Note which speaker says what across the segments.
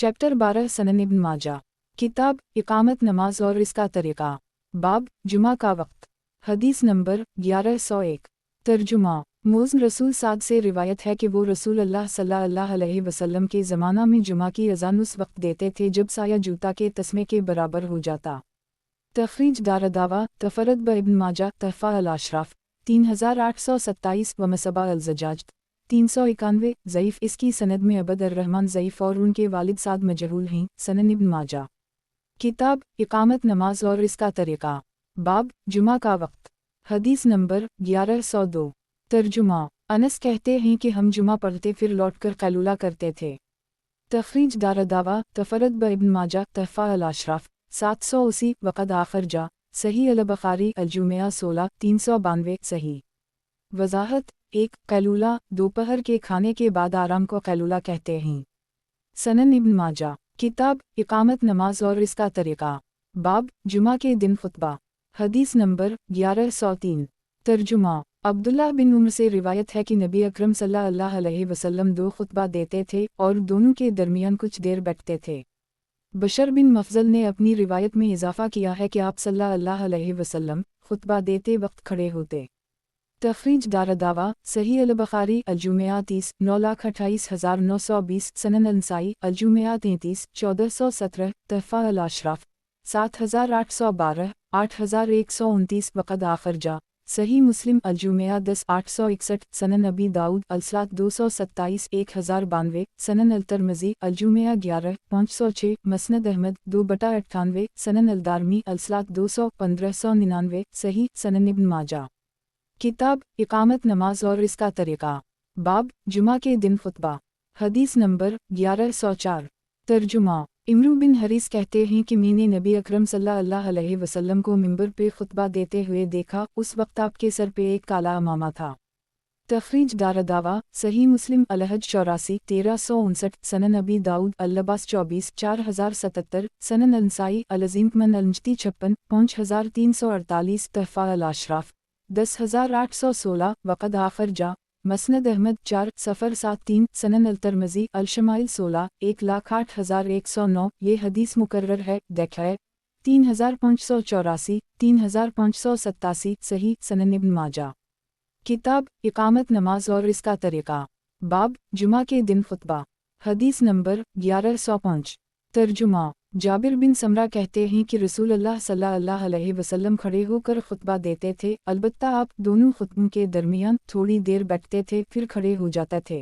Speaker 1: Chapter 12 सनन इब्न माजा। किताब इकामत नमाज और इसका तरीक़ा। बाब जुमा का वक्त। हदीस नंबर 1101। तर्जुमा। मोज़न रसूल साद से रिवायत है कि वो रसूल अल्लाह सल्लल्लाहु अलैहि वसल्लम के ज़माना में जुमा की अज़ान उस वक्त देते थे जब साया जूता के तस्मे के बराबर हो जाता। तखरीज दारदावा तफरद ब इब्न माजा तहफ़ा अल-अशराफ 3827 व मसबा अल-ज़जाज 391 ज़ईफ़। इसकी सनद में अबद अर-रहमान ज़ईफ़ और उनके वालिद साद मजहूल हैं। सनन इब्न माजा। किताब इकामत नमाज और इसका तरीक़ा। बाब जुमा का वक्त। हदीस नंबर 1102। तर्जुमा। अनस कहते हैं कि हम जुमा पढ़ते फिर लौटकर कैलूला करते थे। तखरीज दारदावा तफरद ब इब्न माजा तहफ़ा अल-अशराफ 780 वक़द आखर जा सही अल-बुखारी अल-जुमिया 16 392 सही। वज़ाहत 1 कैलूला दोपहर के खाने के बाद आराम को कैलूला कहते हैं। सनन इब्न माजा। किताब इकामत नमाज और इसका तरीक़ा। बाब जुमा के दिन खुतबा। हदीस नंबर 1103। तर्जुमा। अब्दुल्लाह बिन उम्र से रिवायत है कि नबी अकरम सल्लल्लाहु अलैहि वसल्लम दो खुतबा देते थे और दोनों के दरमियान कुछ देर बैठते थे। बशर बिन मफजल ने अपनी रिवायत में इजाफ़ा किया है कि आप सल्लल्लाहु अलैहि वसल्लम खुतबा देते वक्त खड़े होते। तखरीज दारदावा सही अल-बुखारी अल-जुमिया 30 9,28,920 सनन अल-नसाई अल-जुमिया 33 1417 तहफ़ा अल-अशराफ 7812 8129 वक़द आखर जा सही मुस्लिम अल-जुमिया 10 861 सनन अबी दाऊद अल-सलात 227 1092 सनन अल-तिरमिज़ी अल-जुमिया 11 506 मसनद अहमद 2/98 सनन अल-दारमी अल-सलात 200 1599 सही। सनन इब्न माजा। किताब इकामत नमाज और इसका तरीक़ा। बाब जुमा के दिन खुतबा। हदीस नंबर 1104। तर्जुमा। इमरू बिन हरीस कहते हैं कि मैंने नबी अकरम सल्लल्लाहु अलैहि वसल्लम को मिंबर पे खुतबा देते हुए देखा। उस वक्त आपके सर पे एक काला अमामा था। तखरीज दारदावा सही मुस्लिम अलहज 84 1359 सनन अबी दाऊद अल-लबास 24 4077 सनन अल-नसाई अल-अज़ीम अल-नजती 56 5348 तहफ़ा अल-अशराफ 10816 वक़द आखर जा मसनद अहमद 4 सफ़र 73 सनन अल-तिरमिज़ी अल-शमाइल 16 1,08,109। ये हदीस मुकर्रर है देखा 3584 3587 सही। सनन इब्न माजा। किताब इकामत नमाज और इसका तरीक़ा। बाब जुमा के दिन खुतबा। हदीस नंबर 1105। तर्जुमा। जाबिर बिन समरा कहते हैं कि रसूल अल्लाह सल्लल्लाहु अलैहि वसल्लम खड़े होकर खुतबा देते थे, अलबत्ता आप दोनों खुतबों के दरमियान थोड़ी देर बैठते थे फिर खड़े हो जाते थे।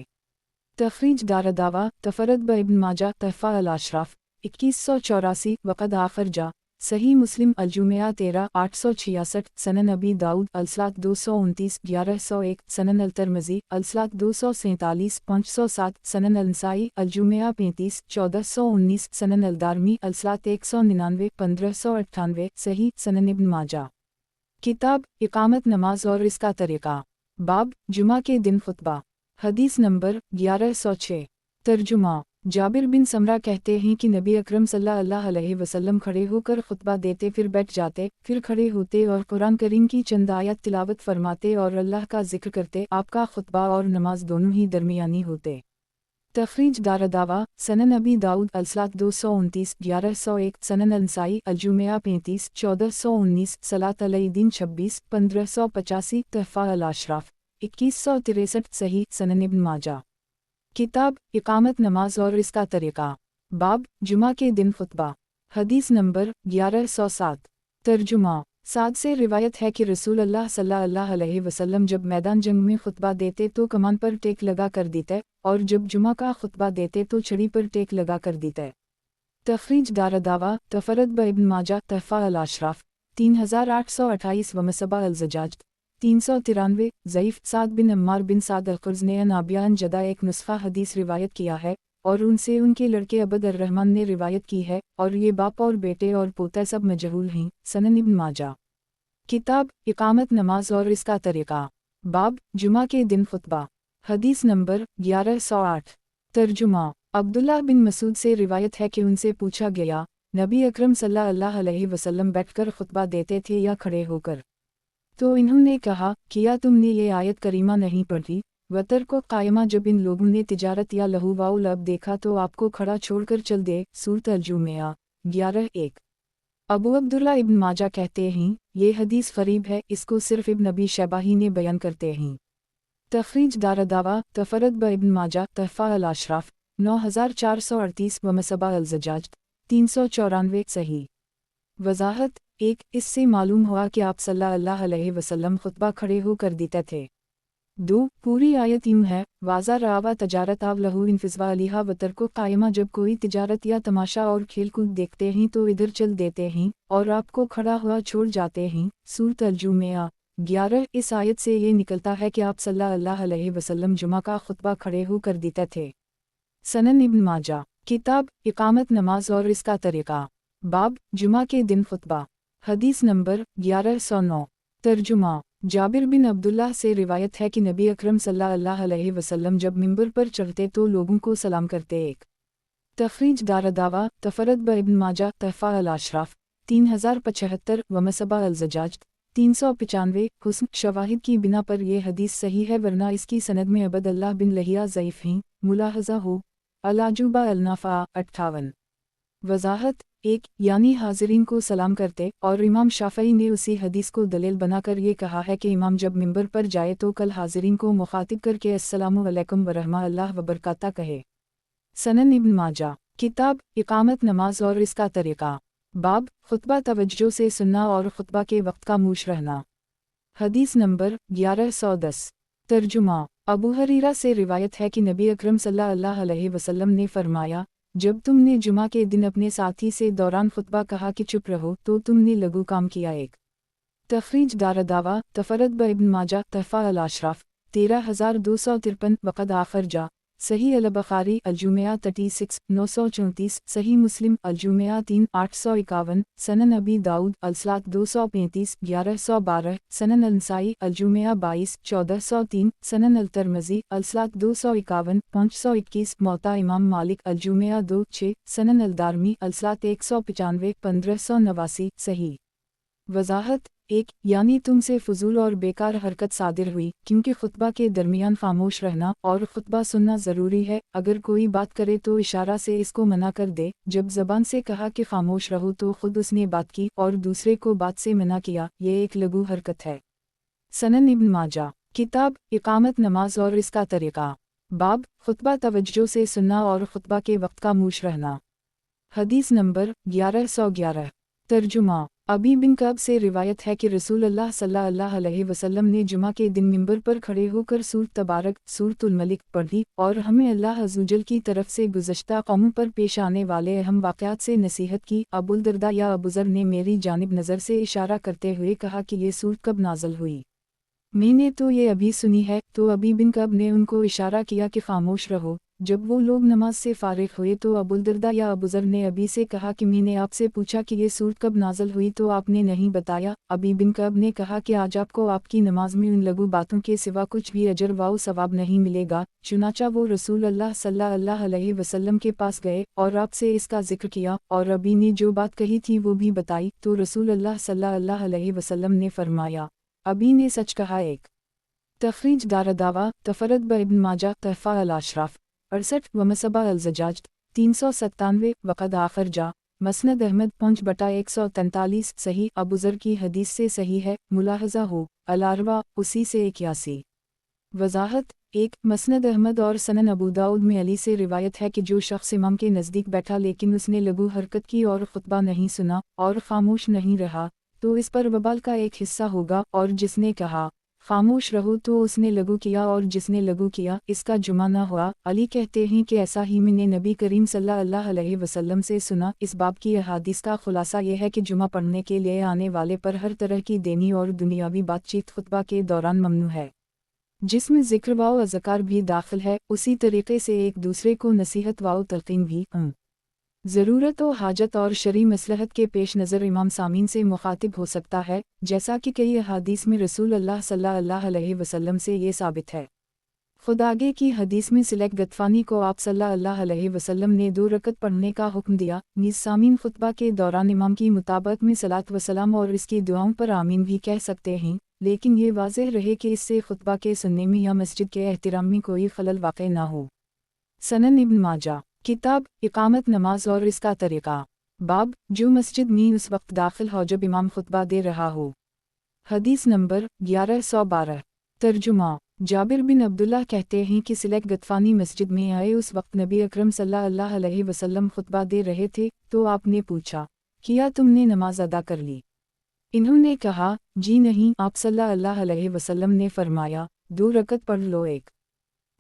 Speaker 1: तखरीज दारदावा तफरद ब इब्न माजा तहफ़ा अल-अशराफ 2184 वक़द आखर जा सही मुस्लिम अल-जुमिया 13 866 सनन अबी दाऊद अल-सलात 229 1101 सनन अल-तिरमिज़ी अल-सलात 247 507 सनन अल-नसाई अल-जुमिया 35 1419 सनन अल-दारमी अल-सलात 199 1598 सही। सनन इब्न माजा। किताब इकामत नमाज और इसका तरीक़ा। बाब जुमा के दिन खुतबा। हदीस नंबर 1106। तर्जुमा। जाबिर बिन समरा कहते हैं कि नबी अकरम सल्लल्लाहु अलैहि वसल्लम खड़े होकर खुतबा देते फिर बैठ जाते फिर खड़े होते और कुरान करीम की चंद आयत तिलावत फरमाते और अल्लाह का जिक्र करते। आपका खुतबा और नमाज दोनों ही दरमियानी होते। तखरीज दारदावा सनन अबी दाऊद अल-सलात 229 1101 सनन अल-नसाई अल-जुमिया 35 1419 सलात अल-ईदीन 26 1585 तहफ़ा अल-अशराफ 2163 सही। सनन इब्न माजा। किताब इकामत नमाज और इसका तरीक़ा। बाब जुमा के दिन खुतबा। हदीस नंबर 1107। तर्जुमा। साद से रिवायत है कि रसूल अल्लाह सल्लल्लाहु अलैहि वसल्लम जब मैदान जंग में खुतबा देते तो कमान पर टेक लगा कर देते और जब जुमा का खुतबा देते तो छड़ी पर टेक लगा कर देते। तखरीज दारदावा तफरद ब इब्न माजा तहफ़ा अल-अशराफ 3828 व मसबा अल-ज़जाज 393 ज़ईफ़। साद बिन अम्मार बिन साद अल-क़ुर्ज़ ने अन जदा एक नुस्ख़ा हदीस रिवायत किया है और उनसे उनके लड़के अबद अर-रहमान ने रिवायत की है और ये बाप और बेटे और पोता सब मजहूल हैं। सनन इब्न माजा। किताब इकामत नमाज और इसका तरीक़ा। बाब जुमा के दिन खुतबा। हदीस नंबर 1108। तर्जुमा। अब्दुल्लाह बिन मसूद से रिवायत है कि उनसे पूछा गया, नबी अकरम सल्लल्लाहु अलैहि वसल्लम बैठकर खुतबा देते थे या खड़े होकर? तो इन्होंने कहा, किया तुमने ये आयत करीमा नहीं पढ़ी, वतर को कायमा जब इन लोगों ने तिजारत या लहू व लब देखा तो आपको खड़ा छोड़कर चल दे। सूरत अल-जुमिया 11:1। अबू अब्दुल्ला इब्न माजा कहते हैं, ये हदीस ग़रीब है, इसको सिर्फ इब्न अबी शैबा ही ने बयान करते हैं। तखरीज दारदावा तफरद ब इब्न माजा तहफ़ा अल-अशराफ 9438 व मसबा अल-ज़जाज 394 सही। वज़ाहत 1 इससे मालूम हुआ कि आप सल्लल्लाहु अलैहि वसल्लम खुतबा खड़े होकर देते थे। 2 पूरी आयत यूँ है, वाज़ा रआवा तजारत आव लहू इनफिज़वा अलीहा वतर को कायमा जब कोई तिजारत या तमाशा और खेलकूद देखते हैं तो इधर चल देते हैं और आपको खड़ा हुआ छोड़ जाते हैं। सूरत अल-जुमिया 11। इस आयत से ये निकलता है कि आप सल्लल्लाहु अलैहि वसल्लम जुमा का खुतबा खड़े होकर देते थे। सनन इब्न माजा किताब इकामत नमाज और इसका तरीक़ा बाब जुमा के दिन खुतबा हदीस नंबर 1109 तर्जुमा जाबिर बिन अब्दुल्लाह से रिवायत है कि नबी अकरम सल्लल्लाहु अलैहि वसल्लम जब मिंबर पर चढ़ते तो लोगों को सलाम करते। एक तखरीज दारदावा तफरद ब इब्न माजा तहफ़ा अल-अशराफ 3075 व मसबा अल-ज़जाज 395। हुस्न शवाहिद की बिना पर यह हदीस सही है, वरना इसकी सनद में अबद अल्लाह बिन लहिया ज़ईफ़ हैं। मुलाहज़ा हो अल-अजूबा अल-नफ़ा 58। वज़ाहत 1 यानी हाज़रीन को सलाम करते, और इमाम शाफ़ई ने उसी हदीस को दलील बनाकर ये कहा है कि इमाम जब मिंबर पर जाए तो कल हाज़रीन को मुखातिब करके अस्सलामु अलैकुम व रहमतुल्लाह व बरकाता कहे। सनन इब्न माजा किताब इकामत नमाज और इसका तरीक़ा बाब खुतबा तवज्जो से सुनना और खुतबा के वक्त का मूश रहना हदीस नंबर 1110 तर्जुमा अबू हरीरा से रिवायत है कि नबी अकरम सल्लल्लाहु अलैहि वसल्लम ने फरमाया, जब तुमने जुमा के दिन अपने साथी से दौरान खुतबा कहा कि चुप रहो तो तुमने लघु काम किया। एक तखरीज दारदावा तफरद ब इब्न माजा तहफ़ा अल-अशराफ 13253 वक़द आखर जा सही अल-बुखारी अल-जुमिया 36 934 सही मुस्लिम अल-जुमिया 3 851 सनन अबी दाऊद अल-सलात 235 1112 सनन अल-नसाई अल-जुमिया 22 1403 सनन अल-तिरमिज़ी अल-सलात 251 521 मौता इमाम मालिक अल-जुमिया 2 6 सनन अल-दारमी अल-सलात 195 1589 सही। वज़ाहत 1 यानी तुमसे फ़ुज़ूल और बेकार हरकत सादिर हुई, क्योंकि खुतबा के दरमियान खामोश रहना और खुतबा सुनना ज़रूरी है। अगर कोई बात करे तो इशारा से इसको मना कर दे। जब ज़बान से कहा कि खामोश रहो तो खुद उसने बात की और दूसरे को बात से मना किया, ये एक लघु हरकत है। सनन इब्न माजा किताब इकामत नमाज और इसका तरीक़ा बाब खुतबा तवज्जो से सुनना और खुतबा के वक्त का मूश रहना हदीस नंबर 1111 तर्जुमा अबी बिन कब से रिवायत है कि रसूलुल्लाह सल्लल्लाहु अलैहि वसल्लम ने जुमा के दिन मिंबर पर खड़े होकर सूरत तबारक सूरतुल मलिक पढ़ी और हमें अल्लाह अज़्ज़वजल की तरफ से गुज़श्ता कौमों पर पेश आने वाले अहम वाक़यात से नसीहत की। अबुल दरदा या अबूज़र ने मेरी जानिब नज़र से इशारा करते हुए कहा कि ये सूरत कब नाज़िल हुई। मैंने तो ये अभी सुनी है। तो अबी बिन कब ने उनको इशारा किया कि खामोश रहो। जब वो लोग नमाज से फ़ारिग हुए तो अबुल दरदा या अबूज़र ने अबी से कहा कि मैंने आपसे पूछा कि ये सूरत कब नाज़िल हुई तो आपने नहीं बताया। अबी बिन कब ने कहा कि आज आपको आपकी नमाज में उन लघु बातों के सिवा कुछ भी अजर व सवाब नहीं मिलेगा। चुनाचा वो रसूलुल्लाह सल्लल्लाहु अलैहि वसल्लम के पास गए और आपसे इसका जिक्र किया, और अबी ने जो बात कही थी वो भी बताई। तो रसूलुल्लाह सल्लल्लाहु अलैहि वसल्लम ने फरमाया, अबी ने सच कहा। एक तखरीज दारदावा तफरद ब इब्न माजा तहफ़ा अल-अशराफ 68 व मसबा अल-ज़जाज 397 वक़द आखर जा मसनद अहमद 5/143 सही। अबूज़र की हदीस से सही है। मुलाहज़ा हो अल-अरवा उसी से 81। वज़ाहत 1 मसनद अहमद और सनन अबू दाऊद में अली से रिवायत है कि जो शख्स इमाम के नज़दीक बैठा लेकिन उसने लघु हरकत की और खुतबा नहीं सुना और खामोश नहीं रहा तो इस पर वबाल का एक हिस्सा होगा, और जिसने कहा खामोश रहो तो उसने लघु किया और जिसने लघु किया इसका जुमा न हुआ। अली कहते हैं कि ऐसा ही मैंने नबी करीम सल्लल्लाहु अलैहि वसल्लम से सुना। इस बाब की अहादीस का खुलासा यह है कि जुमा पढ़ने के लिए आने वाले पर हर तरह की दीनी और दुनियावी बातचीत खुतबा के दौरान ममनू है, जिसमें ज़िक्र व अज़कार भी दाखिल है। उसी तरीक़े से एक दूसरे को नसीहत व तलक़ीन भी। ज़रूरत व हाजत और शरई मसलहत के पेश नज़र इमाम सामीन से मुखातिब हो सकता है, जैसा कि कई अहादीस में रसूलुल्लाह सल्लल्लाहु अलैहि वसल्लम से ये साबित है। खुद आगे की हदीस में सिलक गतफ़ानी को आप सल्लल्लाहु अलैहि वसल्लम ने 2 रकत पढ़ने का हुक्म दिया। नीज़ सामीन खुतबा के दौरान इमाम की मुताबत में सलात व सलाम और इसकी दुआओं पर आमीन भी कह सकते हैं। لیکن یہ واضح رہے کہ اس سے خطبہ کے سننے میں یا مسجد کے احترام میں کوئی خلل واقع نہ ہو۔ سنن ابن ماجہ، کتاب اقامت نماز اور اس کا طریقہ، باب جو مسجد میں اس وقت داخل ہو جب امام خطبہ دے رہا ہو۔ حدیث نمبر 1112۔ ترجمہ، جابر بن عبداللہ کہتے ہیں کہ سلیق غطفانی مسجد میں آئے، اس وقت نبی اکرم صلی اللہ علیہ وسلم خطبہ دے رہے تھے، تو آپ نے پوچھا، کیا تم نے نماز ادا کر لی؟ انہوں نے کہا، جی نہیں۔ آپ صلی اللہ علیہ وسلم نے فرمایا، 2 رکعت پڑھ لو۔ ایک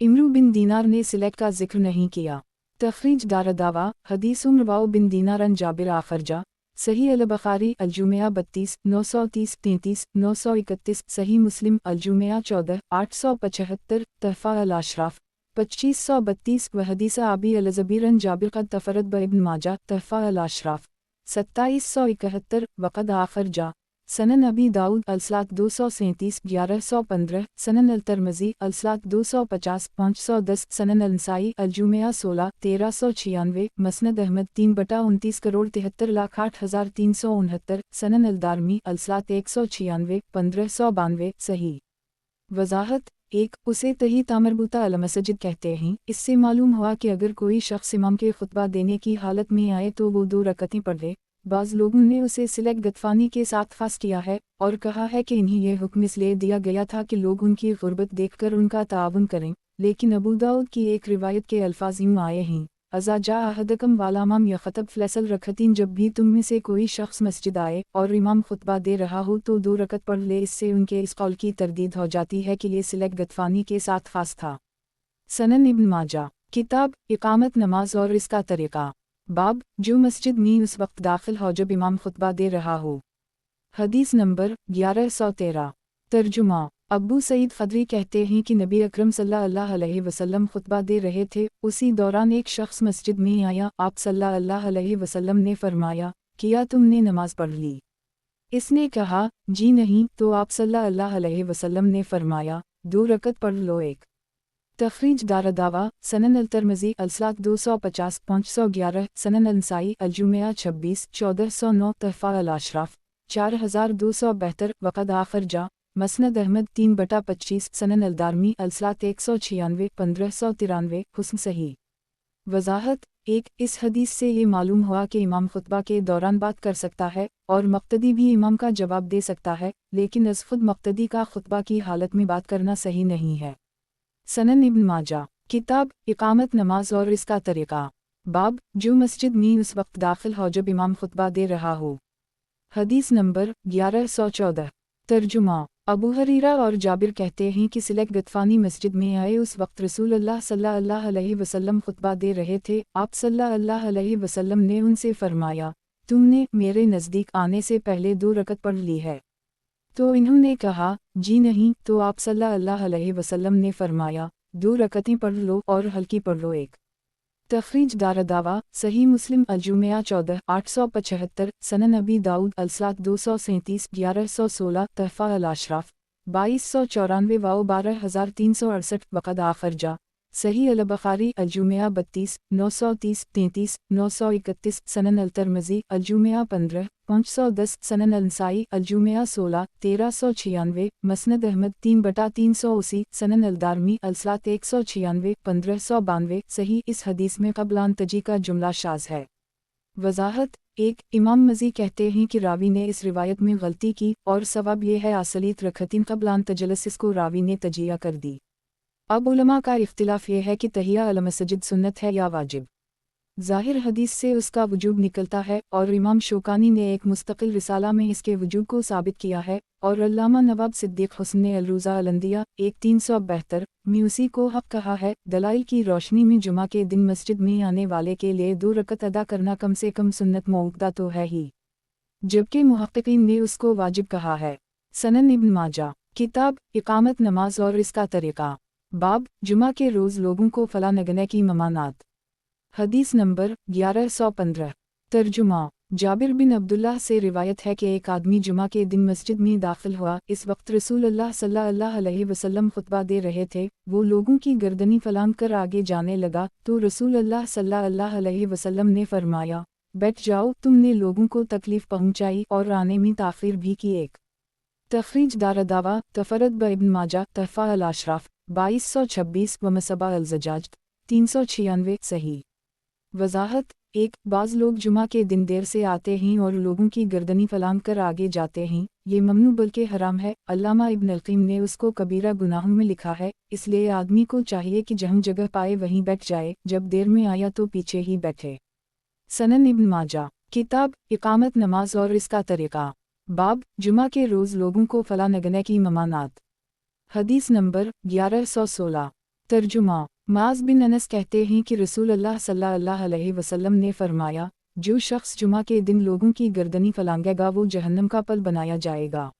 Speaker 1: عمرو بن دینار نے سلیق کا ذکر نہیں کیا۔ تخریج دارالدعوہ، حدیث رواؤ بن دینار عن جابر آخرجہ، صحیح البخاری الجمعہ 32 930 33 931، صحیح مسلم الجمعہ 14 875، تحفہ الاشراف 2532، و حدیث ابی الزبیر عن جابر قد تفرد بابن ماجہ، تحفہ الاشراف 2771، وقد آخرجہ، سنن ابی داؤد الصلاۃ 237 1115، سنن الترمذی الصلاۃ 250 510، سنن النسائی الجمعہ 16 1396، مسند احمد 3/29,73,08,369، سنن الدارمی الصلاۃ 196 1592، صحیح۔ وضاحت، 1 اسے تحیط مربوطہ المسجد کہتے ہیں۔ اس سے معلوم ہوا کہ اگر کوئی شخص امام کے خطبہ دینے کی حالت میں آئے تو وہ 2 رکعتیں پڑھ لے۔ بعض لوگوں نے اسے سلیق غطفانی کے ساتھ خاص کیا ہے اور کہا ہے کہ انہیں یہ حکم اس لیے دیا گیا تھا کہ لوگ ان کی غربت دیکھ کر ان کا تعاون کریں، لیکن ابو داؤد کی ایک روایت کے الفاظ یوں آئے ہیں، اذا جاء احدکم والامام یخطب فلیصل رکعتین، جب بھی تم میں سے کوئی شخص مسجد آئے اور امام خطبہ دے رہا ہو تو 2 رکعت پڑھ لے۔ اس سے ان کے اس قول کی تردید ہو جاتی ہے کہ یہ سلیق غطفانی کے ساتھ خاص تھا۔ سنن ابن ماجہ، کتاب اقامت نماز اور اس کا طریقہ، باب جو مسجد میں اس وقت داخل ہو جب امام خطبہ دے رہا ہو۔ حدیث نمبر 1113۔ ترجمہ، ابو سعید خدری کہتے ہیں کہ نبی اکرم صلی اللہ علیہ وسلم خطبہ دے رہے تھے، اسی دوران ایک شخص مسجد میں آیا۔ آپ صلی اللہ علیہ وسلم نے فرمایا، کیا تم نے نماز پڑھ لی؟ اس نے کہا، جی نہیں۔ تو آپ صلی اللہ علیہ وسلم نے فرمایا، 2 رکعت پڑھ لو۔ ایک تخریج دارالدعوہ، سنن الترمذی الصلاۃ 250 511، سنن النسائی الجمعہ 26 1409، تحفہ الاشراف 4272، وقد آخرجہ، مسند احمد 3/25، سنن الدارمی الصلاۃ 196 1593، حسن صحیح۔ وضاحت، 1 اس حدیث سے یہ معلوم ہوا کہ امام خطبہ کے دوران بات کر سکتا ہے اور مقتدی بھی امام کا جواب دے سکتا ہے، لیکن از خود مقتدی کا خطبہ کی حالت میں بات کرنا صحیح نہیں ہے۔ سنن ابن ماجہ، کتاب اقامت نماز اور اس کا طریقہ، باب جو مسجد میں اس وقت داخل ہو جب امام خطبہ دے رہا ہو۔ حدیث نمبر 1114۔ ترجمہ، ابو ہریرہ اور جابر کہتے ہیں کہ سلیق غطفانی مسجد میں آئے، اس وقت رسول اللہ صلی اللہ علیہ وسلم خطبہ دے رہے تھے۔ آپ صلی اللہ علیہ وسلم نے ان سے فرمایا، تم نے میرے نزدیک آنے سے پہلے 2 رکعت پڑھ لی ہے؟ تو انہوں نے کہا، جی نہیں۔ تو آپ صلی اللہ علیہ وسلم نے فرمایا، 2 رکعتیں پڑھ لو اور ہلکی پڑھ لو۔ ایک تخریج دارالدعوہ، صحیح مسلم الجمعہ 14 875، سنن ابی داؤد الصلاۃ 237 1116، تحفہ الاشراف 2294 و 12368، وقد آخرجہ، صحیح البخاری الجمعہ 32 930 33 931، سنن الترمذی الجمعہ 15 510، سنن النسائی الجمعہ 16 1396، مسند احمد 3/380، سنن الدارمی الصلاۃ 196 1592، صحیح۔ اس حدیث میں قبل ان تجی کا جملہ شاذ ہے۔ وضاحت، 1 امام مزی کہتے ہیں کہ راوی نے اس روایت میں غلطی کی اور ثواب یہ ہے اصلیت رکعتین قبل ان تجلس، اس کو راوی نے تجزیہ کر دی۔ اب علماء کا اختلاف یہ ہے کہ تحیہ المسجد سنت ہے یا واجب۔ ظاہر حدیث سے اس کا وجوب نکلتا ہے، اور امام شوکانی نے ایک مستقل رسالہ میں اس کے وجوب کو ثابت کیا ہے، اور علامہ نواب صدیق حسن نے الروضہ الندیہ 1372 میں اسی کو حق کہا ہے۔ دلائل کی روشنی میں جمعہ کے دن مسجد میں آنے والے کے لیے 2 رکعت ادا کرنا کم سے کم سنت موقوتہ تو ہے ہی، جبکہ محققین نے اس کو واجب کہا ہے۔ سنن ابن ماجہ، کتاب اقامت نماز اور اس کا طریقہ، باب جمعہ کے روز لوگوں کو فلاں نگنے کی ممانعت۔ حدیث نمبر 1115۔ ترجمہ، جابر بن عبداللہ سے روایت ہے کہ ایک آدمی جمعہ کے دن مسجد میں داخل ہوا، اس وقت رسول اللہ صلی اللہ علیہ وسلم خطبہ دے رہے تھے۔ وہ لوگوں کی گردنیں پھلانگ کر آگے جانے لگا تو رسول اللہ صلی اللہ علیہ وسلم نے فرمایا، بیٹھ جاؤ، تم نے لوگوں کو تکلیف پہنچائی اور آنے میں تاخیر بھی کی۔ ایک तखरीज दारदावा तफरद ब इब्न माजा तहफ़ा अल-अशराफ 2226 व मसबा अल-ज़जाज 396 सही। वज़ाहत 1 बाज़ लोग जुमा के दिन देर से आते हैं और लोगों की गर्दनी फलांग कर आगे जाते हैं, ये ममनू बल्कि हराम है। अल्लामा इब्न अल-क़य्यिम ने उसको कबीरा गुनाहों में लिखा है, इसलिए आदमी को चाहिए कि जहाँ जगह पाए वहीं बैठ जाए, जब देर में आया तो पीछे ही बैठे। सनन इब्न माजा किताब इकामत नमाज और इसका तरीक़ा बाब जुमा के रोज़ लोगों को फला नगने की ममानात। हदीस नंबर 1116 तर्जुमा माज़ बिन अनस कहते हैं कि रसूल अल्लाह सल्लल्लाहु अलैहि वसल्लम ने फरमाया, जो शख्स जुमा के दिन लोगों की गर्दनी फलांगेगा वो जहन्नम का पल बनाया जाएगा।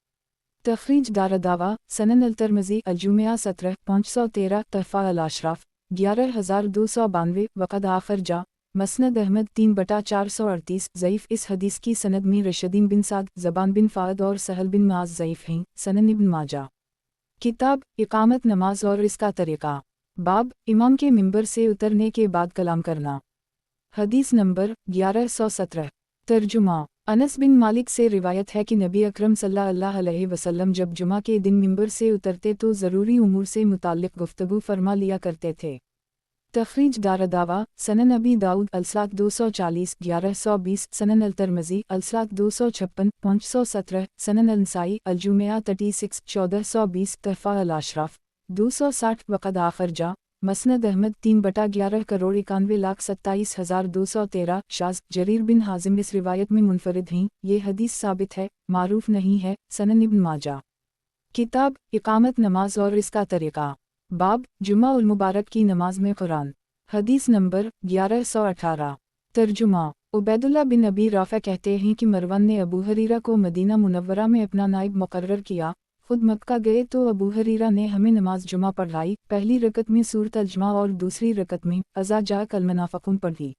Speaker 1: तखरीज दारदावा सनन अल-तिर्मिज़ी अल-जुमिया 17 तहफ़ा अल-अशराफ 11292 वक़द आखिर जा मसनद अहमद 3/438 ज़ईफ़। इस हदीस की सनद में रशदीन बिन साद, ज़बान बिन फ़ाद और सहल बिन माज़ ज़ईफ़ हैं। सनन इब्न माजा किताब इकामत नमाज और इसका तरीक़ा बाब इमाम के मिंबर से उतरने के बाद कलाम करना। हदीस नंबर 1117 तर्जुमा अनस बिन मालिक से रिवायत है कि नबी अकरम सल्लल्लाहु अलैहि वसल्लम जब जुमा के दिन मिंबर से उतरते तो ज़रूरी उमूर से मुताल्लिक़ गुफ्तगू फरमा लिया करते थे। तखरीज दारदावा सनन अबी दाऊद अलसात 240 1120 सनन अल-तिर्मिज़ी अलसात 256 517 सनन अल-नसाई अल-जुमिया 36 1420 तहफ़ा अल-अशराफ 260 वक़द आखिर जा मसनद अहमद 3/11 करोड़ 91,27,213 शाज़ जरीर बिन हाजिम इस रिवायत में मुनफरिद हैं। ये हदीस साबित है, मारूफ नहीं है। सनन इब्न माजा किताब इकामत नमाज और इसका तरीक़ा बाब जुमा उल मुबारक की नमाज में कुरान। हदीस नंबर 1118 तर्जुमा उबैदुल्लाह बिन अबी राफ़ा कहते हैं कि मरवन ने अबू हरीरा को मदीना मुनव्वरा में अपना नाइब मुकर्रर किया। खुद मक्का गए तो अबू हरीरा ने हमें नमाज जुमा पढ़ाई। पहली रकत में सूरत अल-जुमा और दूसरी रकत में अज़ा जा कल मुनाफ़िक़ून पढ़ी।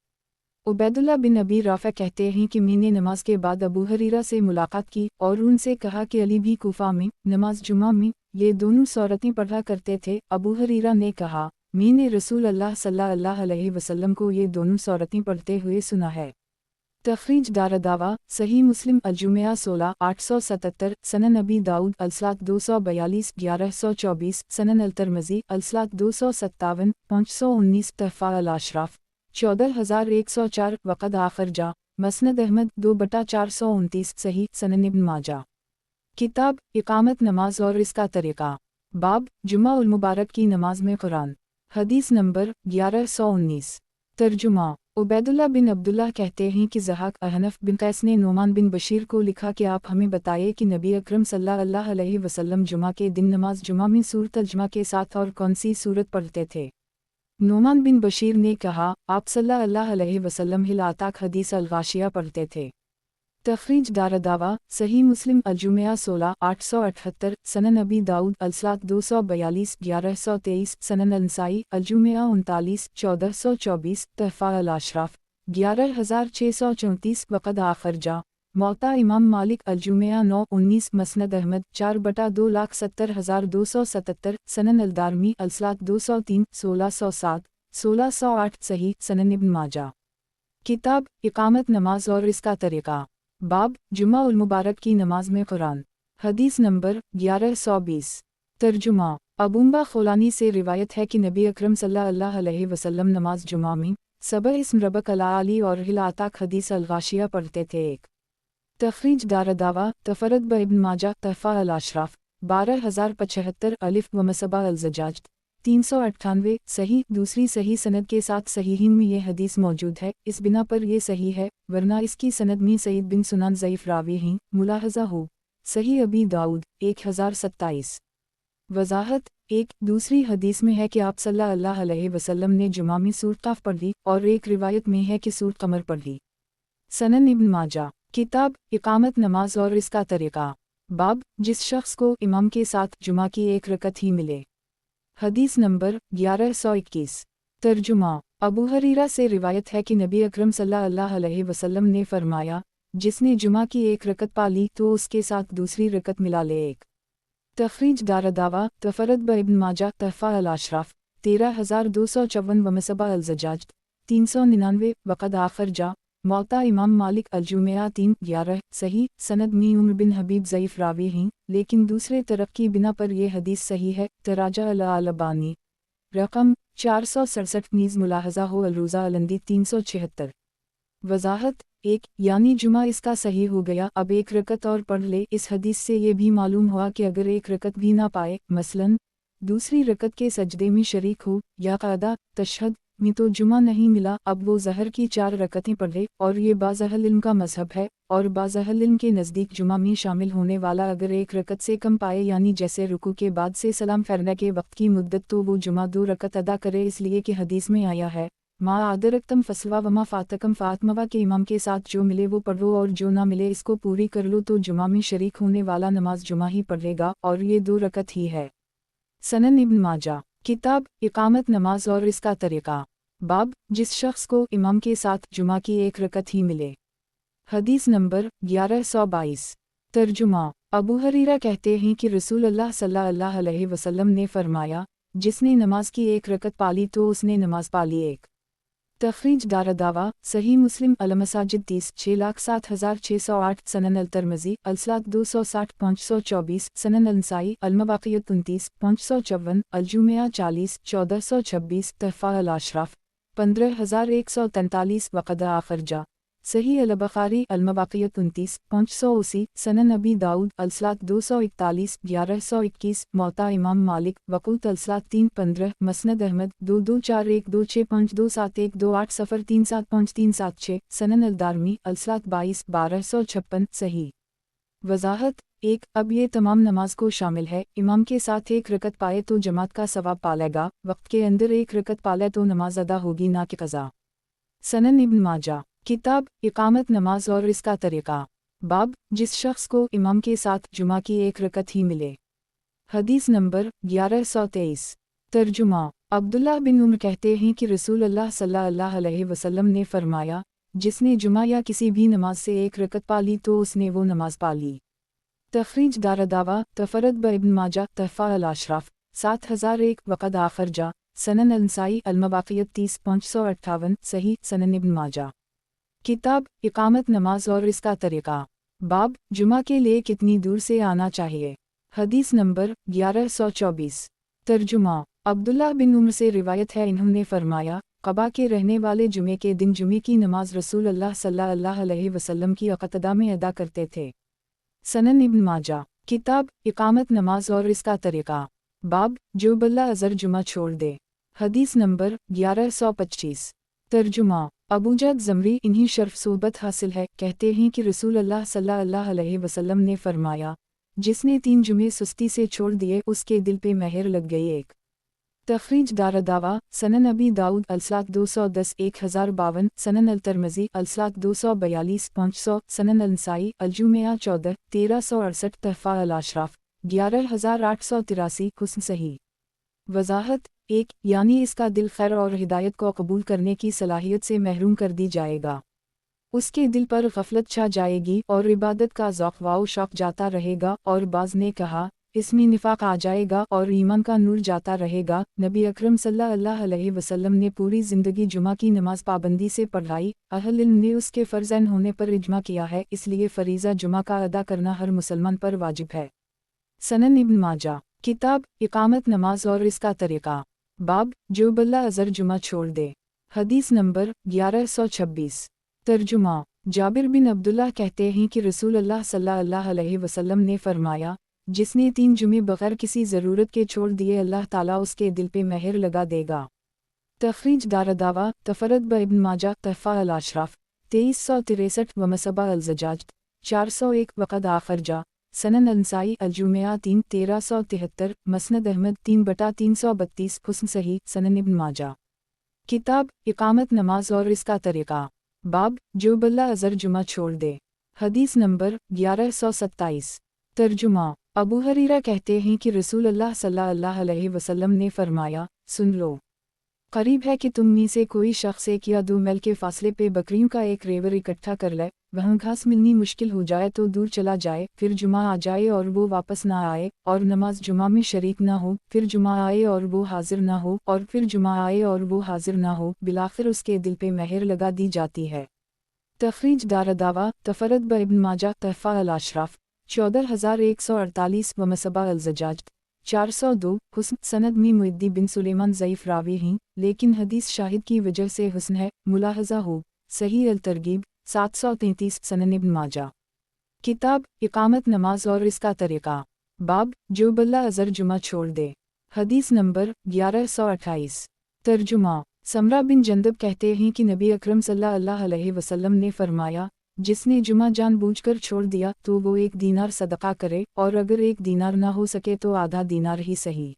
Speaker 1: उबैदुल्लाह बिन अबी राफ़ा कहते हैं कि मैंने नमाज के बाद अबू हरीरा से मुलाकात की और उनसे कहा कि अली भी कूफा में नमाज जुमा में ये दोनों सूरतें पढ़ा करते थे। अबू हरीरा ने कहा, मैंने रसूल अल्लाह सल्लल्लाहु अलैहि वसल्लम को ये दोनों सूरतें पढ़ते हुए सुना है। तखरीज दारदावा सही मुस्लिम अल-जुमिया 16 877 सनन अबी दाऊद अलसात 242 1124 सनन अल-तिर्मिज़ी अलसात 257 519 तहफ़ा अल-अशराफ 14104 वक़द आखिर जा मसनद अहमद 2/429 सही। सनन इब्न माजा किताब इकामत नमाज और इसका तरीक़ा बाब जुमा उल मुबारक की नमाज में कुरान। हदीस नंबर 1119 तर्जुमा उबैदुल्लाह बिन अब्दुल्लाह कहते हैं कि ज़हाक अहनफ बिन कैस ने नोमान बिन बशीर को लिखा कि आप हमें बताइए कि नबी अकरम सल्लल्लाहु अलैहि वसल्लम जुमा के दिन नमाज जुमा में सूरत अल-जुमा के साथ और कौन सी सूरत पढ़ते थे। नोमान बिन बशीर ने कहा, आप सल्लल्लाहु अलैहि वसल्लम हिल आताक हदीस अल-गाशिया पढ़ते थे। तखरीज दारदावा सही मुस्लिम अल-जुमिया 16 878 सनन अबी दाऊद अलसात 242 1123 सनन अल-नसाई अल-जुमिया 39 1424 तहफ़ा अल-अशराफ 11634 वक़द आखिर जा मौता इमाम मालिक अल-जुमिया 9 19 मसनद अहमद 4/270,277 सनन अल-दारमी अलसात 203 1607 1608 सही। सनन इब्न माजा किताब इकामत नमाज और इसका तरीक़ा बाब जुमा उल मुबारक की नमाज में कुरान। हदीस नंबर 1120 तर्जुमा अबूम्बा खुलानी से रिवायत है कि नबी अकरम सल्लल्लाहु अलैहि वसल्लम नमाज जुमा में सबह इस्म रब्बक अल-आली और हिल आताक हदीस अल-गाशिया पढ़ते थे। एक तखरीज दारदावा तफरद ब इब्न माजा तहफ़ा अल-अशराफ 12075 अलिफ व मसबा अल-ज़जाज 398 सही। दूसरी सही सनद के साथ सहीहीन में यह हदीस मौजूद है, इस बिना पर यह सही है, वरना इसकी सनद में सईद बिन सुनान ज़ईफ़ रावी हैं। मुलाहज़ा हो सही अबी दाऊद 1027। वज़ाहत 1 दूसरी हदीस में है कि आप सल्लल्लाहु अलैहि वसल्लम ने जुमा में सूरत काफ पढ़ी और एक रिवायत में है कि सूरत कमर पढ़ी। सनन इब्न माजा किताब इकामत नमाज और इसका तरीक़ा बाब जिस शख्स को इमाम के साथ जुमा की एक रकत ही मिले। हदीस नंबर 1121 तर्जुमा अबू हरीरा से रिवायत है कि नबी अकरम सल्लल्लाहु अलैहि वसल्लम ने फरमाया, जिसने जुमा की एक रकत पा ली तो उसके साथ दूसरी रकत मिला ले। एक तखरीज दारदावा तफरद ब इब्न माजा तहफ़ा अल-अशराफ 13254 व मसबा अल-ज़जाज 399 वक़द आखिर जा मौता इमाम मालिक अलजुमिया 3:11 सही सनद में उमर बिन हबीब ज़ईफ़ रावी हैं, लेकिन दूसरे तरफ की बिना पर यह हदीस सही है। तराजा अल-अलबानी रकम 467 नीज़ मुलाहज़ा हो अलरूज़ा अलंदी 376। वजाहत 1 यानी जुमा इसका सही हो गया। अब एक रकत और पढ़ ले। इस हदीस से ये भी मालूम हुआ कि अगर एक रकत भी ना पाए, मसलन दूसरी रकत के सजदे में शरीक हो या क़ादा तशहद में तो जुमा नहीं मिला, अब वो ज़हर की 4 रकतें पढ़े। और ये बाज़ अहल इल्म का मज़हब है, और बाज़ अहल इल्म के नज़दीक जुमा में शामिल होने वाला अगर एक रकत से कम पाए, यानी जैसे रुकू के बाद से सलाम फेरने के वक्त की मुद्दत, तो वो जुमा 2 रकत अदा करे, इसलिए कि हदीस में आया है माँ आदरकतम फसवा वमा फ़ातकम फ़ातमवा के इमाम के साथ जो मिले वो पढ़ो और जो ना मिले इसको पूरी कर लो। तो जुमा में शरीक होने वाला नमाज जुमा ही पढ़ेगा, और ये 2 रकत ही है। सनन इब्न माजा किताब इकामत नमाज और इसका तरीक़ा बाब जिस शख्स को इमाम के साथ जुमा की एक रकत ही मिले। हदीस नंबर 1122 तर्जुमा अबू हरीरा कहते हैं कि रसूल अल्लाह सल्लल्लाहु अलैहि वसल्लम ने फरमाया, जिसने नमाज की एक रकत पाली तो उसने नमाज पाली। एक तखरीज दारदावा सही मुस्लिम अलमसाजिद 30,06,7608 सनन अल-तिरमिज़ी अलसलात 260-524 सनन अल-नसाई अल-मवाक़ियत 29-554 अल-जुमिया 40-1426 तहफ़ा अल-अशराफ 15,143 वक़द आख़रजा सही अल-बुख़ारी अल-मवाक़ियत 29-580 सनन अबी दाऊद अलसलात 241-1121 मौता इमाम मालिक वक़ूत अलसलात 3-15 मसनद अहमद 22412652728038037537 सनन अल-दारमी अलसलात 22-1256 सही। वजाहत 1 अब ये तमाम नमाज को शामिल है। इमाम के साथ एक रकत पाए तो जमात का सवाब पालेगा, वक्त के अंदर एक रकत पाले तो नमाज अदा होगी ना कि क़ज़ा। सनन इब्न माजा किताब इकामत नमाज और इसका तरीक़ा बाब जिस शख्स को इमाम के साथ जुमा की एक रकत ही मिले। हदीस नंबर 1123 तर्जुमा अब्दुल्लाह बिन उमर कहते हैं कि रसूल अल्लाह सल्लल्लाहु अलैहि वसल्लम ने फरमाया, जिसने जुमा या किसी भी नमाज से एक रकत पाली तो उसने वो नमाज पाली। तखरीज दारदावा तफरद ब इब्न माजा तहफ़ा अल-अशराफ 7001 वक़द आख़रजा सनन अल-नसाई अल-मवाक़ियत 30-558 सही सनन इब्न माजा किताब इकामत नमाज और इसका तरीक़ा बाब जुमा के लिए कितनी दूर से आना चाहिए। हदीस नंबर 1124 तर्जुमा अब्दुल्लाह बिन उमर से रिवायत है, इन्होंने फरमाया, क़बा के रहने वाले जुमे के दिन जुमे की नमाज रसूल अल्लाह सल्लल्लाहु अलैहि वसल्लम की अक़दा में अदा करते थे। सनन इब्न माजा किताब इकामत नमाज और इसका तरीक़ा बाब जो बल्ला अज़र जुमा छोड़ दे। हदीस नंबर 1125 तर्जुमा अबूजद ज़मरी इन्हीं शर्फ सोबत हासिल है, कहते हैं कि रसूल अल्लाह सल्लल्लाहु अलैहि वसल्लम ने फरमाया, जिसने 3 जुमे सुस्ती से छोड़ दिए उसके दिल पे मेहर लग गई। एक तखरीज दारदावा सनन अबी दाऊद अलसलात 210 1052 सनन अल-तिरमिज़ी अलसलात 242 500 सनन अल-नसाई अल-जुमिया 14 1368 तहफ़ा अल-अशराफ 11883 हुस्न सही। वजाहत 1 यानी इसका दिल खैर और हिदायत को कबूल करने की सलाहियत से महरूम कर दी जाएगा, उसके दिल पर गफलत छा जाएगी और इबादत का ज़ौक़ व शौक़ जाता रहेगा। और बाज़ ने कहा इसमें निफाक आ जाएगा और ईमान का नूर जाता रहेगा। नबी अकरम सल्लल्लाहु अलैहि वसल्लम ने पूरी ज़िंदगी जुमा की नमाज पाबंदी से पढ़ाई। अहल इल्म ने उसके फ़र्ज़ होने पर इजमा किया है, इसलिए फ़रीज़ा जुमा का अदा करना हर मुसलमान पर वाजिब है। सनन इब्न माजा किताब इकामत नमाज और इसका तरीक़ा बाब जो बल्ला अज़र जुमा छोड़ दे। हदीस नंबर 1126 तर्जुमा जाबिर बिन अब्दुल्लाह कहते हैं कि रसूल अल्लाह सल्लल्लाहु अलैहि वसल्लम ने फरमाया, जिसने 3 जुमे बग़ैर किसी ज़रूरत के छोड़ दिए अल्लाह ताला उसके दिल पे मेहर लगा देगा। तखरीज दारदावा तफरद ब इब्न माजा तहफ़ा अल-अशराफ 2363 व मसबा अल-ज़जाज 401 वक़द आख़रजा सनन अल-नसाई अल-जुमिया 1373 मसनद अहमद 3/332 हुस्न सही सनन इब्न माजा किताब इकामत नमाज और इसका तरीक़ा बाब जो बल्ला अज़र जुमा छोड़ दे। हदीस नंबर 1127 तर्जुमा अबू हरीरा कहते हैं कि रसूल अल्लाह सल्लल्लाहु अलैहि वसल्लम ने फरमाया, सुन लो, करीब है कि तुम में से कोई शख्स 1 या 2 मील के फासले पे बकरियों का एक रेवर इकट्ठा कर ले, वहाँ घास मिलनी मुश्किल हो जाए तो दूर चला जाए, फिर जुमा आ जाए और वो वापस ना आए, और नमाज जुमा में शरीक ना हो, फिर जुमा आए और वो हाजिर ना हो, और फिर जुमा आए और वो हाजिर ना हो, बिलाखिर उसके दिल पे मेहर लगा दी जाती है। तखरीज दारदावा तफरद ब इब्न माजा तहफ़ा अल-अशराफ 14148 व मसबा अल-ज़जाज 402 हुस्न सनद में मुइद्दी बिन सुलेमान ज़ईफ़ रावी हैं, लेकिन हदीस शाहिद की वजह से हुस्न है, मुलाहज़ा हो। सही अल-तरगीब 733 सनन इब्न माजा। किताब इकामत नमाज और इसका तरीक़ा। बाब जो बल्ला अज़र जुमा छोड़ दे। हदीस नंबर 1128। तर्जुमा समरा बिन जंदब कहते हैं कि नबी अकरम सल्लल्लाहु अलैहि वसल्लम ने फरमाया, जिसने जुमा जानबूझकर छोड़ दिया तो वो 1 दीनार सदका करे, और अगर 1 दीनार ना हो सके तो आधा दीनार ही सही।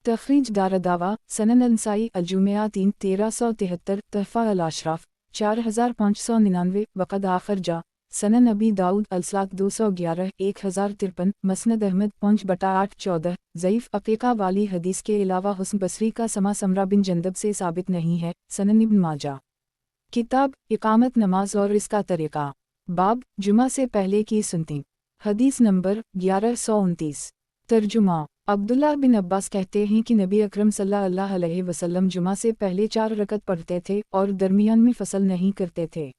Speaker 1: तखरीज दारदावा सनन अंसाई अल-जुमिया 1373 तहफ़ा अल-अशराफ 4599 वक़द आखर जा सनन अबी दाऊद अलसात 211 1053 मसनद अहमद 5/814 ज़ईफ़ अक़ीक़ा वाली हदीस के अलावा हुस्न बसरी का समा समरा बिन जंदब से साबित नहीं है। सनन इब्न माजा। किताब इकामत नमाज और इसका तरीक़ा। बाब जुमा से पहले की सुन्नतें। हदीस नंबर 1129। तर्जुमा अब्दुल्लाह बिन अब्बास कहते हैं कि नबी अकरम सल्लल्लाहु अलैहि वसल्लम जुमा से पहले 4 रकत पढ़ते थे और दरमियान में फसल नहीं करते थे।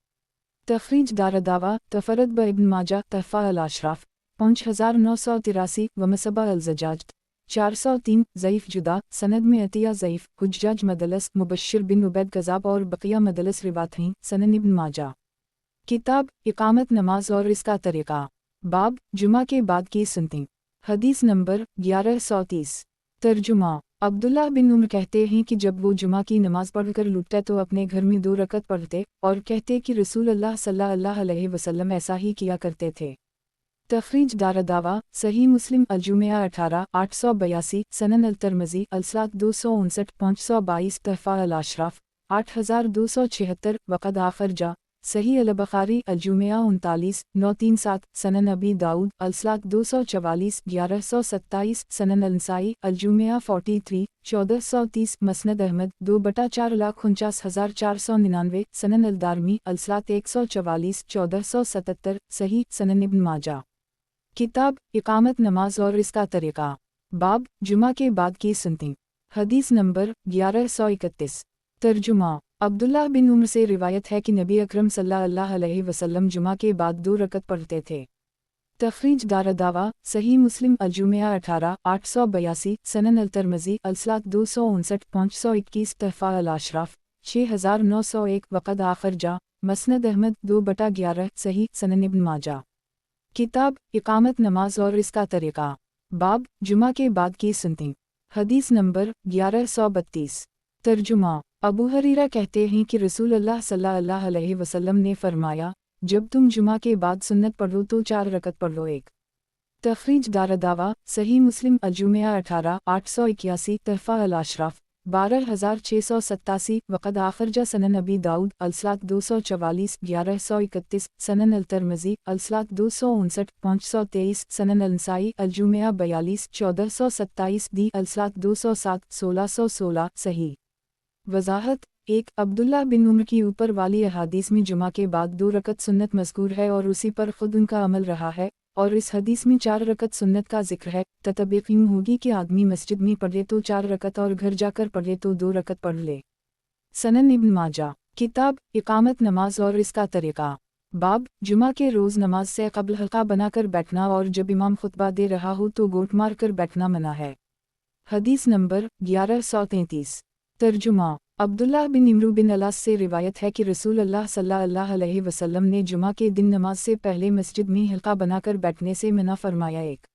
Speaker 1: तखरीज दारदावा तफरद ब इब्न माजा तहफ़ा अल-अशराफ 5983 व मसबा अल-ज़जाज 403 ज़ईफ़ जुदा सनद में अतिया ज़ईफ़ हुज्जाज मदलस मुबश्शिर बिन उबैद कज़ाब और बक़िया मदलस रिवात हैं। सनन इब्न माजा। किताब इकामत नमाज और इसका तरीक़ा। बाब जुमा के बाद की सुन्नतें। हदीस नंबर 1130। तर्जुमा अब्दुल्लाह बिन उमर कहते हैं कि जब वो जुमा की नमाज पढ़कर लुटते तो अपने घर में 2 रकत पढ़ते और कहते कि रसूल अल्लाह सल्लल्लाहु अलैहि वसल्लम ऐसा ही किया करते थे। तखरीज दारदावा सही मुस्लिम अल-जुमिया 18 882 सनन अल-तिरमिज़ी अलसात 259 522 तहफ़ा अल-अशराफ 8276 वक़द आखर जा सही अल-बुख़ारी अल-जुमिया 39 937 सनन अबी दाऊद अलसात 244 1127 सनन अल-नसाई अल-जुमिया 43 1430 मसनद अहमद 2/449,499 सनन अल-दारमी अलसात 144 1477 सही सनन इब्न माजा। किताब इकामत नमाज और इसका तरीक़ा। बाब जुमा के बाद की सुन्नतें। हदीस नंबर 1131। तर्जुमा अब्दुल्लाह बिन उमर से रिवायत है कि नबी अकरम सल्लल्लाहु अलैहि वसल्लम जुमा के बाद 2 रकत पढ़ते थे। तखरीज दारदावा सही मुस्लिम अल-जुमिया 18 882 सनन अल-तिरमिज़ी अलसात 259 521 तहफ़ा अल-अशराफ 6901 वक़द आखर जा मसनद अहमद 2/11 सही सनन इब्न माजा। किताब इकामत नमाज और इसका तरीक़ा। बाब जुमा के बाद की सुन्नतें। हदीस नंबर 1132। तर्जुमा अबू हरीरा कहते हैं कि रसूल अल्लाह सल्लल्लाहु अलैहि वसल्लम ने फरमाया, जब तुम जुमा के बाद सुन्नत पढ़ो तो 4 रकत पढ़ लो। 1 तखरीज दारदावा सही मुस्लिम अल-जुमिया 18 881 तहफ़ा अल-अशराफ 12687 वक़द आखर जा सनन अबी दाऊद अलसात 244 1131 सनन अल-तिरमिज़ी अलसात 259 523 सनन अल-नसाई अल-जुमिया 42 1427 दी अलसात 207 1616 सही। वज़ाहत 1 अब्दुल्लाह बिन उमर की ऊपर वाली अहादीस में जुमा के बाद 2 रकत सुन्नत मज़कूर है और उसी पर खुद उनका अमल रहा है, और इस हदीस में 4 रकत सुन्नत का जिक्र है। तब यकीन होगी कि आदमी मस्जिद में पढ़े तो 4 रकत और घर जाकर पढ़े तो 2 रकत पढ़ ले। सनन इब्न माजा। किताब इकामत नमाज और इसका तरीक़ा। बाब जुमा के रोज़ नमाज से क़ब्ल हल्का बनाकर बैठना और जब इमाम खुतबा दे रहा हो तो गोट मार कर बैठना मना है। हदीस नंबर 1133। तर्जुमा अब्दुल्लाह बिन इमरू बिन अलास से रिवायत है कि रसूल अल्लाह सल्लल्लाहु अलैहि वसल्लम ने जुमा के दिन नमाज से पहले मस्जिद में हल्का बनाकर बैठने से मना फरमाया। 1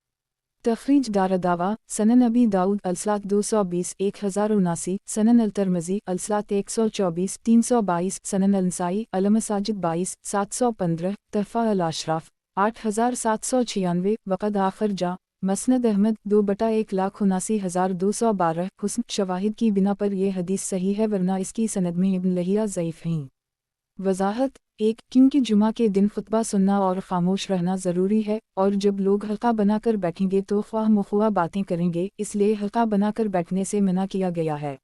Speaker 1: तखरीज दारदावा सनन अबी दाऊद अलसात 220 1079 सनन अल-तिरमिज़ी अलसात 124 322 सनन अल-नसाई अल-मसाजिद 22 715 तहफ़ा अल-अशराफ 8796 वक़द आखर जा मसनद अहमद 2/1,79,212 हुस्न शवाहिद की बिना पर यह हदीस सही है, वरना इसकी सनद में इब्न लहिया ज़ईफ़ हैं। वज़ाहत 1 क्योंकि जुमा के दिन खुतबा सुनना और ख़ामोश रहना ज़रूरी है, और जब लोग हल्का बनाकर बैठेंगे तो ख्वाह मुख्वाह बातें करेंगे, इसलिए हल्का बनाकर बैठने से मना किया गया है।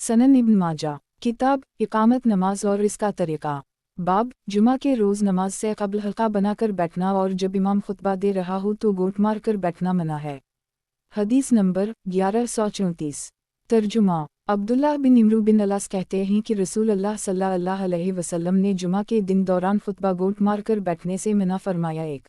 Speaker 1: सनन इब्न माजा। किताब इकामत नमाज और इसका तरीक़ा। बाब जुमा के रोज़ नमाज से क़ब्ल हल्का बनाकर बैठना और जब इमाम खुतबा दे रहा हो तो गोट मार कर बैठना मना है। हदीस नंबर 1134। तर्जुमा। अब्दुल्लाह बिन इमरू बिन अलास कहते हैं कि रसूल अल्लाह सल्लल्लाहु अलैहि वसल्लम ने जुमा के दिन दौरान खुतबा गोट मारकर बैठने से मना फरमाया। एक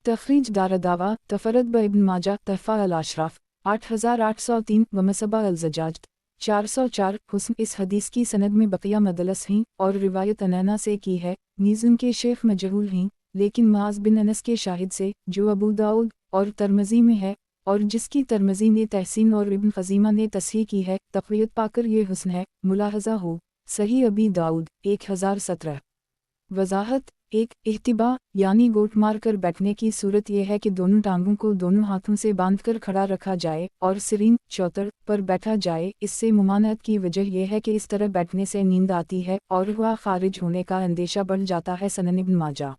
Speaker 1: तखरीज दारदावा तफरद ब इब्न माजा तहफ़ा अल-अशराफ 8803 व मसबा अल-ज़जाज 404 हुस्न। इस हदीस की सनद में बकिया मदलस हैं और रिवायत अनैना से की है, नीज़ उनके शेख मजहूल हैं, लेकिन मुआज़ बिन अनस के शाहिद से जो अबू दाऊद और तिरमिज़ी में है और जिसकी तिरमिज़ी ने तहसीन और इब्न खज़ीमा ने तस्हीह की है, तक़वियत पाकर ये हुस्न है। मुलाहज़ा हो सही अबी दाऊद 1017। वज़ाहत। एक इहतिबा यानी गोट मार कर बैठने की सूरत यह है कि दोनों टांगों को दोनों हाथों से बांधकर खड़ा रखा जाए और सिरीन चौतर पर बैठा जाए। इससे मुमानत की वजह यह है कि इस तरह बैठने से नींद आती है और हुआ खारिज होने का अंदेशा बढ़ जाता है। सनन इब्न माजा।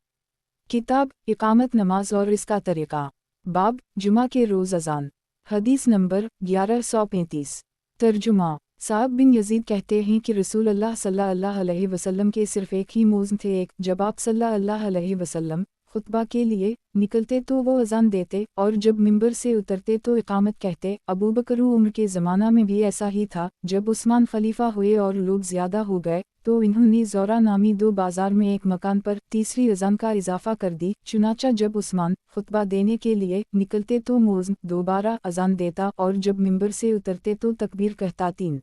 Speaker 1: किताब इकामत नमाज और इसका तरीक़ा। बाब जुमा के रोज़ अज़ान। हदीस नंबर 1135। तर्जुमा। साहब बिन यजीद कहते हैं कि रसूल अल्लाह सल्लल्लाहु अलैहि वसल्लम के सिर्फ़ एक ही मौज़न थे। एक जब आप सल्लल्लाहु अलैहि वसल्लम खुतबा के लिए निकलते तो वो अज़ान देते और जब मिंबर से उतरते तो इकामत कहते। अबू बकर उम्र के ज़माना में भी ऐसा ही था। जब उस्मान खलीफा हुए और लोग ज़्यादा हो गए तो इन्होंने ज़ोरा नामी दो बाज़ार में एक मकान पर तीसरी अज़ान का इजाफ़ा कर दी। चुनाचा जब उस्मान खुतबा देने के लिए निकलते तो मौज़न दोबारा अज़ान देता और जब मिंबर से उतरते तो तकबीर कहता। 3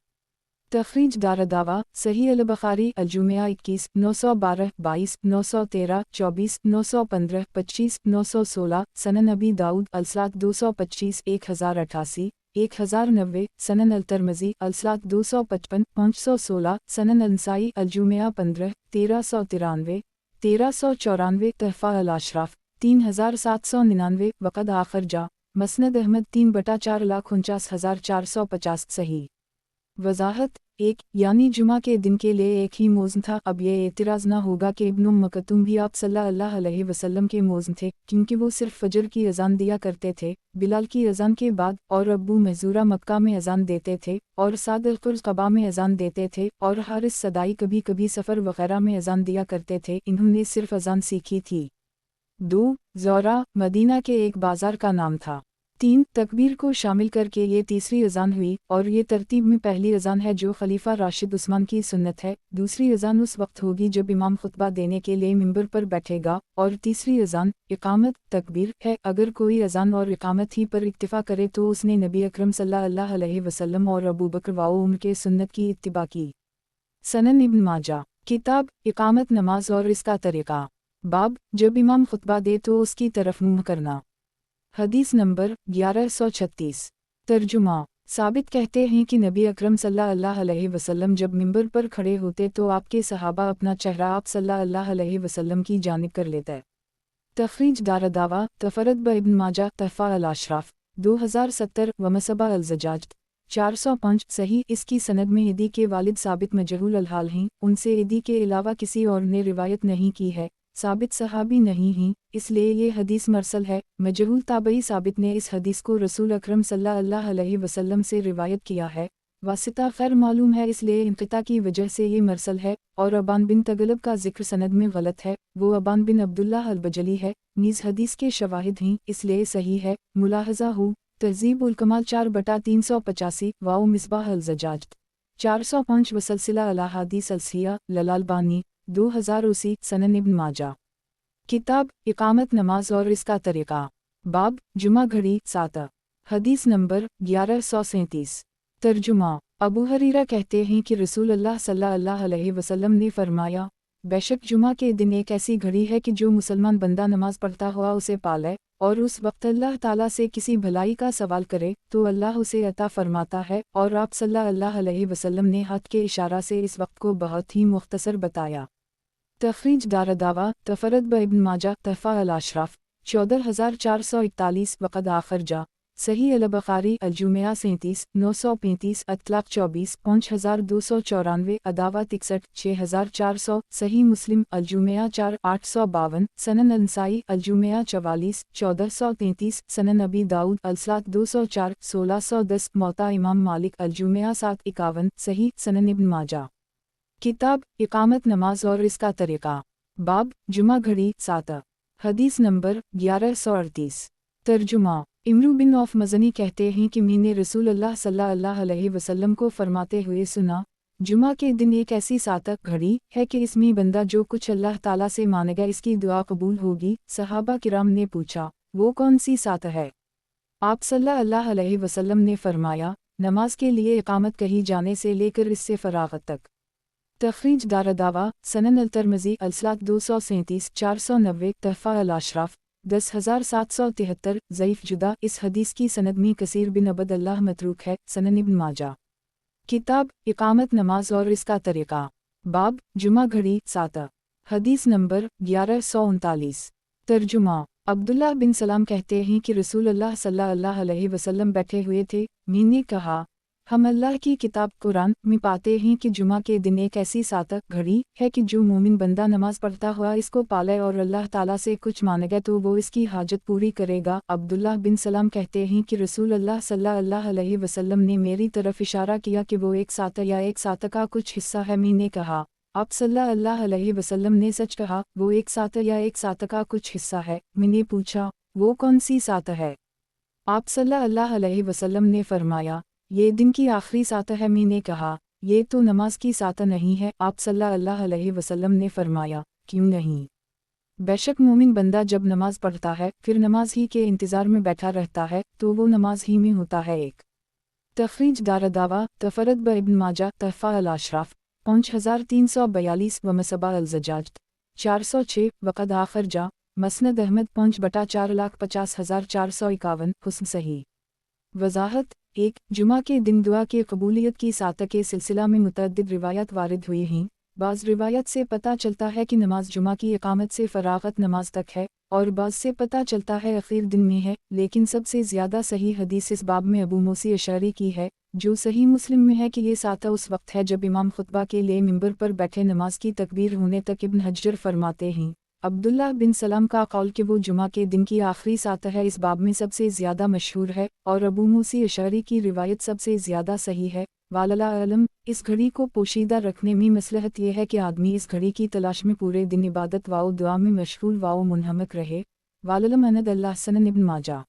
Speaker 1: तखरीज दारदावा सही अल बुखारी अल-जुमिया 21 912 22 913 24 915 25 916 सनन अबी दाऊद अलसलात 225 1088 1090 सनन अल-तिरमिज़ी अलसलात 255 516 सनन अल-नसाई अल-जुमिया 15 1393 1394 तहफ़ा अल-अशराफ 3799 वक़द आखिर जा मसनद अहमद 3/4,49,450 सही। वज़ाहत। एक यानी जुमा के दिन के लिए एक ही मौज़न था। अब ये एतराज़ ना होगा कि इब्न मकतूम भी आप सल्लल्लाहु अलैहि वसल्लम के मौज़न थे, क्योंकि वो सिर्फ फजर की अज़ान दिया करते थे, बिलाल की अज़ान के बाद, और अबू महज़ूरा मक्का में अज़ान देते थे और साद अल-कुर्ज़ क़बा में अज़ान देते थे और हारिस सदाई कभी कभी सफ़र वग़ैरह में अज़ान दिया करते थे। इन्होंने सिर्फ अज़ान सीखी थी। 2 ज़ोरा मदीना के एक बाज़ार का नाम था। 3 तकबीर को शामिल करके ये तीसरी अज़ान हुई और ये तरतीब में पहली अज़ान है जो खलीफा राशिद उस्मान की सुन्नत है। दूसरी अज़ान उस वक्त होगी जब इमाम खुतबा देने के लिए मिंबर पर बैठेगा और तीसरी अज़ान इकामत तकबीर है। अगर कोई अज़ान और इकामत ही पर इक्तिफ़ा करे तो उसने नबी अकरम सल्लल्लाहु अलैहि वसल्लम और अबू बकर व उमर के सुन्नत की इत्तिबा की। सनन इब्न माजा। किताब इकामत नमाज और इसका तरीक़ा। बाब जब इमाम खुतबा दे तो उसकी तरफ मुँह करना। हदीस नंबर 1136। तर्जुमा। साबित कहते हैं कि नबी अकरम सल्लल्लाहु अलैहि वसल्लम जब मिंबर पर खड़े होते तो आपके सहाबा अपना चेहरा आप सल्लल्लाहु अलैहि वसल्लम की जानिब कर लेते। तखरीज दारदावा तफरद ब इब्न माजा तहफ़ा अल-अशराफ 2070 व मसबा अल-ज़जाज 405 सही। इसकी सनद में इदी के वालिद साबित मजहूल अल-हाल हैं, उनसे इदी के अलावा किसी और ने रिवायत नहीं की है। साबित सहाबी नहीं हैं, इसलिए ये हदीस मरसल है। मजहूल ताबई साबित ने इस हदीस को रसूल अकरम सल्लल्लाहु अलैहि वसल्लम से रिवायत किया है। वासिता खैर मालूम है, इसलिए इंक़िता की वजह से ये मरसल है। और अबान बिन तगलब का जिक्र सनद में गलत है, वो अबान बिन अब्दुल्लाह अल-बजली है। नीज़ हदीस के शवाहिद हैं, इसलिए सही है। मुलाहज़ा हो तहज़ीब उल कमाल 4/385 वाओ मिसबाह अल-ज़जाज 405 वसलसिला अला हदीस अल-सिया ललालबानी 2080 सनन इब्न माजा। किताब इकामत नमाज और इसका तरीक़ा। बाब जुमा घड़ी 7। हदीस नंबर 1137। तर्जुमा। अबू हरीरा कहते हैं कि रसूल अल्लाह सल्लल्लाहु अलैहि वसल्लम ने फरमाया, बेशक जुमा के दिन एक ऐसी घड़ी है कि जो मुसलमान बंदा नमाज पढ़ता हुआ उसे पाले और उस वक्त अल्लाह ताला से किसी भलाई का सवाल करे तो अल्लाह उसे अता फरमाता है। और आप सल्लल्लाहु अलैहि वसल्लम ने हाथ के इशारा से इस वक्त को बहुत ही मुख्तसर बताया। तखरीज दारदावा तफरद ब इब्न माजा तहफ़ा अल-अशराफ 14441 वक़द आखिर जा सही अल-बुखारी अल-जुमिया 37 935 अतलाक 24 5294 अदावत 61 6400 सही मुस्लिम अल-जुमिया 4 852 सनन अल-नसाई अल-जुमिया 44 1433 सनन अबी दाऊद अलसलात 204 1610 मौता इमाम मालिक अल-जुमिया 751 सही सनन इब्न माजा। किताब इकामत नमाज और इसका तरीक़ा। बाब जुमा घड़ी 7। हदीस नंबर 1138। तर्जुमा। इमरू बिन औफ मज़नी कहते हैं कि मैंने रसूल अल्लाह सल्लल्लाहु अलैहि वसल्लम को फरमाते हुए सुना, जुमा के दिन एक ऐसी सातक घड़ी है कि इसमें बंदा जो कुछ अल्लाह ताला से मांगेगा इसकी दुआ कबूल होगी। सहाबा किराम ने पूछा, वो कौन सी सात है? आप सल्लल्लाहु अलैहि वसल्लम ने फरमाया, नमाज के लिए इकामत कही जाने से लेकर इससे फरागत तक। तखरीज दारदावा सनन अल-तिरमिज़ी अलसलात 237 490 तहफ़ा अल-अशराफ 10773 ज़ईफ़ जुदा। इस हदीस की सनद में कसीर बिन अबद अल्लाह मतरूक है। सनन इब्न माजा। किताब इकामत नमाज और इसका तरीक़ा। बाब जुमा घड़ी सात। हदीस नंबर 1139। तर्जुमा। अब्दुल्लाह बिन सलाम कहते हैं कि रसूल अल्लाह सल्लल्लाहु अलैहि वसल्लम बैठे हुए थे। मैंने कहा, हम अल्लाह की किताब कुरान में पाते हैं कि जुमा के दिन एक ऐसी सातक घड़ी है कि जो मोमिन बंदा नमाज पढ़ता हुआ इसको पाले और अल्लाह ताला से कुछ मांगेगा तो वो इसकी हाजत पूरी करेगा। अब्दुल्लाह बिन सलाम कहते हैं कि रसूल अल्लाह सल्लल्लाहु अलैहि वसल्लम ने मेरी तरफ इशारा किया कि वो एक सातक या एक सातक का कुछ हिस्सा है। मैंने कहा, आप सल्लल्लाहु अलैहि वसल्लम ने सच कहा, वो एक सातक या एक सातक का कुछ हिस्सा है। मैंने पूछा, वो कौन सी सात है? आप सल्लल्लाहु अलैहि वसल्लम ने फरमाया, ये दिन की आखिरी सात है। मैंने कहा, ये तो नमाज की सात नहीं है। आप सल्लल्लाहु अलैहि वसल्लम ने फरमाया, क्यों नहीं? बेशक मोमिन बंदा जब नमाज पढ़ता है फिर नमाज ही के इंतज़ार में बैठा रहता है तो वो नमाज ही में होता है। एक तखरीज दारदावा तफरद ब इब्न माजा तहफ़ा अल-अशराफ 5342 व मसबा अल-ज़ज्जाज 406 वक़द आखिर जा मसनद अहमद 5/450,451 हुस्न सही। वज़ाहत। एक जुमा के दिन दुआ की कबूलियत की सातक के सिलसिला में मुतअद्दिद रिवायत वारिद हुई हैं। बाज़ रिवायत से पता चलता है कि नमाज जुमा की इकामत से फ़रागत नमाज तक है और बाज़ से पता चलता है अखीर दिन में है, लेकिन सबसे ज़्यादा सही हदीस इस बाब में अबू मूसा अशअरी की है जो सही मुस्लिम में है कि ये साता उस वक्त है जब इमाम खुतबा के लिए मिंबर पर बैठे नमाज की तकबीर होने तक। इब्न हज्जर फरमाते हैं, अब्दुल्लाह बिन सलाम का कौल कि वो जुमा के दिन की आखिरी सात है इस बाब में सबसे ज़्यादा मशहूर है और अबू मूसा अशअरी की रिवायत सबसे ज़्यादा सही है। वाल्लाहु आलम। इस घड़ी को पोशीदा रखने में मसलहत यह है कि आदमी इस घड़ी की तलाश में पूरे दिन इबादत वाओ दुआ में मशगूल वाओ मुनहमक रहे। वाल्लाहु अनद अल्लाह। सनन इब्न माजा।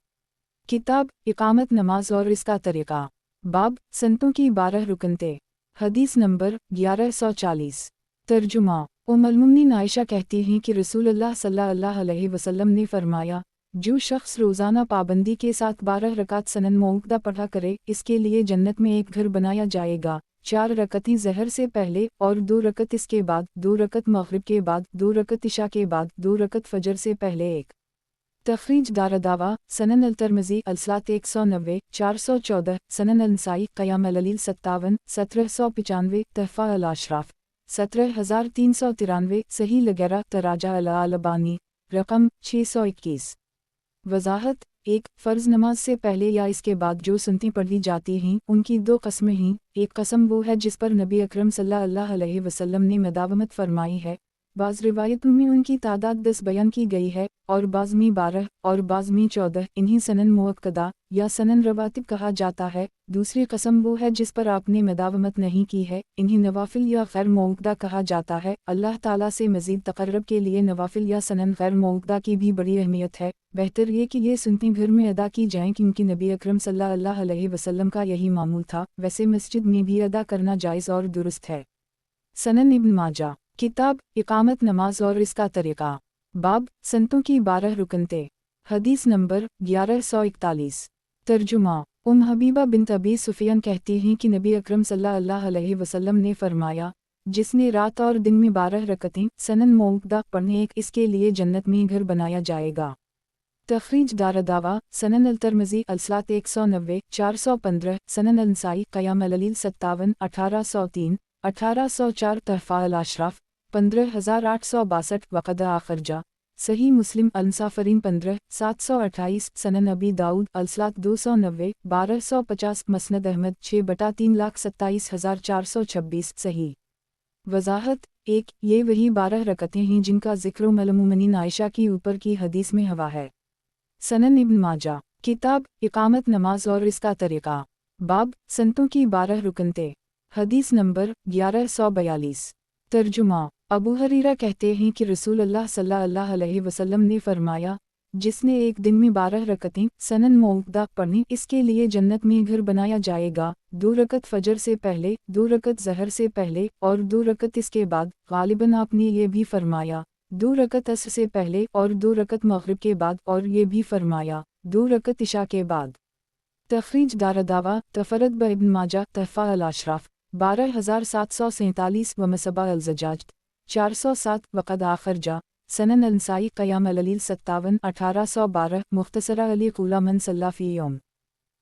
Speaker 1: किताब इकामत नमाज और इसका तरीक़ा। बाब संतों की 12 रुकनते। हदीस नंबर 1140। तर्जुमा। उम्मुल-मोमिनीन आयशा कहती हैं कि रसूलुल्लाह सल्लल्लाहु अलैहि वसल्लम ने फरमाया, जो शख्स रोज़ाना पाबंदी के साथ 12 रकात सनन मौक़दा पढ़ा करे इसके लिए जन्नत में एक घर बनाया जाएगा। 4 रकतें ज़हर से पहले और 2 रकत इसके बाद, 2 रकत मग़रिब के बाद, 2 रकत इशा के बाद, 2 रकत फ़जर से पहले। एक तखरीज दारदावा सनन अल-तिरमिज़ी अलसलात 190 414 सनन अल-नसाई क़याम अल-ललील 57 1795 तहफ़ा अल-अशराफ 17393 सही लगैरा तराजा अल-अलबानी रकम 621। वज़ाहत। एक फ़र्ज़ नमाज से पहले या इसके बाद जो सुन्नतें पढ़ी जाती हैं उनकी 2 कस्में हैं। एक कस्म वो है जिस पर नबी अकरम सल्लल्लाहु अलैहि वसल्लम ने मदावमत फरमाई है। बाज़ रिवायतों में उनकी तादाद 10 बयान की गई है और बाज़ में 12 और बाज़ में 14। इन्हीं सनन मुअक्कदा या सनन रवातिब कहा जाता है। दूसरी कसम वो है जिस पर आपने मदावमत नहीं की है, इन्हीं नवाफिल या गैर मौक़दा कहा जाता है। अल्लाह ताला से मज़ीद तक़र्रुब के लिए नवाफिल या सनन गैर मौक़दा की भी बड़ी अहमियत है। बेहतर ये कि ये सुन्नतें घर में अदा की जाएं क्योंकि नबी अकरम सल्लल्लाहु अलैहि वसल्लम का यही मामूल था। वैसे मस्जिद में भी अदा करना जायज़ और दुरुस्त है। सनन इब्न माजा। किताब इकामत नमाज और इसका तरीक़ा। बाब संतों की 12 रुकनते। हदीस नंबर 1141। तर्जुमा। हबीबा बिन्त अबी सुफियान कहती हैं कि नबी अकरम सल्लल्लाहु अलैहि वसल्लम ने फरमाया, जिसने रात और दिन में 12 रकतें सनन मौक़दा पढ़ने एक इसके लिए जन्नत में घर बनाया जाएगा। तखरीज दारदावा सनन अल-तिरमिज़ी अलसलात 190 415 सनन अल-नसाई क़याम अल-ललील 57 1803 1804 तहफ़ा अल-अशराफ 15862 वक़द आखिर जा सही मुस्लिम अल-मुसाफ़िरीन 15 728 सनन अबी दाऊद अलसलात 290 1250 मसनद अहमद 6/3,27,426 सही। वज़ाहत। एक ये वही 12 रकतें हैं जिनका ज़िक्र उम्मुल-मोमिनीन आयशा की ऊपर की हदीस में हवा है। सनन इब्न माजा। किताब इकामत नमाज और इसका तरीक़ा। बाब संतों की 12 रुकनते। हदीस नंबर 1142। तर्जुमा। अबू हरीरा कहते हैं कि रसूलुल्लाह सल्लल्लाहु अलैहि वसल्लम ने फरमाया, جس نے ایک دن میں 12 رکعتیں سنن موقدہ پڑھیں اس کے لیے جنت میں گھر بنایا جائے گا، 2 رکعت فجر سے پہلے، 2 رکعت ظہر سے پہلے اور 2 رکعت اس کے بعد۔ غالباً آپ نے یہ بھی فرمایا 2 رکعت عصر سے پہلے اور 2 رکعت مغرب کے بعد، اور یہ بھی فرمایا 2 رکعت عشاء کے بعد۔ تخریج دارالدعوہ تفرد ابن ماجہ تحفہ الاشراف 12747 و مصباح الزجاج 407 وقد آخر جا سنن النسائی قیام اللیل 57 1812 مختصرہ علی قولہ من صلی فی یوم۔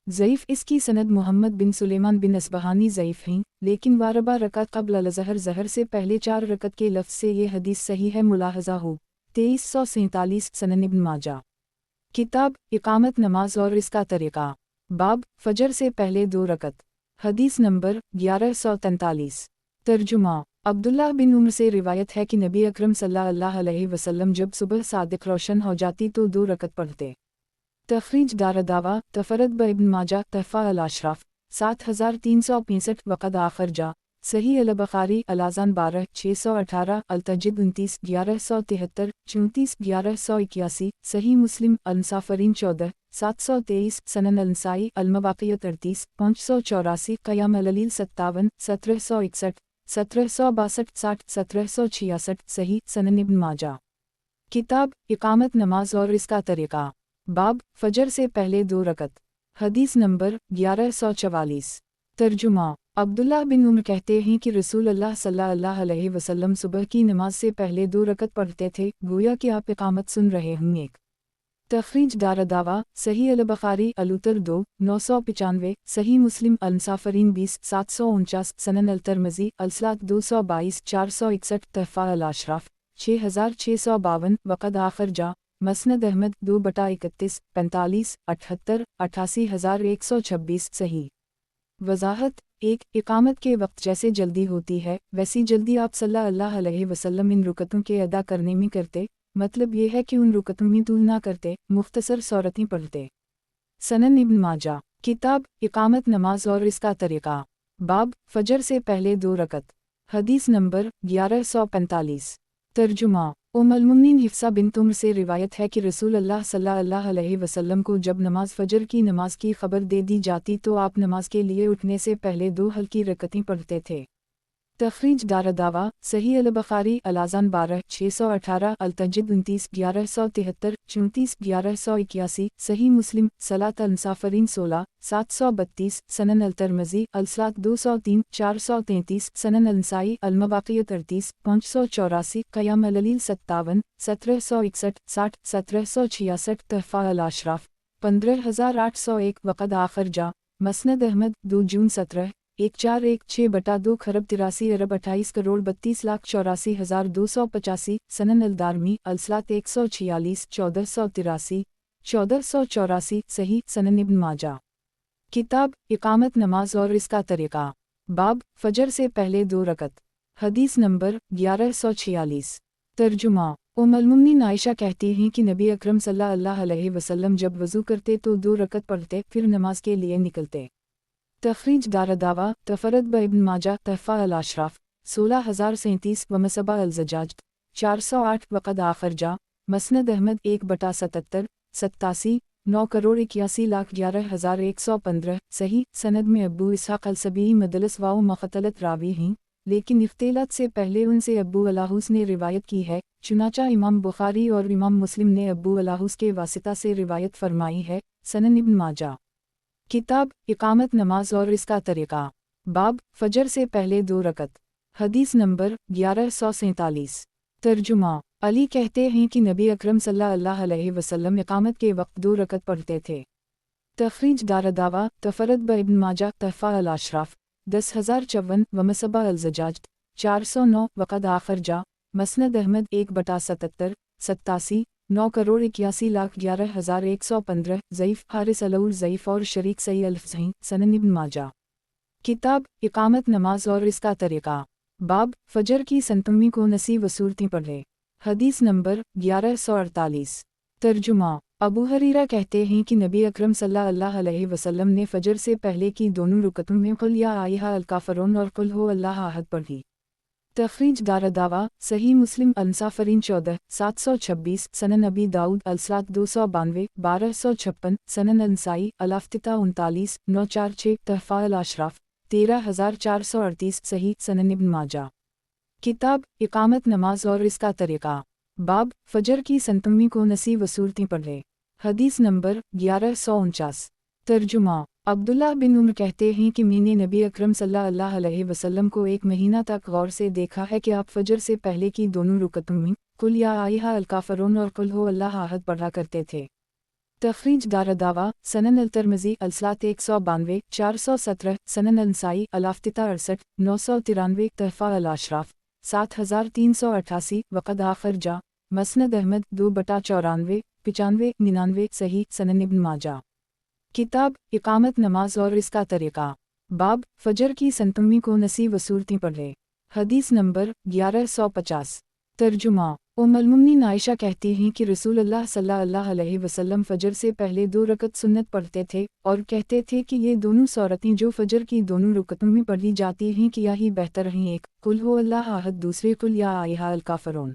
Speaker 1: ضعیف اس کی سند محمد بن سلیمان بن اصبہانی ضعیف ہیں، لیکن واربع رکعت قبل الظہر ظہر سے پہلے 4 رکعت کے لفظ سے یہ حدیث صحیح ہے۔ ملاحظہ ہو 2347 سنن ابن ماجہ۔ کتاب اقامت نماز اور اس کا طریقہ، باب فجر سے پہلے 2 رکعت، حدیث نمبر 1143۔ ترجمہ عبداللہ بن عمر سے روایت ہے کہ نبی اکرم صلی اللہ علیہ وسلم جب صبح صادق روشن ہو جاتی تو 2 رکعت پڑھتے۔ تخریج دارالدعوہ تفرد ابن ماجہ تحفہ الاشراف 7365 وقد آخر جا صحیح البخاری الاذان 12 618 التجد 29 1173 34 1181 صحیح مسلم المسافرین 14 723 سنن النسائی المواقع 33 584 قیام اللیل 57 1761 1762 60 1766 صحیح سنن ابن ماجہ۔ کتاب اقامت نماز اور اس کا طریقہ، باب فجر سے پہلے 2 رکعت، حدیث نمبر 1144۔ ترجمہ عبداللہ بن عمر کہتے ہیں کہ رسول اللہ صلی اللہ علیہ وسلم صبح کی نماز سے پہلے 2 رکعت پڑھتے تھے، گویا کہ آپ اقامت سن رہے ہوں۔ ایک تخریج دارالدعوہ صحیح البخاری الوتر 2 995 صحیح مسلم المسافرین 20 749 سنن الترمذی الصلاۃ 222 461 تحفہ الاشراف 6652 وقد آخر جا مسند احمد 2/31 45 78 88126 صحیح۔ وضاحت 1 اقامت کے وقت جیسے جلدی ہوتی ہے ویسی جلدی آپ صلی اللہ علیہ وسلم ان رکعتوں کے ادا کرنے میں کرتے، مطلب یہ ہے کہ ان رکعتوں میں طول نہ کرتے، مختصر سورتیں پڑھتے۔ سنن ابن ماجہ۔ کتاب اقامت نماز اور اس کا طریقہ، باب فجر سے پہلے 2 رکعت، حدیث نمبر 1145۔ ترجمہ المؤمنین حفصہ بنت عمر سے روایت ہے کہ رسول اللہ صلی اللہ علیہ وسلم کو جب نماز فجر کی نماز کی خبر دے دی جاتی تو آپ نماز کے لیے اٹھنے سے پہلے 2 ہلکی رکعتیں پڑھتے تھے۔ تخریج دارالدعوہ صحیح البخاری الاذان 12 618 التجد 29 1173 34 1181 صحیح مسلم صلاۃ المسافرین 16 732 سنن الترمذی الصلاۃ 203 433 سنن النسائی المواقع 33 584 قیام اللیل 57 1761 60 1766 تحفہ الاشراف 15801 وقد آخر جا مسند احمد 2 جون 17 1416/2 خرب 83 ارب 28 کروڑ 32 لاکھ 84,285 سنن الدارمی الصلاۃ 146 1483 1484 صحیح سنن ابن ماجہ۔ کتاب اقامت نماز اور اس کا طریقہ، باب فجر سے پہلے 2 رکعت، حدیث نمبر 1146۔ ترجمہ المؤمنین عائشہ کہتی ہیں کہ نبی اکرم صلی اللہ علیہ وسلم جب وضو کرتے تو 2 رکعت پڑھتے پھر نماز کے لیے نکلتے۔ تخریج دارالدعوہ تفرد ابن ماجہ تحفہ الاشراف 16037 و مصباح الزجاج 408 وقد آخر جا مسند احمد 1/77 87 9 کروڑ 81 لاکھ 11,115 صحیح سند میں ابو اسحاق السبیعی مدلس واو مختلط راوی ہیں، لیکن اختلاط سے پہلے ان سے ابو الاحوص نے روایت کی ہے، چنانچہ امام بخاری اور امام مسلم نے ابو الاحوص کے واسطہ سے روایت فرمائی ہے۔ سنن ابن ماجہ۔ کتاب اقامت نماز اور اس کا طریقہ، باب فجر سے پہلے 2 رکعت، حدیث نمبر 1147۔ ترجمہ علی کہتے ہیں کہ نبی اکرم صلی اللہ علیہ وسلم اقامت کے وقت 2 رکعت پڑھتے تھے۔ تخریج دارالدعوہ تفرد ابن ماجہ تحفہ الاشراف 10054 و مصباح الزجاج 409 وقد آخر جا مسند احمد 1/77 87 9 کروڑ 81 لاکھ 11,115 ضعیف حارث العور ضعیف اور شریک صحیح الفظ ہیں۔ سنن ابن ماجہ۔ کتاب اقامت نماز اور اس کا طریقہ، باب فجر کی سنتمی کو نسی و صورتیں پڑھے، حدیث نمبر 1148۔ ترجمہ ابو ہریرہ کہتے ہیں کہ نبی اکرم صلی اللہ علیہ وسلم نے فجر سے پہلے کی دونوں رکعتوں میں قل یا ایھا الکافرون اور قل ھو اللہ احد پڑھی۔ तखरीज दारदावा सही मुस्लिम अंसाफरीन 14 726 सनन अबी दाऊद अलसलात 292 1256 सनन अंसाई अलाफ्तिता 39 946 तहफ़ा अल अशराफ 13438 सही सनन इब्न माजा। किताब इकामत नमाज और इसका तरीक़ा। बाब फजर की संतमी को नसी व सूरतें पढ़े। हदीस नंबर 1149। तर्जुमा अब्दुल्ला बिन उम्र कहते हैं कि मैंने नबी अकरम सल्लल्लाहु अलैहि वसल्लम को एक महीना तक गौर से देखा है कि आप फजर से पहले की दोनों रुकतों में कुल या आयहा अल काफरून और कुल हो अल्लाह अहद पढ़ा करते थे। तखरीज दारदावा सनन अल तिरमिज़ी अलसलात 192 417 सनन अंसाई अलाफ्तिता 68 993 तहफ़ा अल अशराफ 7388 वक़द आखिर जा मसनद अहमद 2/94 95 99 सही सनन इब्न माजा। किताब इकामत नमाज और इसका तरीक़ा। बाब फजर की संतमी को नसी व सूरतें पढ़े। हदीस नंबर 1150। तर्जुमा उम्मुल मुमिनीन आयशा कहती हैं कि रसूलुल्लाह सल्लल्लाहु अलैहि वसल्लम फजर से पहले 2 रकत सुन्नत पढ़ते थे और कहते थे कि ये दोनों सूरतें जो फजर की दोनों रुकतों में पढ़ी जाती हैं कि यही बेहतर हैं, एक कुल हो अल्लाह अहद दूसरे कुल या आयहा अल काफरून।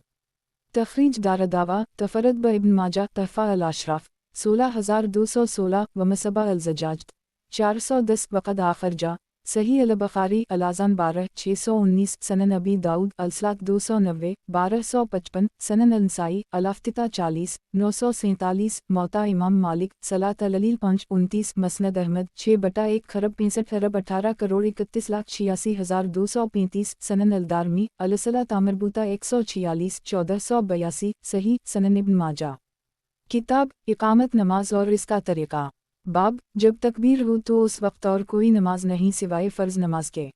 Speaker 1: तखरीज दारदावा तफरद ब इब्न माजा तहफ़ा अल अशराफ 16216 व मसबा अल ज़जाज 410 वक़द आखिर जा सही अल बुखारी अलाज़ान 12 619 सनन अबी दाऊद अलसलात 290 1255 सनन अंसाई अलाफ्तिता 40 947 मौता इमाम मालिक सलात अलील 5 29 मसनद अहमद 6/1 खरब 65 अरब 18 करोड़ 31,86,235 सनन अलदारमी अलसलात अमरबूता 146 1482 सही सनन इब्न माजा। किताब इकामत नमाज और इसका तरीक़ा। बाब जब तकबीर हो तो उस वक्त और कोई नमाज नहीं सिवाय फ़र्ज़ नमाज के।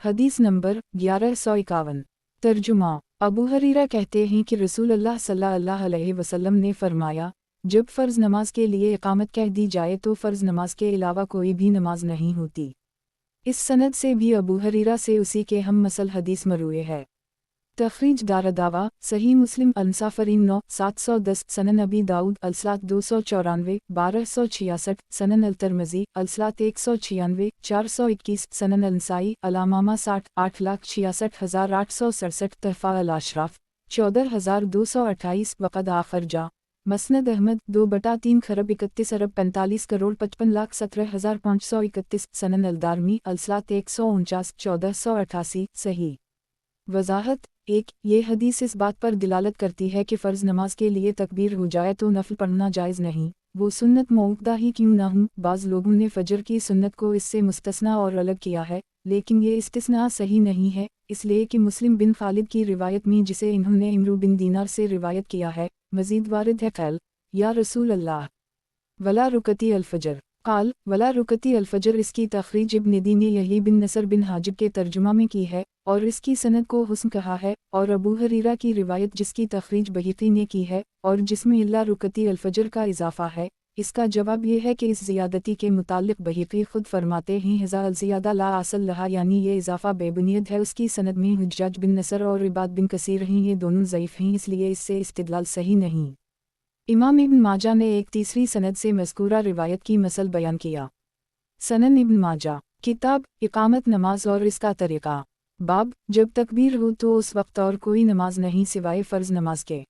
Speaker 1: हदीस नंबर 1151। तर्जुमा अबू हरीरा कहते हैं कि रसूलुल्लाह सल्लल्लाहु अलैहि वसल्लम ने फरमाया, जब फ़र्ज़ नमाज के लिए इकामत कह दी जाए तो फ़र्ज़ नमाज के अलावा कोई भी नमाज नहीं होती। इस सनद से भी अबू हरीरा से उसी के हम मसल हदीस मरूए है। तखरीज दारदावा सही मुस्लिम अंसाफरीन 9 710 सनन अबी दाऊद अलसलात 294 1266 सनन अल तिरमिज़ी अलसलात 196 421 सनन अंसाई अलामामा 60 8,66,867 तहफ़ा अल अशराफ 14228 वक़द आखिर जा मसनद अहमद 2/3 खरब 31 अरब 45 करोड़ 55,17,531 सनन अलदारमी अलसलात 149 1488 सही। वज़ाहत 1 ये हदीस इस बात पर दिलालत करती है कि फ़र्ज़ नमाज के लिए तकबीर हो जाए तो नफ़ल पढ़ना जायज़ नहीं, वो सुन्नत मौक़ूदा ही क्यों ना हो। बाज़ लोगों ने फ़जर की सुन्नत को इससे मुस्तस्ना और अलग किया है, लेकिन ये इस्तिस्ना सही नहीं है, इसलिए कि मुस्लिम बिन खालिद की रिवायत में जिसे इन्होंने इमरू बिन दीनार से रिवायत किया है मज़ीद वारिद है क़ैल या रसूल अल्लाह वला रुकती अल-फ़जर काल वला रुकती अल-फ़जर। इसकी तखरीज इब्न दी ने यही बिन नसर बिन हाजिब के तर्जुमा में की है और इसकी सनद को हुस्न कहा है, और अबू हरीरा की रिवायत जिसकी तखरीज बहीक़ी ने की है और जिसमें इल्ला रुकती अल-फ़जर का इजाफ़ा है, इसका जवाब ये है कि इस ज़ियादती के मुतालिक बहीक़ी खुद फरमाते हैं हज़ा ज़ियादा ला असल लहा, यानी ये इजाफ़ा बेबुनियत है। उसकी सनद में हुज्जाज बिन नसर और इबाद बिन कसीर हैं, ये दोनों ज़ईफ़ हैं, इसलिए इससे इस्तिदलाल सही नहीं। इमाम इब्न माजा ने एक तीसरी सनद से मज़कूरा रिवायत की मसल बयान किया। सनन इब्न माजा। किताब इकामत नमाज और इसका तरीक़ा। बाब जब तकबीर हो तो उस वक्त और कोई नमाज नहीं सिवाय फ़र्ज़ नमाज के।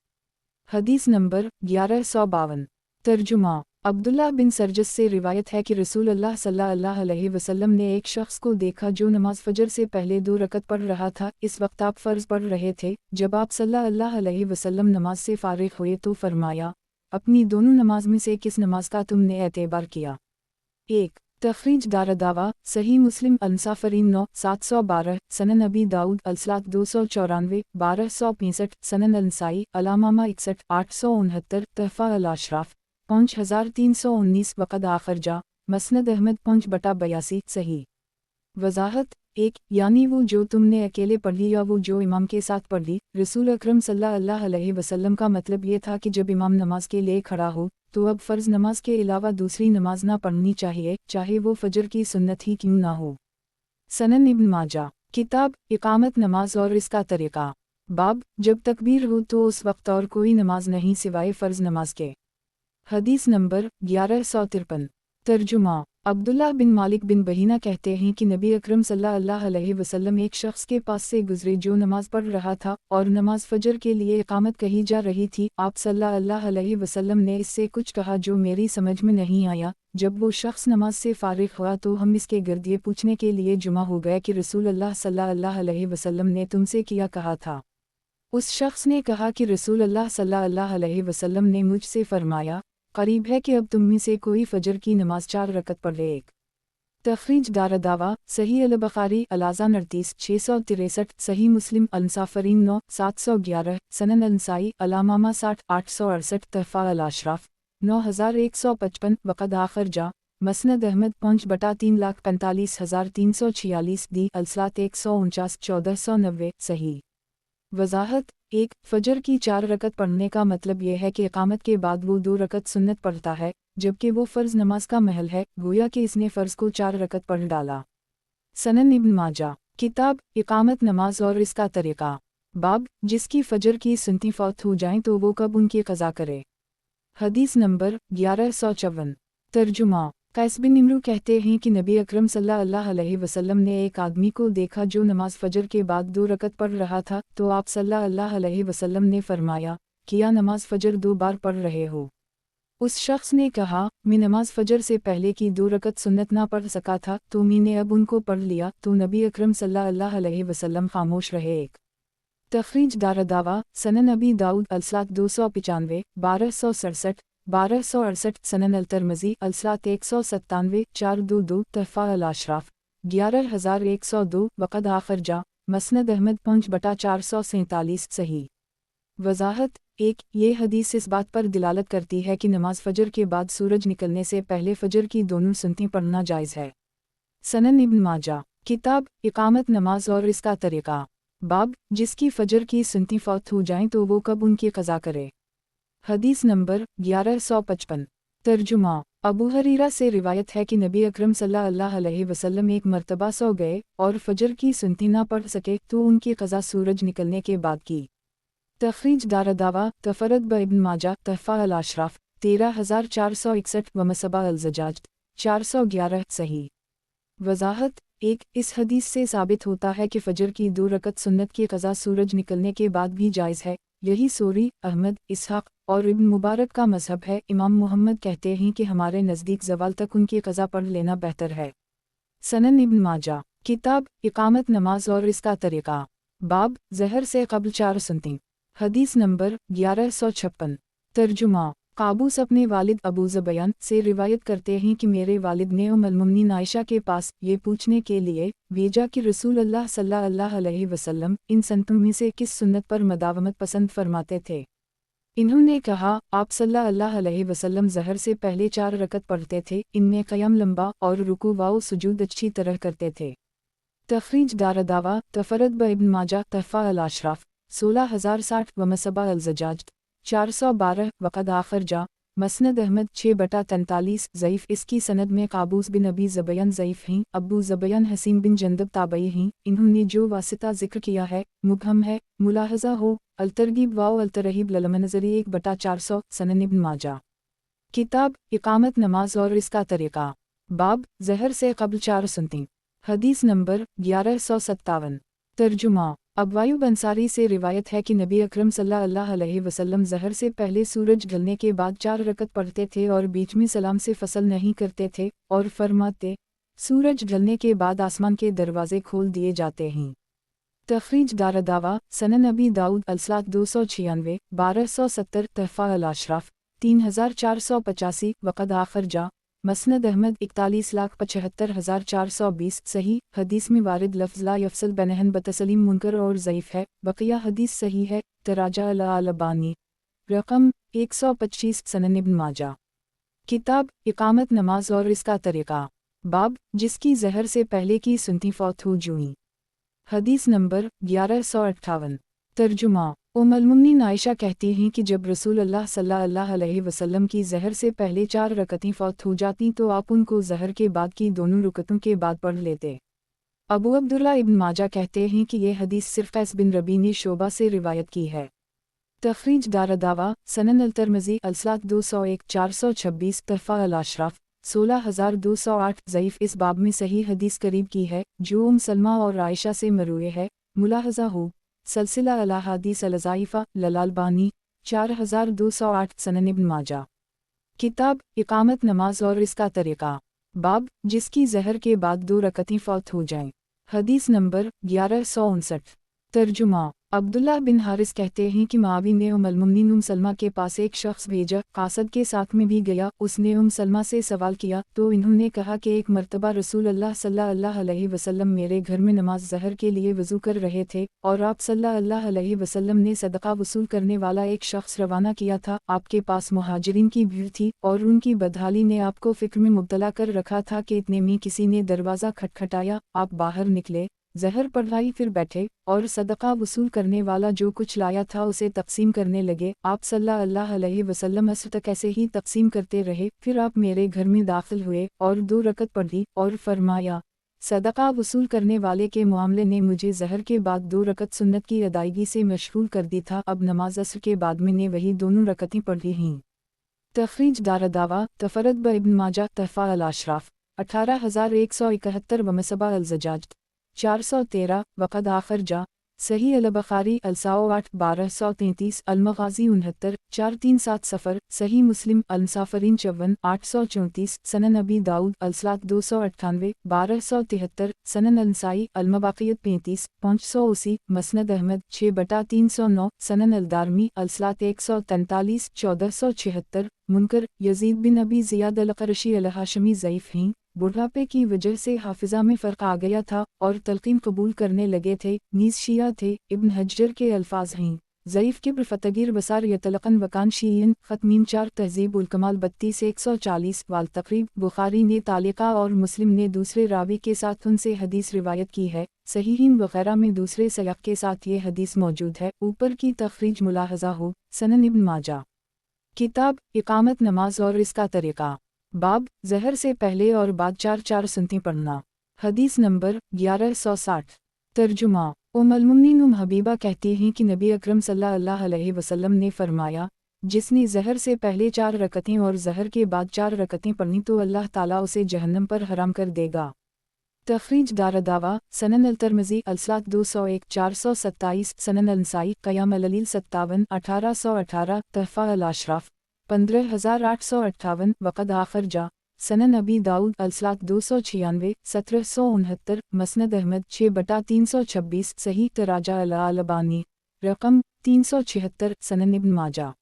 Speaker 1: हदीस नंबर 1152। तर्जुमा अब्दुल्ला बिन सरजस से रिवायत है कि रसूलुल्लाह सल्लल्लाहु अलैहि वसल्लम ने एक शख्स को देखा जो नमाज फ़जर से पहले 2 रकत पढ़ रहा था। इस वक्त आप फ़र्ज़ पढ़ रहे थे। जब आप सल्लल्लाहु अलैहि वसल्लम नमाज से फ़ारिग़ हुए तो फरमाया, अपनी दोनों नमाज में से किस नमाज का तुमने एतबार किया। 1 तखरीज दारदावा सही मुस्लिम अंसाफरीन 9 712 सनन अबी दाऊद अलसलात 294 1265 सनन अंसाई अलामामा 61 869 तहफ़ा अल अशराफ 5319 वक़द आखिर जा मसनद अहमद 5/82 सही। वज़ाहत 1 यानी वो जो तुमने अकेले पढ़ी या वो जो इमाम के साथ पढ़ी। रसूल अकरम सल्लल्लाहु अलैहि वसल्लम का मतलब ये था कि जब इमाम नमाज के लिए खड़ा हो तो अब फ़र्ज़ नमाज के अलावा दूसरी नमाज ना पढ़नी चाहिए, चाहे वो फ़जर की सुन्नत ही क्यों ना हो। सनन इब्न माजा। किताब इकामत नमाज और इसका तरीक़ा। बाब जब तकबीर हो तो उस वक्त और कोई नमाज नहीं सिवाय फ़र्ज़ नमाज के। हदीस नंबर 1153। तर्जुमा عبداللہ بن مالک بن بحینہ کہتے ہیں کہ نبی اکرم صلی اللہ علیہ وسلم ایک شخص کے پاس سے گزرے جو نماز پڑھ رہا تھا اور نماز فجر کے لیے اقامت کہی جا رہی تھی۔ آپ صلی اللہ علیہ وسلم نے اس سے کچھ کہا جو میری سمجھ میں نہیں آیا۔ جب وہ شخص نماز سے فارغ ہوا تو ہم اس کے گرد یہ پوچھنے کے لیے جمع ہو گئے کہ رسول اللہ صلی اللہ علیہ وسلم نے تم سے کیا کہا تھا؟ اس شخص نے کہا کہ رسول اللہ صلی اللہ علیہ وسلم نے مجھ سے فرمایا، قریب ہے کہ اب تم میں سے کوئی فجر کی نماز 4 رکعت پڑھ لے۔ ایک تخریج دارالدعوہ صحیح البخاری الازان 38 663 صحیح مسلم المسافرین 9 711 سنن النسائی الامامہ 60 868 تحفہ الاشراف 9155 وقد آخر جا مسند احمد 5/345,346 دی الصلاۃ 149 1490 صحیح وضاحت 1 فجر کی 4 رکعت پڑھنے کا مطلب یہ ہے کہ اقامت کے بعد وہ 2 رکعت سنت پڑھتا ہے، جبکہ وہ فرض نماز کا محل ہے، گویا کہ اس نے فرض کو 4 رکعت پڑھ ڈالا۔ سنن ابن ماجہ کتاب اقامت نماز اور اس کا طریقہ، باب جس کی فجر کی سنتیں فوت ہو جائیں تو وہ کب ان کی قضا کرے۔ حدیث نمبر 1154 ترجمہ قیس بن عمرو کہتے ہیں کہ نبی اکرم صلی اللہ علیہ وسلم نے ایک آدمی کو دیکھا جو نماز فجر کے بعد 2 رکعت پڑھ رہا تھا، تو آپ صلی اللہ علیہ وسلم نے فرمایا، کیا نماز فجر 2 بار پڑھ رہے ہو؟ اس شخص نے کہا، میں نماز فجر سے پہلے کی 2 رکعت سنت نہ پڑھ سکا تھا تو میں نے اب ان کو پڑھ لیا، تو نبی اکرم صلی اللہ علیہ وسلم خاموش رہے۔ ایک تخریج دارالدعوہ سنن ابی داؤد الصلاۃ 295 1267 1268 سنن الترمذی الصلاۃ 197 422 تحفہ الاشراف 11102 وقد آخر جا مسند احمد 5/447 صحیح وضاحت 1 یہ حدیث اس بات پر دلالت کرتی ہے کہ نماز فجر کے بعد سورج نکلنے سے پہلے فجر کی دونوں سنتیں پڑھنا جائز ہے۔ سنن ابن ماجہ کتاب اقامت نماز اور اس کا طریقہ، باب جس کی فجر کی سنتیں فوت ہو جائیں تو وہ کب ان کی قضا کرے۔ حدیث نمبر 1155 ترجمہ ابو ہریرہ سے روایت ہے کہ نبی اکرم صلی اللہ علیہ وسلم ایک مرتبہ سو گئے اور فجر کی سنتیں نہ پڑھ سکے تو ان کی قضا سورج نکلنے کے بعد کی۔ تخریج دارالدعوہ تفرد ابن ماجہ تحفہ الاشراف 13461 ومصباح الزجاج 411 صحیح وضاحت 1 اس حدیث سے ثابت ہوتا ہے کہ فجر کی 2 رکعت سنت کی قضا سورج نکلنے کے بعد بھی جائز ہے۔ یہی سوری، احمد، اسحاق اور ابن مبارک کا مذہب ہے۔ امام محمد کہتے ہیں کہ ہمارے نزدیک زوال تک ان کی قضا پڑھ لینا بہتر ہے۔ سنن ابن ماجہ کتاب اقامت نماز اور اس کا طریقہ، باب ظہر سے قبل 4 سنتیں۔ حدیث نمبر 1156 ترجمہ قابوس اپنے والد ابو زبیان سے روایت کرتے ہیں کہ میرے والد نے ام المؤمنین عائشہ کے پاس یہ پوچھنے کے لیے بھیجا کہ رسول اللہ صلی اللہ علیہ وسلم ان سنتوں میں سے کس سنت پر مداومت پسند فرماتے تھے۔ انہوں نے کہا، آپ صلی اللہ علیہ وسلم ظہر سے پہلے 4 رکعت پڑھتے تھے، ان میں قیام لمبا اور رکوع و سجود اچھی طرح کرتے تھے۔ تخریج دارالدعوہ تفرد ابن ماجہ تحفہ الاشراف 16060 ومصباح الزجاج 412 وقد آخر جا مسند احمد 6/43 ضعیف اس کی سند میں قابوس بن ابی زبیان ضعیف ہیں۔ ابو زبیان حسین بن جندب تابعی ہیں۔ انہوں نے جو واسطہ ذکر کیا ہے مبہم ہے، ملاحظہ ہو الترغیب و الترہیب للمنظری 1/400 سنن ابن ماجہ کتاب اقامت نماز اور اس کا طریقہ، باب ظہر سے قبل 4 سنتیں۔ حدیث نمبر 1157 ترجمہ ابو ایوب انصاری سے روایت ہے کہ نبی اکرم صلی اللہ علیہ وسلم ظہر سے پہلے سورج ڈھلنے کے بعد 4 رکعت پڑھتے تھے اور بیچ میں سلام سے فصل نہیں کرتے تھے، اور فرماتے، سورج ڈھلنے کے بعد آسمان کے دروازے کھول دیے جاتے ہیں۔ تخریج دارالدعوہ سنن ابی داؤد الصلاۃ 296 1270 تحفہ الاشراف 3485 وقد آخر جا مسند احمد 41,75,420 صحیح حدیث میں وارد لفظ لا یفصل بینہن بتسلیم منکر اور ضعیف ہے، بقیہ حدیث صحیح ہے۔ تراجع الالبانی رقم 125 سنن ابن ماجہ کتاب اقامت نماز اور اس کا طریقہ، باب جس کی ظہر سے پہلے کی سنتیں فوت ہو جوئیں۔ حدیث نمبر 1158 ترجمہ ام المؤمنین عائشہ کہتی ہیں کہ جب رسول اللہ صلی اللہ علیہ وسلم کی ظہر سے پہلے 4 رکعتیں فوت ہو جاتی تو آپ ان کو ظہر کے بعد کی دونوں رکعتوں کے بعد پڑھ لیتے۔ ابو عبداللہ ابن ماجہ کہتے ہیں کہ یہ حدیث صرف قیس بن ربیع نے شعبہ سے روایت کی ہے۔ تخریج دارالدعوہ سنن الترمذی الصلاۃ 201 426 تحفہ الاشراف 16208 ضعیف اس باب میں صحیح حدیث قریب کی ہے جو سلمہ اور عائشہ سے مروی ہے، ملاحظہ ہو سلسلہ الاحادیث الضعیفہ للالبانی 4208 سنن ابن ماجہ۔ کتاب اقامت نماز اور اس کا طریقہ، باب جس کی ظہر کے بعد 2 رکعتیں فوت ہو جائیں، حدیث نمبر 1159۔ ترجمہ: عبداللہ بن حارث کہتے ہیں کہ معاویہ نے المؤمنین سلمہ کے پاس ایک شخص بھیجا، قاصد کے ساتھ میں بھی گیا، اس نے سلمہ سے سوال کیا تو انہوں نے کہا کہ ایک مرتبہ رسول اللہ صلی اللہ علیہ وسلم میرے گھر میں نماز ظہر کے لیے وضو کر رہے تھے اور آپ صلی اللہ علیہ وسلم نے صدقہ وصول کرنے والا ایک شخص روانہ کیا تھا، آپ کے پاس مہاجرین کی بھیڑ تھی اور ان کی بدحالی نے آپ کو فکر میں مبتلا کر رکھا تھا کہ اتنے میں کسی نے دروازہ کھٹکھٹایا، آپ باہر نکلے، ظہر پڑھائی، پھر بیٹھے اور صدقہ وصول کرنے والا جو کچھ لایا تھا اسے تقسیم کرنے لگے، آپ صلی اللہ علیہ وسلم عصر تک ایسے ہی تقسیم کرتے رہے، پھر آپ میرے گھر میں داخل ہوئے اور 2 رکعت پڑھی اور فرمایا، صدقہ وصول کرنے والے کے معاملے نے مجھے ظہر کے بعد 2 رکعت سنت کی ادائیگی سے مشغول کر دی تھا، اب نماز عصر کے بعد میں نے وہی دونوں رکعتیں پڑھی ہیں۔ تخریج دارالدعوہ تفرد ابن ماجہ تحفہ الاشراف 18171 ومصباح الزجاج 413 وقد آخر جا صحیح البخاری الساو 8 1233 المغازی 69 437 سفر صحیح مسلم المسافرین 54 834 سنن ابی داؤد الصلاۃ 298 1273 سنن النسائی المباقیت 35 580 مسند احمد 6/309 سنن الدارمی الصلاۃ 143 1476 منکر یزید بن ابی زیاد القرشی الہاشمی ضعیف ہیں، بڑھاپے کی وجہ سے حافظہ میں فرق آ گیا تھا اور تلقین قبول کرنے لگے تھے، نیز شیعہ تھے، ابن حجر کے الفاظ ہیں، ضعیف کبر فتگیر بسار یتلقن وکان شیعین ختمین 4 تہذیب الکمال 32 140 والتقریب بخاری نے تعلیقہ اور مسلم نے دوسرے راوی کے ساتھ ان سے حدیث روایت کی ہے، صحیحین وغیرہ میں دوسرے سیاق کے ساتھ یہ حدیث موجود ہے، اوپر کی تخریج ملاحظہ ہو سنن ابن ماجہ۔ کتاب اقامت نماز اور اس کا طریقہ، باب ظہر سے پہلے اور بعد 4 سنتیں پڑھنا، حدیث نمبر 1160۔ ترجمہ: المؤمنین حبیبہ کہتی ہیں کہ نبی اکرم صلی اللہ علیہ وسلم نے فرمایا، جس نے ظہر سے پہلے 4 رکعتیں اور ظہر کے بعد 4 رکعتیں پڑھیں تو اللہ تعالیٰ اسے جہنم پر حرام کر دے گا۔ تخریج دارالدعوہ سنن الترمذی الصلاۃ 201 427 سنن النسائی قیام اللیل 57 1818 تحفہ الاشراف 15858 وقد آخر جا سنن ابی داؤد الصلاۃ 296 1769 مسند احمد 6/326 صحیح تراجع الالبانی رقم 376 سنن ابن ماجہ۔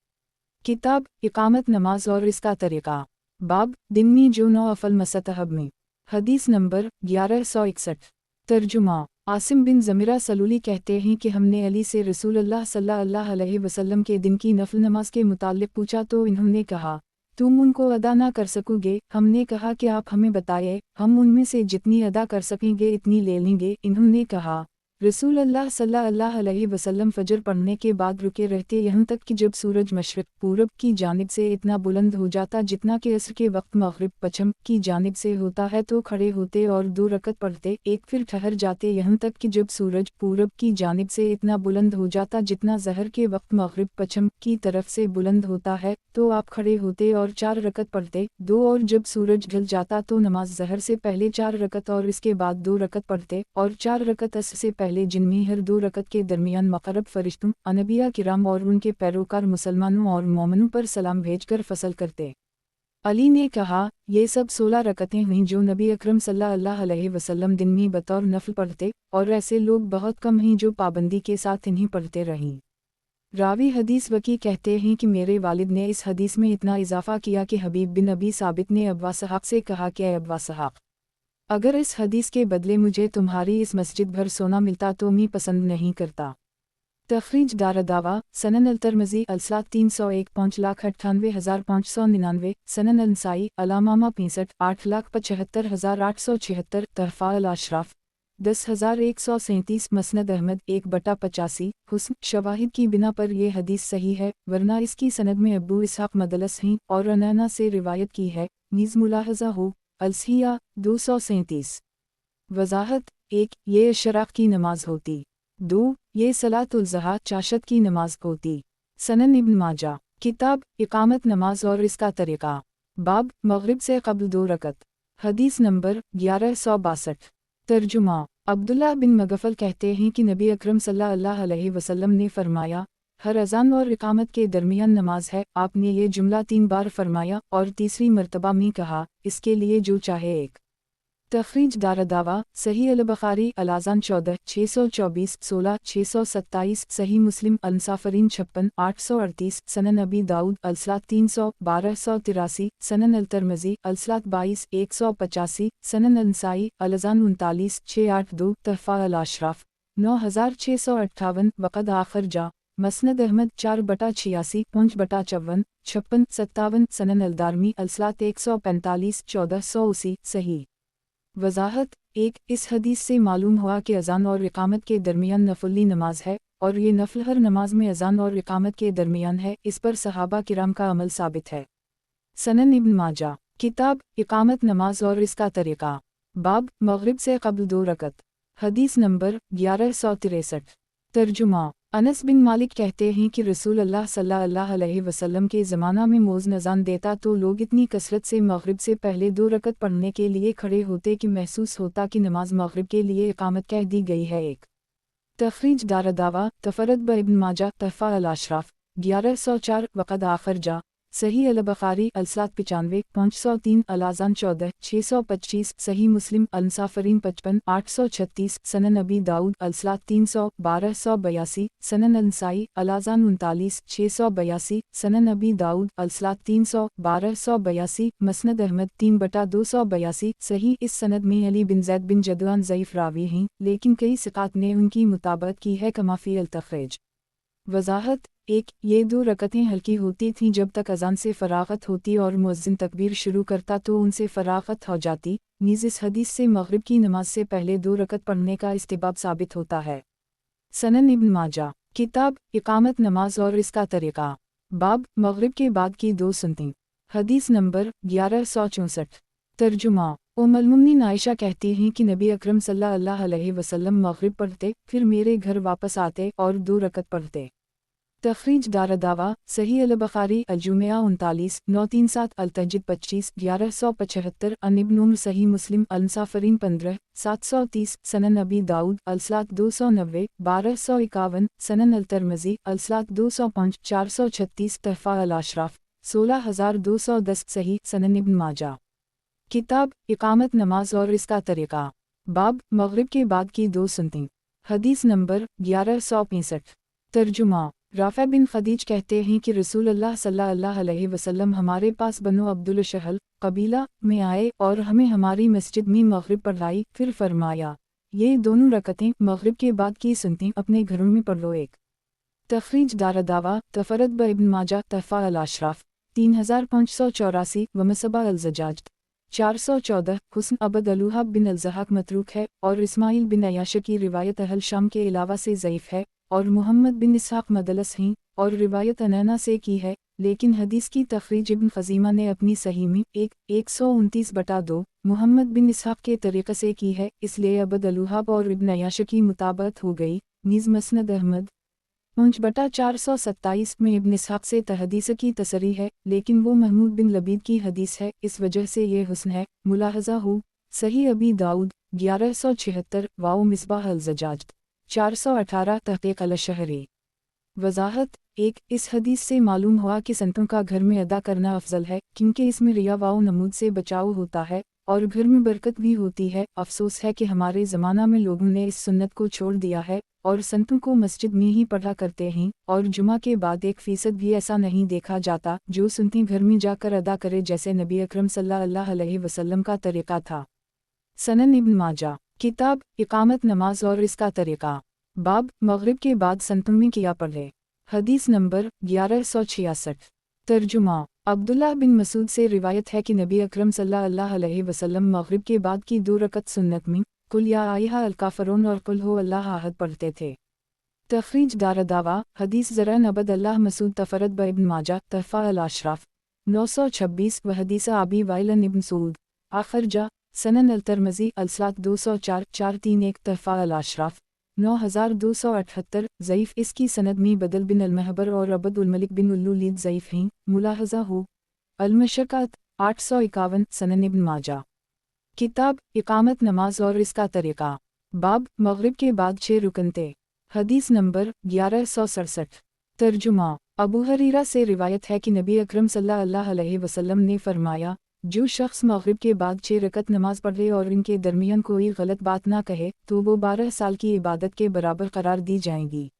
Speaker 1: کتاب اقامت نماز اور اس کا طریقہ، باب دن میں جو نوافل مستحب میں، حدیث نمبر 1161۔ ترجمہ: عاصم بن زمرہ سلولی کہتے ہیں کہ ہم نے علی سے رسول اللہ صلی اللہ علیہ وسلم کے دن کی نفل نماز کے متعلق پوچھا تو انہوں نے کہا، تم ان کو ادا نہ کر سکو گے؟ ہم نے کہا کہ آپ ہمیں بتائیں، ہم ان میں سے جتنی ادا کر سکیں گے اتنی لے لیں گے۔ انہوں نے کہا، رسول اللہ صلی اللہ علیہ وسلم فجر پڑھنے کے بعد رکے رہتے یہاں تک کہ جب سورج مشرق پورب کی جانب سے اتنا بلند ہو جاتا جتنا کہ عصر کے وقت مغرب پچھم کی جانب سے ہوتا ہے تو کھڑے ہوتے اور 2 رکعت پڑھتے، ایک پھر ٹھہر جاتے یہاں تک کہ جب سورج پورب کی جانب سے اتنا بلند ہو جاتا جتنا ظہر کے وقت مغرب پچھم کی طرف سے بلند ہوتا ہے تو آپ کھڑے ہوتے اور 4 رکعت پڑھتے 2، اور جب سورج ڈھل جاتا تو نماز ظہر سے پہلے 4 رکعت اور اس کے بعد 2 رکعت پڑھتے اور 4 رکعت عصر سے پہلے جن میں ہر 2 رکعت کے درمیان مقرب فرشتوں، انبیاء کرام اور ان کے پیروکار مسلمانوں اور مومنوں پر سلام بھیج کر فصل کرتے۔ علی نے کہا، یہ سب 16 رکعتیں ہوئیں جو نبی اکرم صلی اللہ علیہ وسلم دن میں بطور نفل پڑھتے، اور ایسے لوگ بہت کم ہیں جو پابندی کے ساتھ انہیں پڑھتے رہیں۔ راوی حدیث وکی کہتے ہیں کہ میرے والد نے اس حدیث میں اتنا اضافہ کیا کہ حبیب بن ابی ثابت نے ابا صحاق سے کہا کہ اے ابا صحاق، اگر اس حدیث کے بدلے مجھے تمہاری اس مسجد بھر سونا ملتا تو میں پسند نہیں کرتا۔ تخریج دارالدعوہ سنن الترمذی الصلاۃ 301 5,98,599 سنن النسائی الامامہ 65 8,75,876 تحفہ الاشراف 10,137 مسند احمد 1/85 حسن شواہد کی بنا پر یہ حدیث صحیح ہے، ورنہ اس کی سند میں ابو اسحاق مدلس ہیں اور عنعنہ سے روایت کی ہے، نیز ملاحظہ ہو الصحیحہ 237۔ وضاحت: 1 یہ اشراق کی نماز ہوتی، 2 یہ صلاۃ الضحیٰ چاشت کی نماز ہوتی۔ سنن ابن ماجہ۔ کتاب اقامت نماز اور اس کا طریقہ، बाब मगरिब से क़ब्ल 2 रकत। हदीस नंबर 1162। तर्जुमा। अब्दुल्लाह बिन मगफल कहते हैं कि नबी अकरम सल्लल्लाहु अलैहि वसल्लम ने फरमाया, हर अज़ान और इकामत के दरमियान नमाज है। आपने ये जुमला 3 बार फरमाया और तीसरी मर्तबा में कहा, इसके लिए जो चाहे एक। तखरीज दारदावा सही अल-बुखारी अल-अज़ान 14 624 16 627 सही मुस्लिम अल-मुसाफिरीन 56 838 सनन अबी दाऊद अल-सलात 300 1283 सनन अल-तिरमिज़ी अल-सलात 22 185 सनन अल-नसाई अल-अज़ान 39 682 तहफ़ा अल-अशराफ 9658 वक़द आखिर जा मसनद अहमद 4/86 5/54 56 57 सनन अल-दारमी अल-सलात 145 1480 सही। वज़ाहत। 1 इस हदीस से मालूम हुआ कि अज़ान और इकामत के दरमियान नफली नमाज है, और ये नफल हर नमाज में अज़ान और इकामत के दरमियान है। इस पर सहाबा किराम का अमल साबित है। सनन इब्न माजा किताब इकामत नमाज और इसका तरीक़ा। बाब मगरिब से क़ब्ल 2 रकत। हदीस नंबर 1163। तर्जुमा। अनस बिन मालिक कहते हैं कि रसूल अल्लाह सल्लल्लाहु अलैहि वसल्लम के ज़माना में मौज़न अज़ान देता तो लोग इतनी कसरत से मगरिब से पहले 2 रकत पढ़ने के लिए खड़े होते कि महसूस होता कि नमाज मगरिब के लिए इकामत कह दी गई है। एक तखरीज दारदावा तफरद ब इब्न माजा तहफ़ा अल-अशराफ 1104 वक़द आखिर जा सही अल-बुखारी अल-सलात 95 503 अल-अज़ान 14 625 सही मुस्लिम अल-मुसाफिरीन 55 836 सनन अबी दाऊद अल-सलात 300 1282 सनन अल-नसाई अल-अज़ान 39 682 सनन अबी दाऊद अल-सलात 300 1282 मसनद अहमद 3/282 सही। इस सनद में अली बिन ज़ैद बिन जदआन ज़ईफ़ रावी हैं, लेकिन कई सिक़ात ने उनकी मुताबत की है कमा फ़ी अल-तख़रीज। वज़ाहत। 1 ये 2 रकतें हल्की होती थीं जब तक अज़ान से फ़राग़त होती और मुअज़्ज़िन तकबीर शुरू करता तो उनसे फ़राग़त हो जाती। नीज़ इस हदीस से मगरिब की नमाज से पहले 2 रकत पढ़ने का इस्तिहबाब साबित होता है। सनन इब्न माजा किताब इकामत नमाज और इसका तरीक़ा। बाब मगरिब के बाद की 2 सुन्नतें। हदीस नंबर 1164। तर्जुमा। उम्मुल मोमिनीन आयशा कहती हैं कि नबी अकरम सल्लल्लाहु अलैहि वसल्लम मगरिब पढ़ते, फिर मेरे घर वापस आते और 2 रकत पढ़ते। तखरीज दारदावा सही अल-बुखारी अल-जुमिया 39 937 अल-तहज्जुद 25 1175 अन इब्न उम्र सही मुस्लिम अल-मुसाफिरीन 15 730 सनन अबी दाऊद अल-सलात 290 1251 सनन अल-तिरमिज़ी अल-सलात 205 436 तहफ़ा अल-अशराफ 16210 सही। सनन इब्न माजा किताब इकामत नमाज और इसका तरीक़ा। बाब मगरिब के बाद की 2 सुन्नतें। हदीस नंबर 1165। तर्जुमा। राफ़ा बिन खदीज कहते हैं कि रसूल अल्लाह सल्लल्लाहु अलैहि वसल्लम हमारे पास बनु अब्दुल शहल कबीला में आए और हमें हमारी मस्जिद में मगरिब पढ़ाई। फिर फरमाया, ये दोनों रकतें मगरिब के बाद की सुन्नतें अपने घरों में पढ़ लो। एक तखरीज दारदावा तफरद ब इब्न माजा तहफ़ा अल-अशराफ 3584 व मसबा अल-ज़जाज 414 हुस्न अबद अलूहाब बिन अल-ज़हाक मतरूक है और इस्माइल बिन अयाश की रिवायत अहल शाम के अलावा से ज़ईफ़ है, और मोहम्मद बिन इसहाक़ मदलस हैं और रिवायत अनैना से की है, लेकिन हदीस की तखरीज इब्न ख़ज़ीमा ने अपनी सही में 129/2 मोहम्मद बिन इसहाक़ के तरीक़े से की है, इसलिए अबद अलूहाब और इब्न अयाश की मुताबत हो गई। नीज़ मसनद अहमद 5/427 में इब्न इसहाक़ से तहदीस की तसरी है, लेकिन वो महमूद बिन लबीद की हदीस है, इस वजह से ये हुस्न है। मुलाहज़ा हो सही अबी दाऊद 1176 वाओ मिसबाह अल-ज़जाज 418 तहक़ीक़ अल-शहरी। वज़ाहत। 1 इस हदीस से मालूम हुआ कि सनतों का घर में अदा करना अफजल है, क्योंकि इसमें रिया वाओ नमूद से बचाव होता है और घर में बरकत भी होती है। अफसोस है कि हमारे ज़माना में लोगों ने इस सुन्नत को छोड़ दिया है और संतों को मस्जिद में ही पढ़ा करते हैं, और जुमा के बाद 1% भी ऐसा नहीं देखा जाता जो सुन्नतें घर में जाकर अदा करे, जैसे नबी अकरम सल्लल्लाहु अलैहि वसल्लम का तरीक़ा था। सनन इब्न माजा किताब इकामत नमाज और इसका तरीक़ा। बाब मगरिब के बाद संतों में किया पढ़े। हदीस नंबर 1166। तर्जुमा। अब्दुल्लाह बिन मसूद से रिवायत है कि नबी अकरम सल्लल्लाहु अलैहि वसल्लम मगरिब के बाद की 2 रकत सुन्नत में कुल या आयहा अल-काफ़िरून और कुल हो अल्लाह अहद पढ़ते थे। तखरीज दारदावा हदीस ज़रअन अबद अल्लाह मसूद तफरद ब इब्न माजा तहफ़ा अल-अशराफ 926 व हदीस अबी वाइल इब्न सऊद आखिर जा सनन अल-तिरमिज़ी अल-सलात 204 431 तहफ़ा अल-अशराफ 9278 ज़ईफ़। इसकी सनद में बदल बिन अल-महबर और अबद उल मलिक बिन उल्लूलीद ज़ईफ़ हैं। मुलाहज़ा हो अल-मशक्क़त 851 सनन इब्न माजा। किताब इकामत नमाज और इसका तरीका। बाब मगरिब के बाद 6 रुकन थे। हदीस नंबर 1167। तर्जुमा। अबू हरीरा से रिवायत है कि नबी अकरम सल्लल्लाहु अलैहि वसल्लम ने फरमाया, जो शख्स मगरिब के बाद 6 रकत नमाज पढ़े और इनके दरमियान कोई गलत बात ना कहे तो वो 12 साल की इबादत के बराबर करार दी जाएंगी।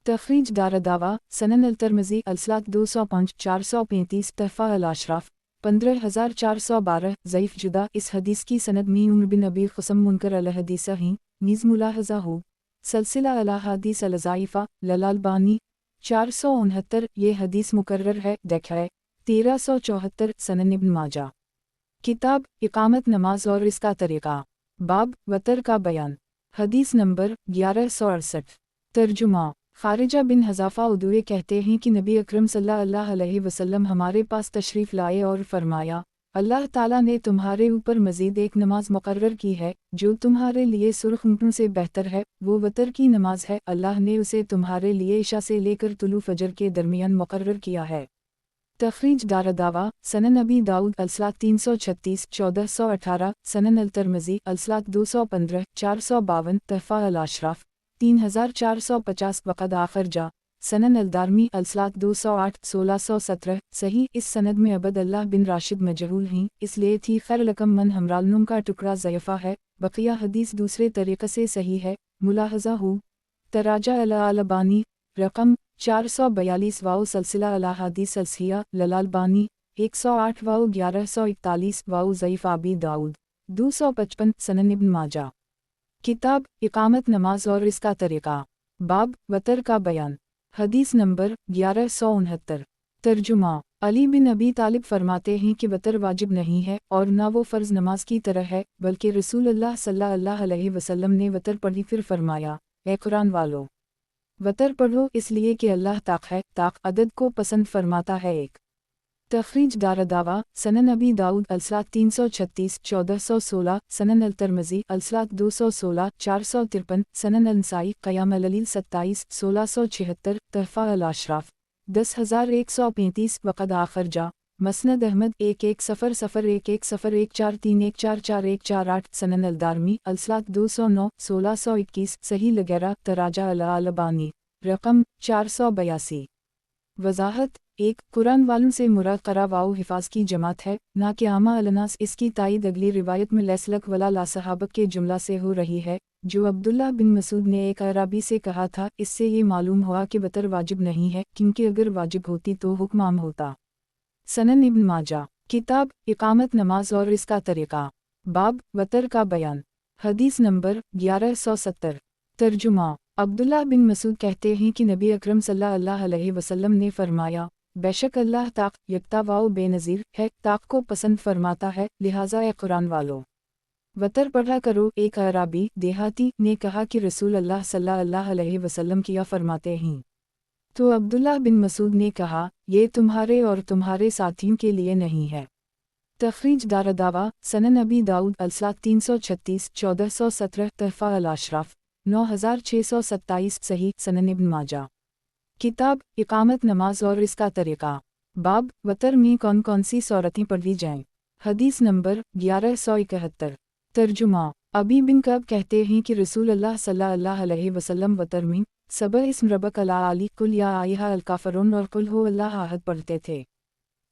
Speaker 1: तखरीज दारदावा सनन अल-तिर्मिज़ी अलसलात 205 435 तहफ़ा अल-अशराफ 15412 ज़ईफ़ जुदा। इस हदीस की सनद में उमर बिन अबी क़ुसम मुनकर अल-हदीस ही नीज़ मुलाहज़ा हो सलसिला अल-अहादीस अल-ज़ाइफ़ा लल-अल्बानी 469। ये हदीस मुकर्रर है। देखिए 1374 सनन इब्न माजा। किताब इकामत नमाज और इसका तरीका। बाब वतर का बयान। हदीस नंबर 1168। तर्जुमा। खारिजा बिन हज़ाफ़ा उदुए कहते हैं कि नबी अकरम सल्लल्लाहु अलैहि वसल्लम हमारे पास तशरीफ़ लाए और फरमाया, अल्लाह ताला ने तुम्हारे ऊपर मज़ीद एक नमाज मुकर्रर की है जो तुम्हारे लिए सुर्ख ऊँटों से बेहतर है, वो वतर की नमाज है। अल्लाह ने उसे तुम्हारे लिए इशा से लेकर तुलू फजर के दरमियान मुकर्रर किया है। तखरीज दारदावा सनन अबी दाऊद अलसलात 336 1418 सनन अल-तिर्मिज़ी अलसलात 215 452 तहफ़ा अल-अशराफ 3450 वक़द आखिर जा सनन अल-दारमी अलसलात 208 1617 सही। इस सनद में अबद अल्लाह बिन राशिद मजहूल हैं, इसलिए थी खैर लकम मन हमरालनुम का टुकड़ा ज़यफ़ा है। बक़िया हदीस दूसरे तरीक़े से सही है। मुलाहज़ा हो तराजा अल-अलबानी रकम 442 वाओ सलसिला अल-अहादीस सलसिया लल-अल्बानी 108 वाओ 1141 वाओ ज़ईफ़ अबी दाऊद 255 सनन इब्न माजा। किताब इकामत नमाज और इसका तरीका। बाब वतर का बयान। हदीस नंबर 1169। तर्जुमा। अली बिन अबी तालिब फरमाते हैं कि वतर वाजिब नहीं है और ना वो फ़र्ज़ नमाज की तरह है, बल्कि रसूलुल्लाह सल्लल्लाहु अलैहि वसल्लम ने वतर पढ़ी फिर फरमाया, ए कुरान वालो, वतर पढ़ो इसलिए कि अल्लाह ताक़ है, ताक़ अदद को पसंद फरमाता है। एक तखरीज दारदावा सनन अबी दाऊद अलसलात 336 1416 सनन अल-तिर्मिज़ी अलसलात 216 453 सनन अल-नसाई क़याम अल-ललील 27 1676 तहफ़ा अल-अशराफ 10135 वक़द आखिर जा मसनद अहमद 110011014143144148 सनन अल-दारमी अलसलात 209 1621 सही लगैरा तराजा अल-अलबानी रकम 482। वज़ाहत। एक कुरान वालों से मुराद क़रा वाओ हिफ़ाज़ की जमात है, ना कि आमा अलनास। इसकी तायीद अगली रिवायत में लैसलक वला ला सहाबक के जुमला से हो रही है, जो अब्दुल्लाह बिन मसूद ने एक अराबी से कहा था। इससे ये मालूम हुआ कि वतर वाजिब नहीं है, क्योंकि अगर वाजिब होती तो हुक्म आम होता। सनन इब्न माजा। किताब इकामत नमाज और इसका तरीका। बाब वतर का बयान। हदीस नंबर 1170। तर्जुमा। अब्दुल्लाह बिन मसूद कहते हैं कि नबी अकरम सल्लल्लाहु अलैहि वसल्लम ने फरमाया, बेशक अल्लाह ताक़ यकता वाओ बेनज़ीर है, ताक़ को पसंद फरमाता है, लिहाजा ए कुरान वालो वतर पढ़ा करो। एक अराबी देहाती ने कहा कि रसूल अल्लाह सल्लल्लाहु अलैहि वसल्लम किया फरमाते हैं। तो अब्दुल्लाह बिन मसूद ने कहा, ये तुम्हारे और तुम्हारे साथियों के लिए नहीं है। तखरीज दारदावा सनन अबी दाऊद अलसलात 336 1417 तहफ़ा अल-अशराफ 9627 सही। सनन इब्न माजा। किताब इकामत नमाज और इसका तरीका। बाब वतर में कौन कौन सी सूरतें पढ़ी जाएं। हदीस नंबर 1171। तर्जुमा। अबी बिन कब कहते हैं कि रसूलुल्लाह सल्लल्लाहु अलैहि वसल्लम वतर में सबह इस्म रब्बक अल-आली कुल या अय्युहा अल-काफ़िरून और कुल हु अल्लाह अहद पढ़ते थे।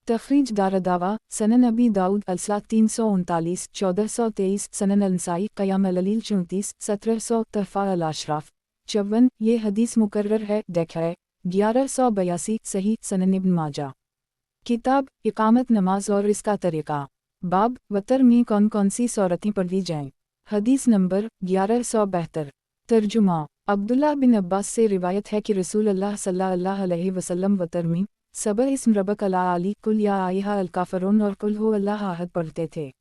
Speaker 1: तखरीज दारदावा सनन अबी दाऊद अलसलात 339 1423 सनन अल-नसाई क़याम अल-ललील 34 1700 तहफ़ा अल-अशराफ 54। ये हदीस मुकर्रर है। देखिए 1182 सही। सनन इब्न माजा। किताब इकामत नमाज और इसका तरीका। बाब वतर में कौन कौन सी सूरतें पढ़ी जाएं। हदीस नंबर 1172। तर्जुमा। अब्दुल्लाह बिन अब्बास से रिवायत है कि रसूलुल्लाह सल्लल्लाहु अलैहि वसल्लम वतर में सबह इस्म रब्बक अल-आली कुल या अय्युहा अल-काफ़िरून और कुल हु अल्लाह अहद पढ़ते थे।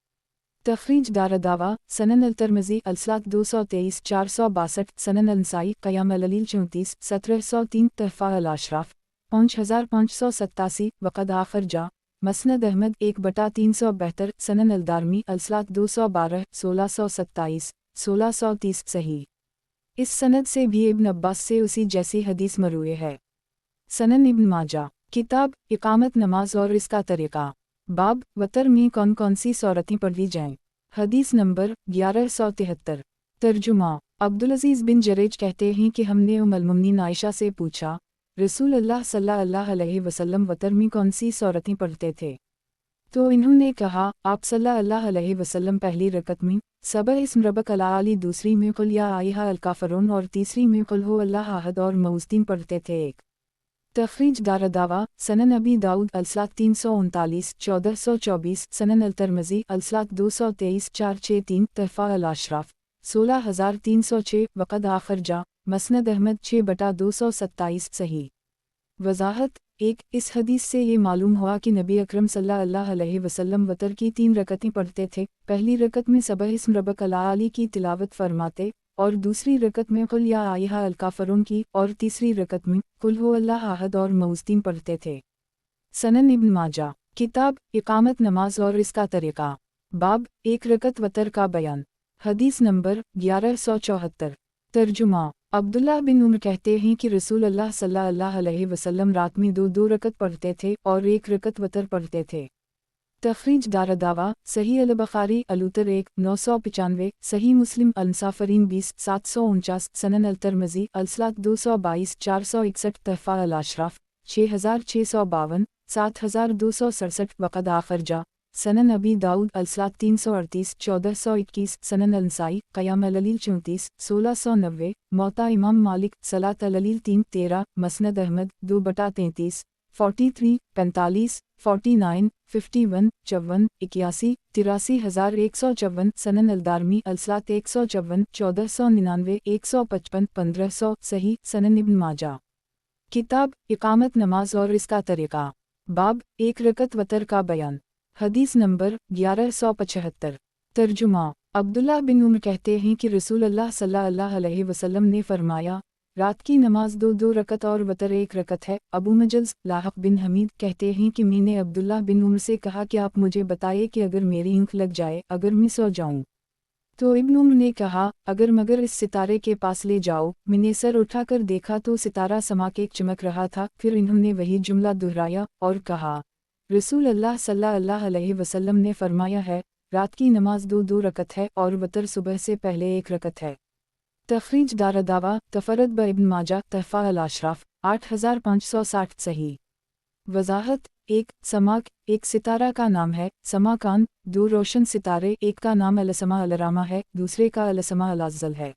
Speaker 1: तखरीज दारदावा सनन अल-तिर्मिज़ी अलसलात 223 462 सनन अल-नसाई क़याम अल-ललील 34 1703 तहफ़ा अल-अशराफ 5587 वक़द आखिर जा मसनद अहमद 1/372 सनन अल-दारमी अलसलात 212 1627 1630 सही। इस सनद से भी इब्न अब्बास से उसी जैसी हदीस मरूए है। सनन इब्न माजा। किताब इकामत नमाज और इसका तरीका। बाब वतर में कौन कौन सी सूरतें पढ़ी जाएं। हदीस नंबर 1173। तर्जुमा। अब्दुल अजीज़ बिन जरेज कहते हैं कि हमने उम्मुल मोमिनीन आयशा से पूछा, रसूल अल्लाह सल्लल्लाहु अलैहि वसल्लम वतर में कौन सी सूरतें पढ़ते थे? तो इन्होंने कहा, आप सल्लल्लाहु अलैहि वसल्लम पहली रकत में सबह इस्म रब्बक अल-आली, दूसरी में कुल या अय्युहा अल-काफ़िरून और तीसरी में कुल हु अल्लाहु अहद और मऊज़तीन पढ़ते थे। एक तखरीज दारदावा सनन अबी दाऊद अलसलात 339 1424 सनन अल-तिर्मिज़ी अलसलात 223 463 तहफ़ा अल-अशराफ 16306 वक़द आखिर जा मसनद अहमद 6/227 सही। वज़ाहत। एक, इस हदीस से ये मालूम हुआ कि नबी अकरम सल्लल्लाहु अलैहि वसल्लम वतर की 3 रकतें पढ़ते थे। पहली रकत में सबह इस्म रब्बक अल-आली की तिलावत फरमाते और दूसरी रकत में कुल या अय्युहा अल-काफ़िरून की और तीसरी रकत में कुल हु अल्लाहु अहद और मऊज़तीन पढ़ते थे। सनन इब्न माजा। किताब इकामत नमाज और इसका तरीक़ा। बाब एक रकत वतर का बयान। हदीस नंबर 1174। तर्जुमा। अब्दुल्लाह बिन उमर कहते हैं कि रसूल अल्लाह सल्लल्लाहु अलैहि वसल्लम रात में 2 रकत पढ़ते थे और 1 रकत वतर पढ़ते थे। तखरीज दारदावा सही अल-बुखारी अलूतर 1 995 सही मुस्लिम अल-मुसाफिरीन 20 749 सनन अल-तिर्मिज़ी अलसलात 222 461 तहफ़ा अल-अशराफ 6652 7267 वक़द आखिर जा सनन अबी दाऊद अलसलात 338 1421 सनन अल-नसाई क़याम अल-ललील 34 1690 मौता इमाम मालिक सलात अल-ललील 3 13 मसनद अहमद 2/33 43 45 49 51 54 81 83154 सनन अल-दारमी अलसलात 154 1499 155 1500 सही। सनन इब्न माजा। किताब इकामत नमाज और इसका तरीक़ा। बाब एक रकत वतर का बयान। हदीस नंबर 1175। तर्जुमा। अब्दुल्लाह बिन उमर कहते हैं कि रसूल अल्लाह सल्लल्लाहु अलैहि वसल्लम ने फरमाया, रात की नमाज 2 रकत और वतर 1 रकत है। अबू मजल्स लाहक बिन हमीद कहते हैं कि मैंने अब्दुल्लाह बिन उमर से कहा कि आप मुझे बताइए कि अगर मेरी ऊँख लग जाए, अगर मैं सो जाऊँ, तो इब्न उमर ने कहा, अगर मगर इस सितारे के पास ले जाओ। मैंने सर उठाकर देखा तो सितारा समाक एक चमक रहा था। फिर इन्होंने वही जुमला दोहराया और कहा, रसूल अल्लाह सल्लल्लाहु अलैहि वसल्लम ने फरमाया है, रात की नमाज 2 रकत है और वतर सुबह से पहले 1 रकत है। तखरीज दारदावा तफरद ब इब्न माजा तहफ़ा अल-अशराफ 8560 सही। वज़ाहत। एक समाक एक सितारा का नाम है। समाकान 2 रोशन सितारे, एक का नाम अलसमा अलरामा है, दूसरे का अलसमा अलाज़ल है।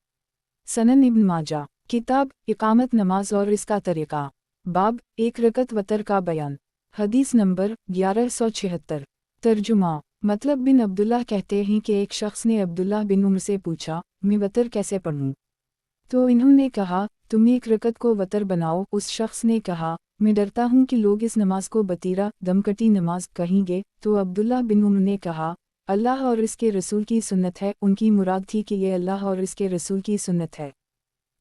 Speaker 1: सनन इब्न माजा। किताब इकामत नमाज और इसका तरीक़ा। बाब एक रकत वतर का बयान। हदीस नंबर 1176। तर्जुमा। मतलब बिन अब्दुल्लाह कहते हैं कि एक शख्स ने अब्दुल्लाह बिन उमर से पूछा, मैं वतर कैसे पढ़ूँ? तो इन्होंने कहा, तुम 1 रकत को वतर बनाओ। उस शख्स ने कहा, मैं डरता हूँ कि लोग इस नमाज को बतीरा दमकटी नमाज कहेंगे। तो अब्दुल्लाह बिन उमर ने कहा, अल्लाह और इसके रसूल की सुन्नत है। उनकी मुराद थी कि ये अल्लाह और इसके रसूल की सुन्नत है।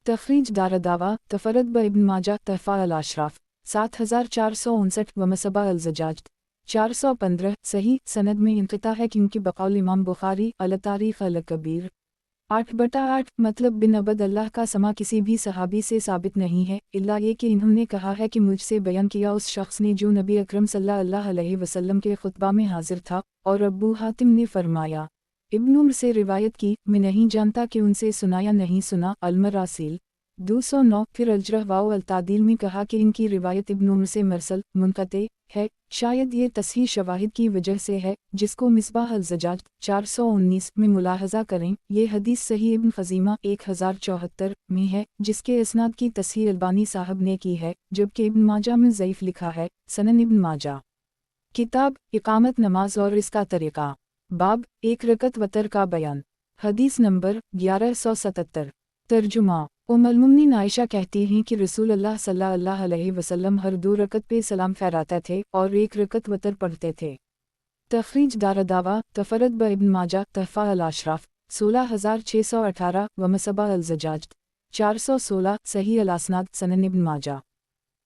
Speaker 1: तखरीज दारदावा तफरद ब इब्न माजा तहफ़ा अल-अशराफ 7459 व मसबा अल-ज़जाज 415 सही। सनद में इंक़िता है क्योंकि बक़ौल इमाम बुखारी अल-तारीख़ अल-कबीर 8/8 मतलब बिन अबद अल्लाह का समा किसी भी सहाबी से साबित नहीं है, इल्ला ये कि इन्होंने कहा है कि मुझसे बयान किया उस शख्स ने जो नबी अकरम सल्लल्लाहु अलैहि वसल्लम के खुतबा में हाजिर था। और अब्बू हातिम ने फरमाया, इब्न उमर से रिवायत की, मैं नहीं जानता कि उनसे सुना या नहीं सुना। अल-मरासिल 209। फिर अल-जरह वाओ अल-तादील में कहा कि इनकी रिवायत इब्न उमर से मरसल मुनक़ते है। शायद ये तस्हीह शवाहिद की वजह से है, जिसको मिसबाह अल-ज़जाज 419 में मुलाहज़ा करें। ये हदीस सही इब्न ख़ज़ीमा 1074 में है, जिसके इसनाद की तस्हीह अलबानी साहब ने की है, जबकि इब्न माजा में ज़ईफ़ लिखा है। सनन इब्न माजा। किताब इकामत नमाज और इसका तरीक़ा। बाब एक रकत वतर का बयान। हदीस नंबर 1177। तर्जुमा। उम्मुल मोमिनीन आयशा कहती हैं कि रसूल अल्लाह सल्लल्लाहु अलैहि वसल्लम हर 2 रकत पे सलाम फहराते थे और 1 रकत वतर पढ़ते थे। तखरीज दारदावा तफरद ब इब्न माजा तहफ़ा अल-अशराफ 16618 व मसबा अल-ज़जाज 416 सही अल-असनाद। सनन इब्न माजा।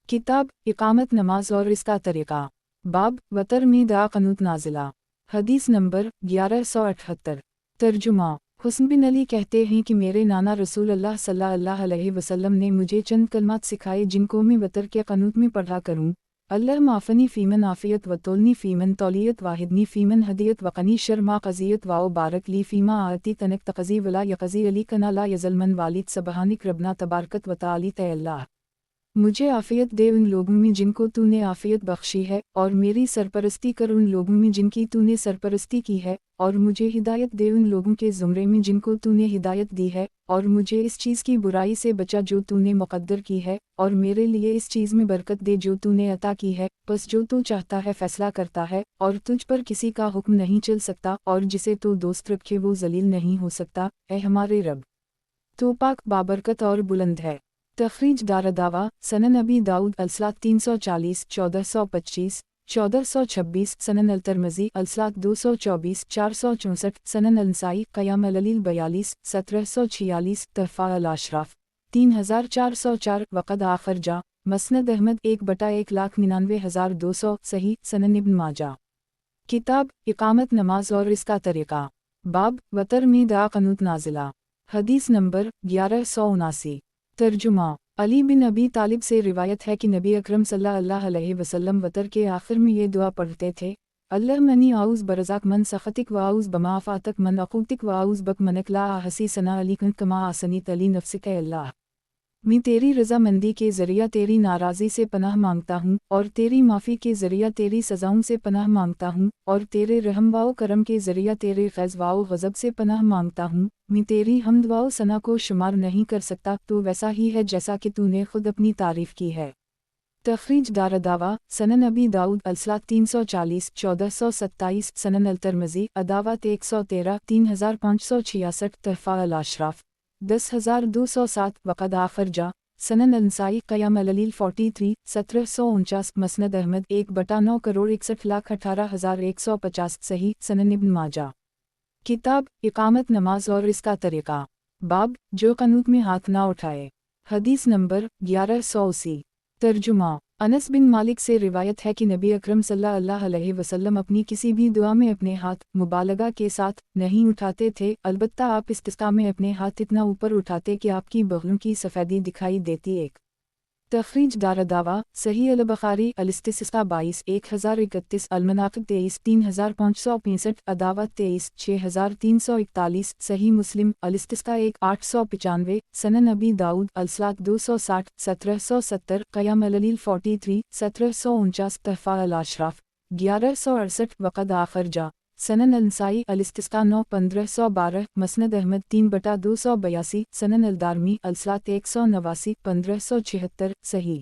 Speaker 1: किताब इकामत नमाज और इसका तरीक़ा। बाब वतर में दुआ क़नूत नाज़िला। हदीस नंबर 1178। तर्जुमा। हुस्न बिन अली कहते हैं कि मेरे नाना रसूल अल्लाह सल्लल्लाहु अलैहि वसल्लम ने मुझे चंद कलमात सिखाए जिनको मैं वतर के क़नूत में पढ़ा करूँ। اللہ معافنی فیمن عافیت و تولنی فیمن تولیت واحدنی فیمن ہدیت وقنی شرما قضیت واو بارک لی فیما آتی تنک تقضی ولا یقضی علی کنا لا یزلمن والد سبحانک ربنا تبارکت و تعالی تے اللہ، مجھے عافیت دے ان لوگوں میں جن کو تو نے عافیت بخشی ہے، اور میری سرپرستی کر ان لوگوں میں جن کی تو نے سرپرستی کی ہے، اور مجھے ہدایت دے ان لوگوں کے زمرے میں جن کو تو نے ہدایت دی ہے، اور مجھے اس چیز کی برائی سے بچا جو تو نے مقدر کی ہے، اور میرے لیے اس چیز میں برکت دے جو تو نے عطا کی ہے، بس جو تو چاہتا ہے فیصلہ کرتا ہے، اور تجھ پر کسی کا حکم نہیں چل سکتا، اور جسے تو دوست رکھے وہ ذلیل نہیں ہو سکتا، اے ہمارے رب، تو پاک بابرکت اور بلند ہے۔ تخریج دارالدعویٰ سنن ابی داؤد الصلاۃ 340 1425 1426 سنن الترمذی الصلاۃ 224 464 سنن النسائی قیام اللیل 42 1746 تحفہ الاشراف 3404 وقد آخر جا مسند احمد 1/199,200 صحیح سنن ابن ماجہ۔ کتاب اقامت نماز اور اس کا طریقہ، باب وتر میں دعا قنوت نازلہ، حدیث نمبر 1179۔ ترجمہ، علی بن ابی طالب سے روایت ہے کہ نبی اکرم صلی اللہ علیہ وسلم وتر کے آخر میں یہ دعا پڑھتے تھے، اللہم انی اعوذ برضاک من سخطک و اعوذ بمعافاتک من عقوبتک و اعوذ بک منک لا احصی ثناء علیک کما اثنیت علی نفسک، اے اللہ، میں تیری رضامندی کے ذریعہ تیری ناراضی سے پناہ مانگتا ہوں، اور تیری معافی کے ذریعہ تیری سزاؤں سے پناہ مانگتا ہوں، اور تیرے رحم و کرم کے ذریعہ تیرے غیظ و غضب سے پناہ مانگتا ہوں، میں تیری حمد و ثنا کو شمار نہیں کر سکتا، تو ویسا ہی ہے جیسا کہ تو نے خود اپنی تعریف کی ہے۔ تخریج دارالدعویٰ سنن ابی داؤد الصلاۃ 340 1427 سنن الترمذی اداوات 113 3566 تحفہ الاشراف 10207 وقد آخر جا سنن النسائی قیام اللیل 43 1749 مسند احمد 1,9,61,18,150 صحیح سنن ابن ماجہ۔ کتاب اقامت نماز اور اس کا طریقہ، باب جو قنوت میں ہاتھ نہ اٹھائے، حدیث نمبر 1180۔ ترجمہ، انس بن مالک سے روایت ہے کہ نبی اکرم صلی اللہ علیہ وسلم اپنی کسی بھی دعا میں اپنے ہاتھ مبالغہ کے ساتھ نہیں اٹھاتے تھے، البتہ آپ استسقاء میں اپنے ہاتھ اتنا اوپر اٹھاتے کہ آپ کی بغلوں کی سفیدی دکھائی دیتی۔ ایک تخریج دارالدعویٰ صحیح البخاری الاستسقاء 22 1031 المناقب 23 3565 اداوات 23 6341 صحیح مسلم الاستسقاء 1 895 سنن ابی داؤد الصلاۃ 260 1770 قیام اللیل 43 1749 تحفہ الاشراف 1168 وقد آخر جا سنن النسائی الاستسقاء 9 1512 مسند احمد 3/282 سنن الدارمی الصلاۃ 189 1576 صحیح۔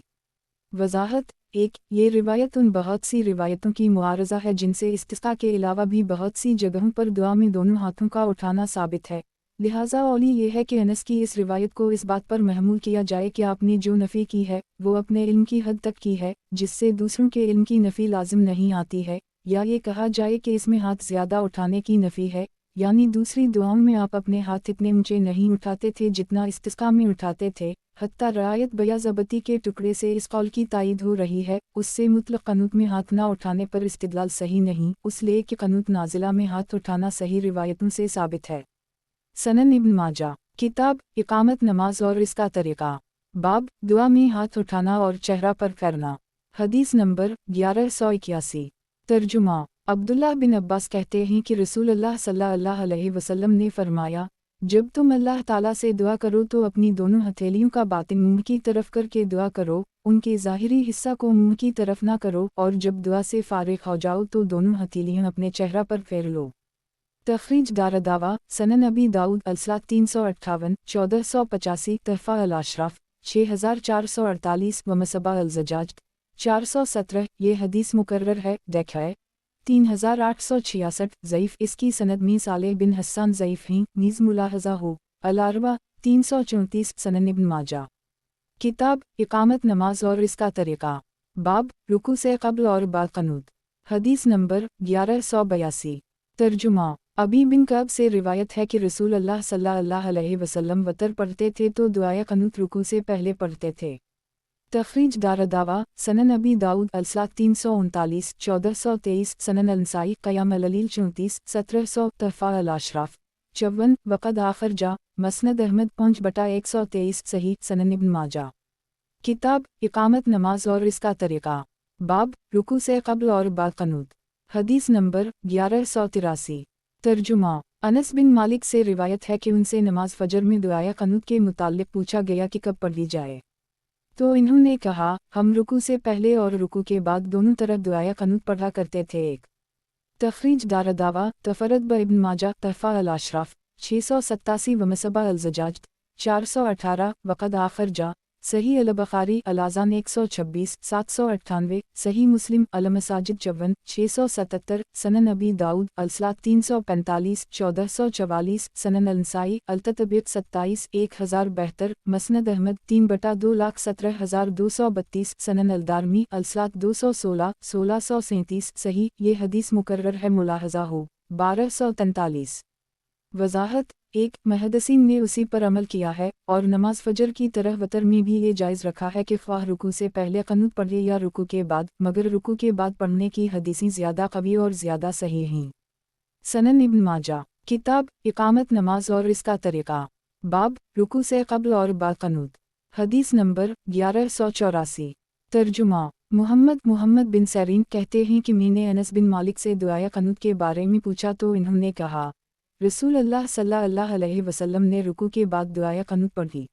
Speaker 1: وضاحت، 1 یہ روایت ان بہت سی روایتوں کی معارضہ ہے جن سے استسقاء کے علاوہ بھی بہت سی جگہوں پر دعا میں دونوں ہاتھوں کا اٹھانا ثابت ہے، لہٰذا اولی یہ ہے کہ انس کی اس روایت کو اس بات پر محمول کیا جائے کہ آپ نے جو نفی کی ہے وہ اپنے علم کی حد تک کی ہے، جس سے دوسروں کے علم کی نفی لازم نہیں آتی ہے، یا یہ کہا جائے کہ اس میں ہاتھ زیادہ اٹھانے کی نفی ہے، یعنی دوسری دعاؤں میں آپ اپنے ہاتھ اتنے اونچے نہیں اٹھاتے تھے جتنا استسقاء میں اٹھاتے تھے، حتیٰ رعایت بیاضبطی کے ٹکڑے سے اس قول کی تائید ہو رہی ہے، اس سے مطلق قنوت میں ہاتھ نہ اٹھانے پر استدلال صحیح نہیں، اس لیے کہ قنوت نازلہ میں ہاتھ اٹھانا صحیح روایتوں سے ثابت ہے۔ سنن ابن ماجہ۔ کتاب اقامت نماز اور اس کا طریقہ، باب دعا میں ہاتھ اٹھانا اور چہرہ پر کرنا، حدیث نمبر 1181۔ ترجمہ، عبداللہ بن عباس کہتے ہیں کہ رسول اللہ صلی اللہ علیہ وسلم نے فرمایا، جب تم اللہ تعالیٰ سے دعا کرو تو اپنی دونوں ہتھیلیوں کا باطن منہ کی طرف کر کے دعا کرو، ان کے ظاہری حصہ کو منہ کی طرف نہ کرو، اور جب دعا سے فارغ ہو جاؤ تو دونوں ہتھیلیاں اپنے چہرہ پر پھیر لو۔ تخریج دارالدعویٰ سنن ابی داؤد الصلاۃ 358 1485 تحفہ الاشراف 6448 ومصباح الزجاج 417 یہ حدیث مکرر ہے، دیکھیں 3866 ضعیف، اس کی سند میں صالح بن حسان ضعیف ہیں، نیز ملاحظہ ہو، الاربع 334 سنن ابن ماجہ۔ کتاب اقامت نماز اور اس کا طریقہ، باب رکوع سے قبل اور بعد قنوت، حدیث نمبر 1182۔ ترجمہ، ابی بن کعب سے روایت ہے کہ رسول اللہ صلی اللہ علیہ وسلم وتر پڑھتے تھے تو دعائے قنوت رکوع سے پہلے پڑھتے تھے۔ تخریج دارالدعویٰ سنن ابی داؤد الصلاۃ 339 1423 سنن النسائی قیام اللیل 34 1700 تحفہ الاشراف 54 وقد آخر جا مسند احمد 5/123 صحیح سنن ابن ماجہ۔ کتاب اقامت نماز اور اس کا طریقہ، बाब रुकू से क़ब्ल और बाद क़नूत। हदीस नंबर 1183। तर्जुमा। अनस बिन मालिक से रिवायत है कि उनसे नमाज फ़जर में दुआए क़नूत के मुताल्लिक़ पूछा गया कि कब पढ़ी जाए, तो इन्होंने कहा हम रुकू से पहले और रुकू के बाद दोनों तरफ दुआए क़नूत पढ़ा करते थे। एक तख़रीज दारदावा तफ़रद ब इब्न माजा तहफ़ा अल-अशराफ 687 व मसबा अल-ज़जाज 418 वक़द आखिर जा सही अल-बुख़ारी अल-अज़ान 126 798 सही मुस्लिम अल-मसाजिद 54 677 सनन अबी दाऊद अल-सलात 345 1444 सनन अल-नसाई अल-ततबीक़ 27 1072 मसनद अहमद 3/2,17,232 सनन अल-दारमी अल-सलात 216 1637 सही। ये हदीस मुकर्रर है मुलाहज़ा हो 1243। वज़ाहत। एक मुहद्दिसीन ने उसी पर अमल किया है और नमाज फ़जर की तरह वतर में भी ये जायज़ रखा है कि ख्वाह रुकू से पहले क़नूत पढ़े या रुकू के बाद, मगर रुकू के बाद पढ़ने की हदीसें ज़्यादा क़वी और ज़्यादा सही हैं। सनन इब्न माजा किताब इक़ामत नमाज और इसका तरीक़ा। बाब रुकू से क़ब्ल और बाद क़नूत। हदीस नंबर 1184। तर्जुमा। मोहम्मद बिन सरीन कहते हैं कि मैंने अनस बिन मालिक से दुआए क़नूत के बारे में पूछा तो इन्होंने कहा रसूल अल्लाह सल्लल्लाहु अलैहि वसल्लम ने रुकू के बाद दुआए क़नूत पढ़ी।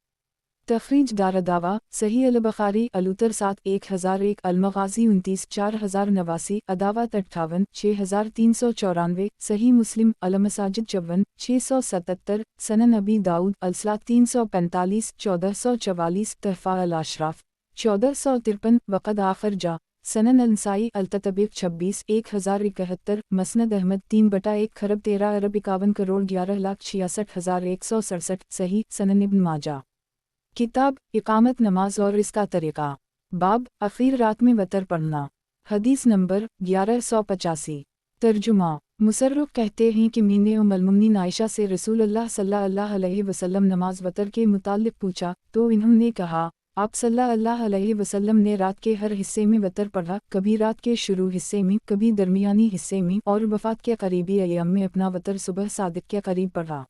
Speaker 1: तख़रीज दारदावा सही अल-बुख़ारी अल-उतर 7 1001 अल-मग़ाज़ी 29 4089 अदावत 58 6394 सही मुस्लिम अल-मसाजिद 54 677 सनन अबी दाऊद अल-सलात 345 1444 तहफ़ा अल-अशराफ 1453 वक़द आखिर जा सनन अल-नसाई अल-ततबीक़ 26 1071 मसनद अहमद 3/1 खरब 13 अरब 51 करोड़ 11,66,167 सही। सनन इब्न माजा किताब इक़ामत नमाज और इसका तरीक़ा। बाब आखिर रात में वतर पढ़ना। हदीस नंबर 1185। तर्जुमा। मुसर्रफ कहते हैं कि मैंने उम्मुल-मोमिनीन आयशा से रसूल अल्लाह सल्लल्लाहु अलैहि वसल्लम नमाज वतर के मुताल्लिक़ पूछा तो इन्होंने कहा आप सल्लल्लाहु अलैहि वसल्लम ने रात के हर हिस्से में वतर पढ़ा, कभी रात के शुरू हिस्से में, कभी दरमियानी हिस्से में और वफ़ात के करीबी अय्याम में अपना वतर सुबह सादिक के करीब पढ़ा।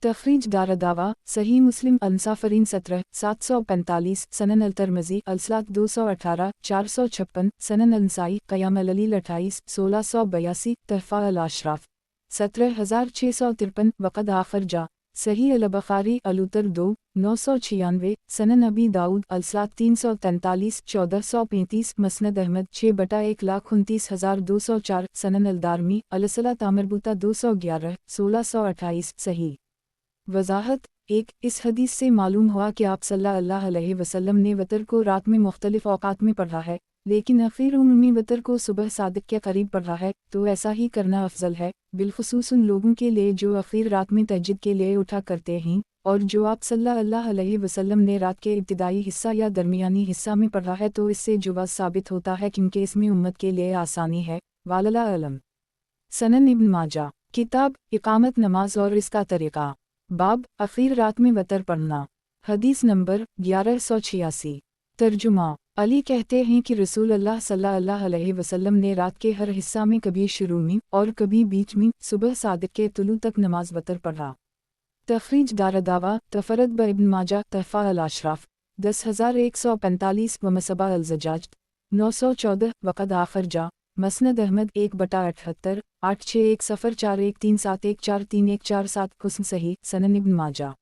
Speaker 1: तख़रीज दारदावा सही मुस्लिम अल-मुसाफ़िरीन 17 745 सनन अल-तिरमिज़ी अल-सलात 218 456 सनन अल-नसाई क़याम अल-लैल 28 1682 तहफ़ा अल-अशराफ 17653 वक़द आखिर जा सही अल-बुख़ारी अल-उतर 2 996 सनन अबी दाऊद अल-सलात 343 1435 मसनद अहमद 6/1,29,204 सनन अल-दारमी अल-सलात अमरबूता 211 1628 सही। वज़ाहत। एक इस हदीस से मालूम हुआ कि आप सल्लल्लाहु अलैहि वसल्लम ने वतर को रात में मुख्तलिफ औक़ात में पढ़ा है, लेकिन आखिर उम्मी वतर को सुबह सादिक के करीब पढ़ा है, तो ऐसा ही करना अफजल है, बिलखुसूस उन लोगों के लिए जो आखिर रात में तहज्जुद के लिए उठा करते हैं और जो आप सल्लल्लाहु अलैहि वसल्लम ने रात के इब्तिदाई हिस्सा या दरमियानी हिस्सा में पढ़ा है, तो इससे जवाज़ साबित होता है क्योंकि इसमें उम्मत के लिए आसानी है। वाल्लाहु आलम। सनन इब्न माजा किताब इक़ामत नमाज और इसका तरीक़ा। बाब आखिर रात में वतर पढ़ना। हदीस नंबर 1186। तर्जुमा। अली कहते हैं कि रसूल अल्लाह सल्लल्लाहु अलैहि वसल्लम ने रात के हर हिस्सा में कभी शुरू में और कभी बीच में सुबह सादिक के तुलू तक नमाज वतर पढ़ा। तख़रीज दारदावा तफ़रद ब इब्न माजा तहफ़ा अल-अशराफ 10145 व मसबा अल-ज़जाज 914 वक़द आखिर जा मसनद अहमद 1/78 861041371431447 हुस्न सही। सनन इब्न माजा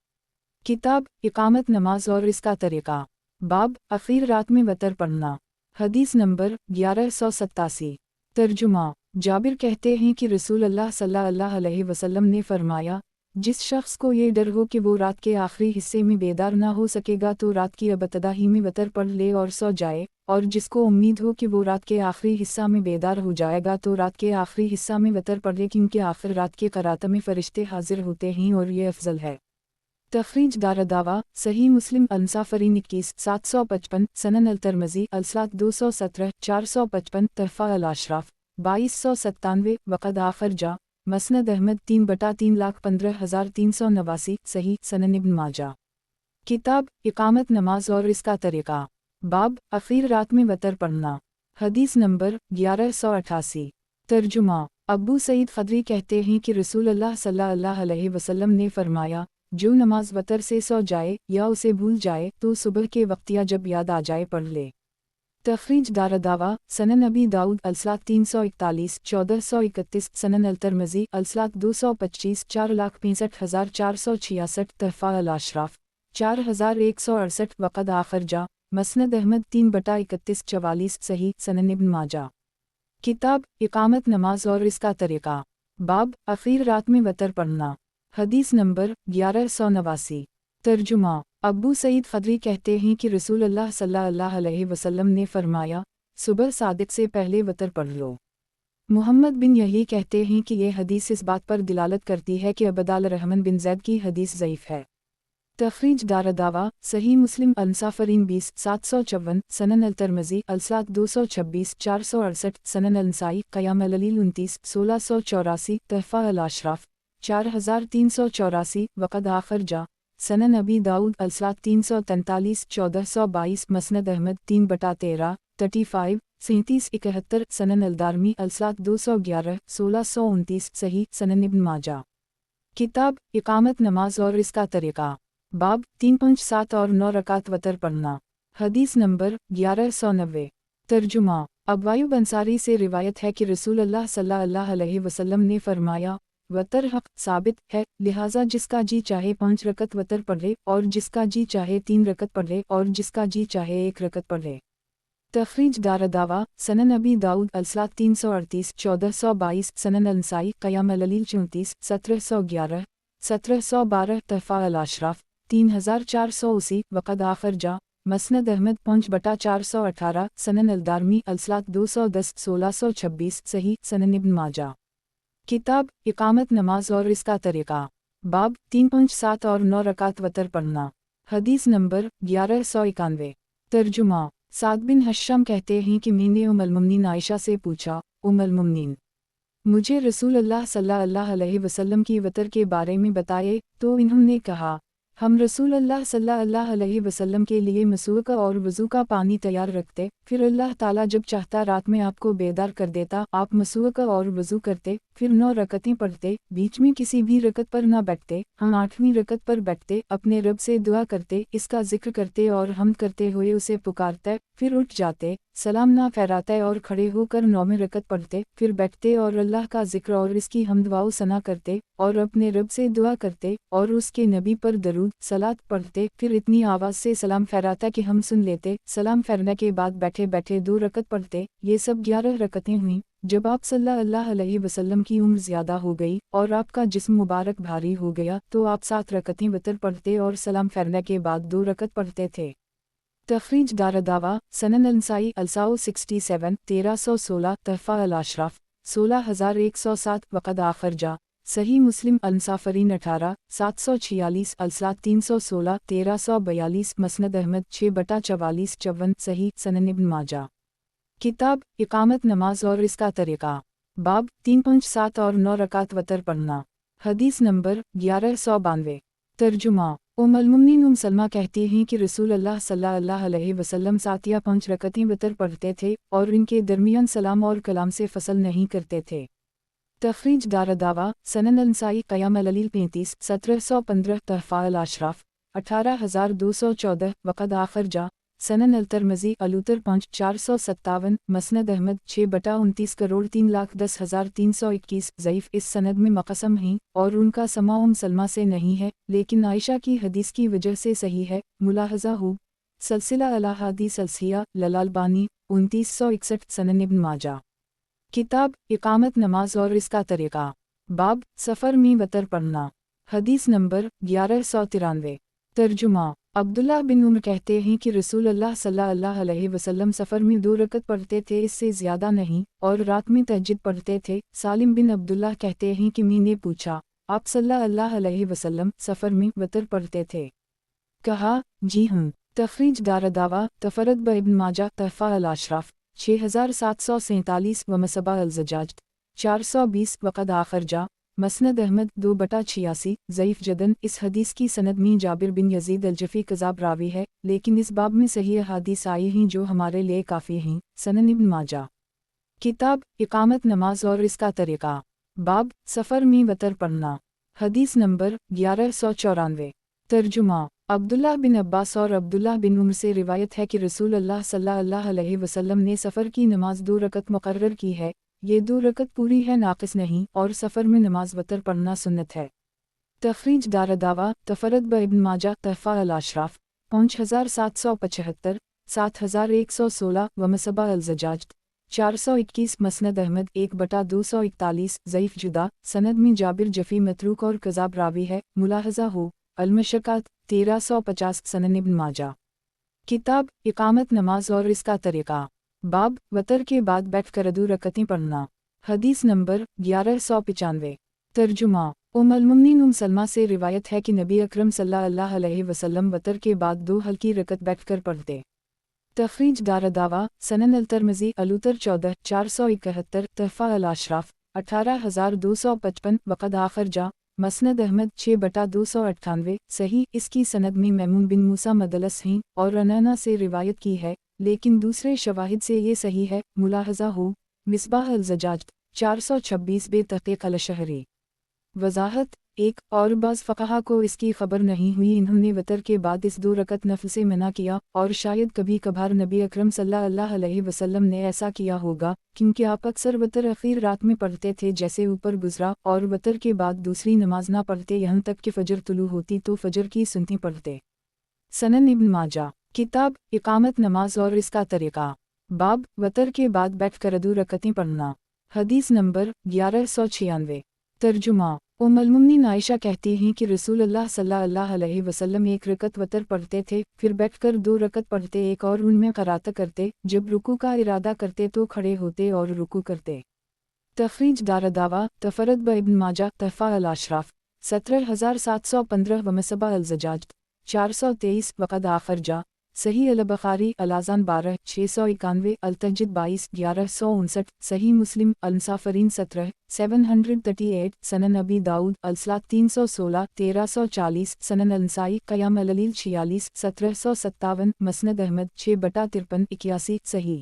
Speaker 1: किताब इक़ामत नमाज और इसका तरीक़ा। बाब आखिर रात में वतर पढ़ना। हदीस नंबर 1187। तर्जुमा। जाबिर कहते हैं कि रसूल अल्लाह सल्लल्लाहु अलैहि वसल्लम ने फरमाया जिस शख्स को ये डर हो कि वो रात के आखिरी हिस्से में बेदार ना हो सकेगा तो रात की इब्तिदा ही में वतर पढ़ ले और सो जाए, और जिसको उम्मीद हो कि वो रात के आखिरी हिस्सा में बेदार हो जाएगा तो रात के आखिरी हिस्सा में वतर पढ़ ले, क्योंकि आखिर रात के क़रात में फ़रिश्ते हाजिर होते हैं और ये अफजल है। तख़रीज दारदावा सही मुस्लिम अल-मुसाफ़िरीन 21 755 सनन अल-तिरमिज़ी अल-सलात 217 455 तहफ़ा अल-अशराफ 2297 वक़द आखिर जा मसनद अहमद 3/3,15,389 सही। सनन इब्न माजा किताब इक़ामत नमाज और इसका तरीक़ा। बाब आखिर रात में वतर पढ़ना। हदीस नंबर 1188। तर्जुमा। अबू सईद ख़दरी कहते हैं कि रसूल अल्लाह सल्लल्लाहु अलैहि वसल्लम ने फरमाया जो नमाज वतर से सो जाए या उसे भूल जाए तो सुबह के वक्त या जब याद आ जाए पढ़ ले। तखरीज दारदावा सनन अबी दाऊद अलसलात 341 1431 सनन अलतरमज़ी अलसलात 225 4,65,466 तहफ़ा अल-अशराफ 4168 वक़द आखिर जा मसनद अहमद 3/31 44 सही सनन इब्न माजा। किताब इकामत नमाज और इसका तरीक़ा। बाब आखिर रात में वतर पढ़ना। हदीस नंबर 1189। तर्जुमा अबू सईद खदरी कहते हैं कि रसूलुल्लाह सल्लल्लाहु अलैहि वसल्लम ने फरमाया, सुबह सादिक से पहले वतर पढ़ लो। मुहम्मद बिन यही कहते हैं कि ये हदीस इस बात पर दिलालत करती है कि अबदाल रहमान बिन ज़ैद की हदीस ज़ईफ़ है। तखरीज दारदावा सही मुस्लिम अनसाफरीन 20 754 सनन अल-तिरमिज़ी अलसलात 226 468 सनन अल-नसाई क़याम अल-अलील 29 1684 तहफ़ा अल-अशराफ 4384 वक़द आखिर जा सनन अबी दाऊद अलसलात 343 1422 मसनद अहमद 3/13 35 37 71 सनन अलदारमी अलसलात 211 1629 सही सनन इब्न माजा। किताब इकामत नमाज और इसका तरीक़ा। बाब 357 और 9 रकात वतर पढ़ना। हदीस नंबर 1190। तर्जुमा अबवायूब अंसारी से रिवायत है कि रसूलुल्लाह सल्लल्लाहु अलैहि वसल्लम ने फरमाया, वतर हक साबित है, लिहाजा जिसका जी चाहे 5 रकत वतर पढ़े और जिसका जी चाहे 3 रकत पढ़े और जिसका जी चाहे 1 रकत पढ़े। तखरीज दारदावा सनन अबी दाऊद अलसलात 338 1422 सनन अल-नसाई क़याम अल-अलील 34 1711 1712 तहफ़ा अल-अशराफ 3480 वक़द आखिर जा मसनद अहमद 5/418 सनन अलदारमी अलसलात 210 1626 सही सनन इब्न माजा। किताब इकामत नमाज और इसका तरीक़ा। बाब 357 और 9 रकात वतर पढ़ना। हदीस नंबर 1191। तर्जुमा साद बिन हश्शम कहते हैं कि मैंने उम्मुल-मुमिनीन आयशा से पूछा, उम्मुल-मुमिनीन मुझे रसूलुल्लाह सल्लल्लाहु अलैहि वसल्लम की वतर के बारे में बताए, तो इन्होंने कहा, हम रसूलुल्लाह सल्लल्लाहु अलैहि वसल्लम के लिए मसूक और वज़ू का पानी तैयार रखते, फिर अल्लाह ताला जब चाहता रात में आपको बेदार कर देता, आप मसूक और वज़ू करते, फिर 9 रकतें पढ़ते, बीच में किसी भी रकत पर न बैठते, हम 8वीं रकत पर बैठते, अपने रब से दुआ करते, इसका जिक्र करते और हम करते हुए उसे पुकारते, फिर उठ जाते, सलाम ना फहराते और खड़े होकर 9वीं रकत पढ़ते, फिर बैठते और अल्लाह का जिक्र और इसकी हम्द व सना करते और अपने रब से दुआ करते और उसके नबी पर दरूद सलात पढ़ते, फिर इतनी आवाज़ से सलाम फहराता कि हम सुन लेते, सलाम फहरने के बाद बैठे बैठे 2 रकत पढ़ते। ये सब 11 रकतें हुईं। जब आप सल्लल्लाहु अलैहि वसल्लम की उम्र ज़्यादा हो गई और आपका जिस्म मुबारक भारी हो गया, तो आप 7 रकतें वतर पढ़ते और सलाम फहरने के बाद 2 रकत पढ़ते थे। तखरीज दारदावा सनन अल-नसाई अलसाओ 67 1316 तहफ़ा अल-अशराफ 16107 वक़द आखिर जा सही मुस्लिम अनसाफरीन 18 746 अलसलात 316 1342 मसनद अहमद 6/44 54 सही सनन इब्न माजा। किताब इकामत नमाज और इसका तरीक़ा। बाब 357 और 9 रकात वतर पढ़ना। हदीस नंबर 1192। तर्जुमा उम्मुल-मुमिनीन सलमा कहती हैं कि रसूलुल्लाह सल्लल्लाहु अलैहि वसल्लम 7 या 5 रकतें वतर पढ़ते थे और इनके दरमियान सलाम और कलाम से फसल नहीं करते थे। तखरीज दारदावा सनन अल-नसाई क़याम अल-अलील 35 1715 तहफ़ा अल-अशराफ 18214 वक़द आखिर जा सनन अल-तिरमिज़ी अलूतर 5 457 मसनद अहमद 6/29 करोड़ 3,10,321 ज़ईफ़ इस सनद में मक़सम हैं और उनका समा सलमा से नहीं है, लेकिन आयशा की हदीस की वजह से सही है। मुलाहज़ा हो सलसिला अल-अहादीस सलसिया ललालबानी 2961 सनन इब्न माजा। किताब इकामत नमाज और इसका तरीक़ा। बाब सफ़र में वतर पढ़ना। हदीस नंबर 1193। तर्जुमा अब्दुल्लाह बिन उमर कहते हैं कि रसूलुल्लाह सल्लल्लाहु अलैहि वसल्लम सफ़र में 2 रकत पढ़ते थे, इससे ज़्यादा नहीं, और रात में तहज्जुद पढ़ते थे। सालिम बिन अब्दुल्लाह कहते हैं कि मैंने पूछा, आप सल्लल्लाहु अलैहि वसल्लम सफ़र में वतर पढ़ते थे? कहा, जी हाँ। तखरीज दारदावा तफरद ब इब्न माजा तहफ़ा अल-अशराफ 6747 व मसबा अल-ज़जाज 420 वक़द आखिर जा मसनद अहमद 2/86 ज़ईफ़ जदन। इस हदीस की सनद में जाबिर बिन यज़ीद अल-जफ़ी कज़ाब रावी है, लेकिन इस बाब में सही अहादीस आई हैं जो हमारे लिए काफ़ी हैं। सनन इब्न माजा। किताब इकामत नमाज और इसका तरीक़ा। बाब सफ़र में वतर पढ़ना। हदीस नंबर 1194। तर्जुमा अब्दुल्लाह बिन अब्बास और अब्दुल्लाह बिन उमर से रिवायत है कि रसूल अल्लाह सल्लल्लाहु अलैहि वसल्लम ने सफ़र की नमाज 2 रकत मुकर्रर की है, ये 2 रकत पूरी है नाक़िस नहीं, और सफ़र में नमाज वतर पढ़ना सुन्नत है। तखरीज दारदावा तफरद ब इब्न माजा तहफ़ा अल-अशराफ 5775 7116 व मसबा अल-ज़जाज 421 मसनद अहमद 1/241 ज़ईफ़ जुदा सनद में जाबिर जफ़ी मतरूक और कज़ाब रावी है। मुलाहज़ा हो अल-मशक्क़ात 1350 सनन इब्न माजा। किताब इक़ामत नमाज और इसका तरीक़ा। बाब वतर के बाद बैठ कर 2 रकतें पढ़ना। हदीस नंबर 1195। तर्जुमा उम्मुल सलमा से रिवायत है कि नबी अकरम सल्लल्लाहु अलैहि वसल्लम वतर के बाद 2 हल्की रकत बैठकर पढ़ते। तखरीज दारदावा सनन अल-तिरमिज़ी अलूतर 14 471 तहफ़ा अल-अशराफ 18255 वक़द आखर जा मसनद अहमद 6/298 सही। इसकी सनद में मैमून बिन मूसा मदलस हैं और अनाना से रिवायत की है, लेकिन दूसरे शवाहिद से ये सही है। मुलाहज़ा हो मिसबाह अल-ज़जाज 426 बे-तहक़ीक़ अल-शहरी। वज़ाहत 1 और बाज़ फ़क़हा को इसकी खबर नहीं हुई, इन्होंने वतर के बाद इस 2 रकत नफ़ल से मना किया, और शायद कभी कभार नबी अकरम सल्लल्लाहु अलैहि वसल्लम ने ऐसा किया होगा, क्योंकि आप अक्सर वतर आखिर रात में पढ़ते थे जैसे ऊपर गुज़रा, और वतर के बाद दूसरी नमाज ना पढ़ते यहाँ तक कि फ़जर तुलू होती तो फ़जर की सुन्नतें पढ़ते। सनन इब्न माजा। किताब इक़ामत नमाज और इसका तरीक़ा। बाब वतर के बाद बैठ कर 2 रकतें पढ़ना। हदीस नंबर 1196। तर्जुमा उम्मुल आयशा कहती हैं कि रसूलुल्लाह सल्लल्लाहु अलैहि वसल्लम 1 रकत वतर पढ़ते थे, फिर बैठकर 2 रकत पढ़ते, एक और उनमें क़रात करते, जब रुकू का इरादा करते तो खड़े होते और रुकू करते। तखरीज दारदावा तफरद ब इब्न माजा तहफ़ा अल-अशराफ 17715 व मसबा अल-ज़जाज 423 वक़द आखर जा सही अल-बुख़ारी अल-अज़ान 12 691 अल-तहज्जुद 22 1159 सही मुस्लिम अल-मुसाफ़िरीन 17 738 सनन अबी दाऊद अल-सलात 316 1340 सनन अल-नसाई क़याम अल-लैल 46 1757 मसनद अहमद 6/53 81 सही।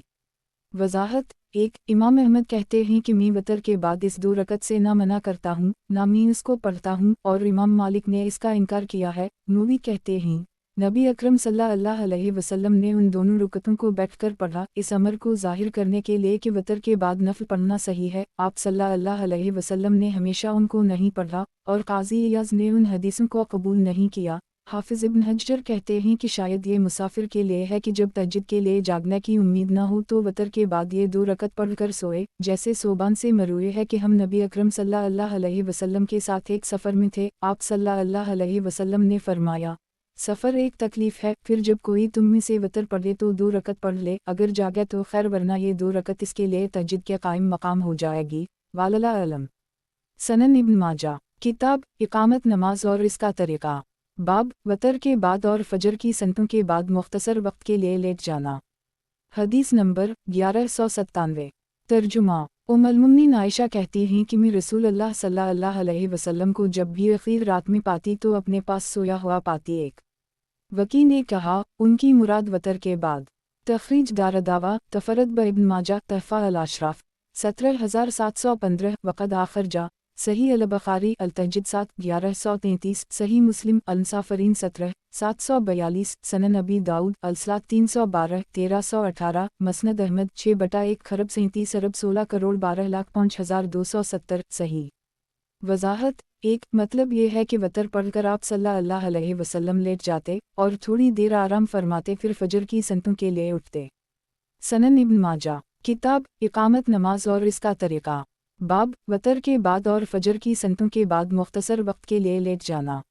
Speaker 1: वज़ाहत 1 इमाम अहमद कहते हैं कि मैं वतर के बाद इस 2 रकत से ना मना करता हूँ, ना मैं इसको पढ़ता हूँ, और इमाम मालिक ने इसका इनकार किया है। नूवी कहते हैं नबी अकरम सल्लल्लाहु अलैहि वसल्लम ने उन दोनों रुकतों को बैठकर पढ़ा, इस अमर को ज़ाहिर करने के लिए कि वतर के बाद नफ़ल पढ़ना सही है। आप सल्लल्लाहु अलैहि वसल्लम ने हमेशा उनको नहीं पढ़ा, और काज़ी इयाज़ ने उन हदीसों को कबूल नहीं किया। हाफिज़ इब्न हजर कहते हैं कि शायद ये मुसाफिर के लिए है कि जब तहज्जुद के लिए जागने की उम्मीद न हो तो वतर के बाद ये 2 रकत पढ़कर सोए। जैसे सोबान से मरूए है कि हम नबी अकरम सल्लल्लाहु अलैहि वसल्लम के साथ एक सफ़र में थे, आप सल्लल्लाहु अलैहि वसल्लम ने फरमाया सफ़र एक तकलीफ़ है, फिर जब कोई तुम में से वतर पढ़े तो 2 रकत पढ़ ले, अगर जागे तो खैर, वरना ये 2 रकत इसके लिए तहज्जुद के कायम मकाम हो जाएगी। वालला अलम। सनन इब्न माजा। किताब इक़ामत नमाज और इसका तरीक़ा। बाब वतर के बाद और फ़जर की सनतों के बाद मुख्तसर वक्त के लिए लेट जाना। हदीस नंबर 1197। तर्जुमा उम्मुल आयशा कहती हैं कि मैं रसूलुल्लाह सल्लल्लाहु अलैहि वसल्लम को जब भी आखिर रात में पाती तो अपने पास सोया हुआ पाती। एक वकी ने कहा उनकी मुराद वतर के बाद। तखरीज दारदावा तफरद ब इब्न माजा तहफ़ा अल-अशराफ 17715 वक़द आखर जा सही अल-बुख़ारी अल-तहज्जुद 7 1133 सही मुस्लिम अल-मुसाफ़िरीन 17 742 सनन अबी दाऊद अल-सलात 312 1318 मसनद अहमद 6/1 खरब 37 अरब 16 करोड़ 12,05,270 सही। वज़ाहत 1 मतलब ये है कि वतर पढ़कर आप सल्लल्लाहु अलैहि वसल्लम लेट जाते और थोड़ी देर आराम फरमाते, फिर फ़जर की सनतों के लिए उठते। सनन इब्न माजा। किताब इक़ामत नमाज और इसका तरीक़ा। बाब वतर के बाद और फ़जर की सनतों के बाद मुख्तसर वक्त के लिए लेट जाना।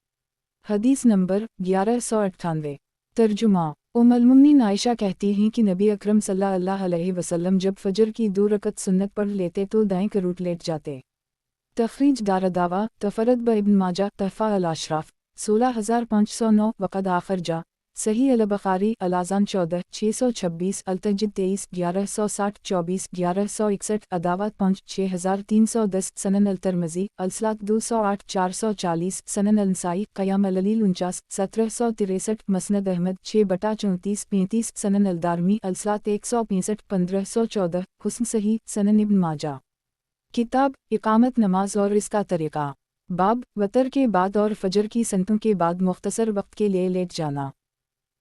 Speaker 1: हदीस नंबर 1198। तर्जुमा उम्मुल आयशा कहती हैं कि नबी अकरम सल्लल्लाहु अलैहि वसल्लम जब फ़जर की 2 रकत सुन्नत पढ़ लेते तो दाएं करूट लेट जाते। तखरीज दारदावा तफरद ब इब्न माजा तहफ़ा अल-अशराफ 16509 वक़द आखर जा सही अल-बुख़ारी अल-अज़ान 14 626 अल-तहज्जुद 23 1160 24 1161 अदावत 5 6310 सनन अल-तिरमिज़ी अल-सलात 208 440 सनन अल-नसाई क़याम अल-लैल 49 1763 मसनद अहमद 6/34 35 सनन अल-दारमी अल-सलात 165 1514 हुस्न सही। सनन इब्न माजा। किताब इक़ामत नमाज और इसका तरीक़ा। बाब वतर के बाद और फजर की सनतों के बाद मुख्तसर वक्त के लिए लेट जाना।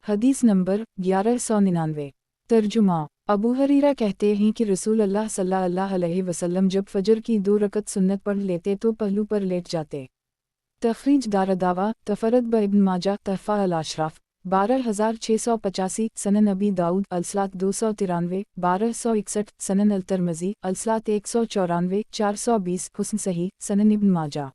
Speaker 1: हदीस नंबर 1199। तर्जुमा। अबू हरीरा कहते हैं कि रसूल अल्लाह सल्लल्लाहु अलैहि वसल्लम जब फजर की 2 रकत सुन्नत पढ़ लेते तो पहलू पर लेट जाते। तखरीज दारदावा तफरद ब इब्न माजा तहफ़ा अल अशराफ 12685 सनन नबी दाऊद अलसलात 293 1261 सनन अल तरमज़ी अलसलात 194 420 हुस्न सही सनन इब्न माजा।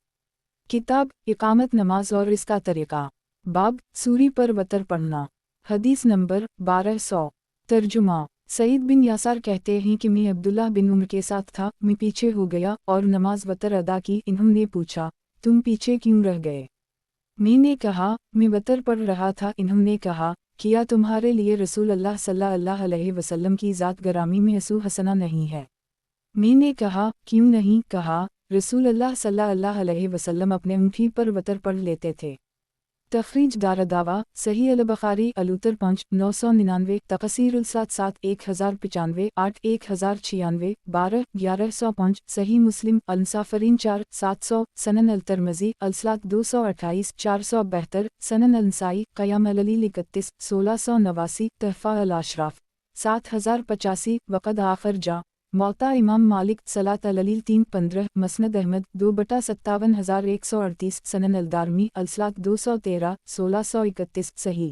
Speaker 1: किताब इकामत नमाज और इसका तरीक़ा। बाब सूरी पर वतर पढ़ना। हदीस नंबर 1200। तर्जुमा। सईद बिन यासार कहते हैं कि मैं अब्दुल्लाह बिन उम्र के साथ था, मैं पीछे हो गया और नमाज वतर अदा की। इन्होंने पूछा, तुम पीछे क्यों रह गए? मैंने कहा, मैं वतर पढ़ रहा था। इन्होंने कहा, क्या तुम्हारे लिए रसूल अल्लाह सल्लल्लाहु अलैहि वसल्लम की ज़ात गरामी में असू हसना नहीं है? मैंने कहा, क्यों नहीं? कहा, रसूल अल्लाह सल्लल्लाहु अलैहि वसल्लम अपने ऊँटी पर वतर पढ़ लेते थे। तखरीज दारदावा सही अल बुखारी अलूतर 5 999 तकसीरुल सात 7 1095 8 1096 12 1105 सही मुस्लिम अलसाफरीन 4 700 सनन अल तरमज़ी अलसलात 228 472 सनन अल नसाई क़याम अल अलील 31 1689 तहफ़ा अल अशराफ 7085 वक़द आखर जा मौता इमाम मालिक सलात अल-अलील 315 मसनद अहमद 2/57138 सनन अल दारमी अलसलात 213 1631 सही।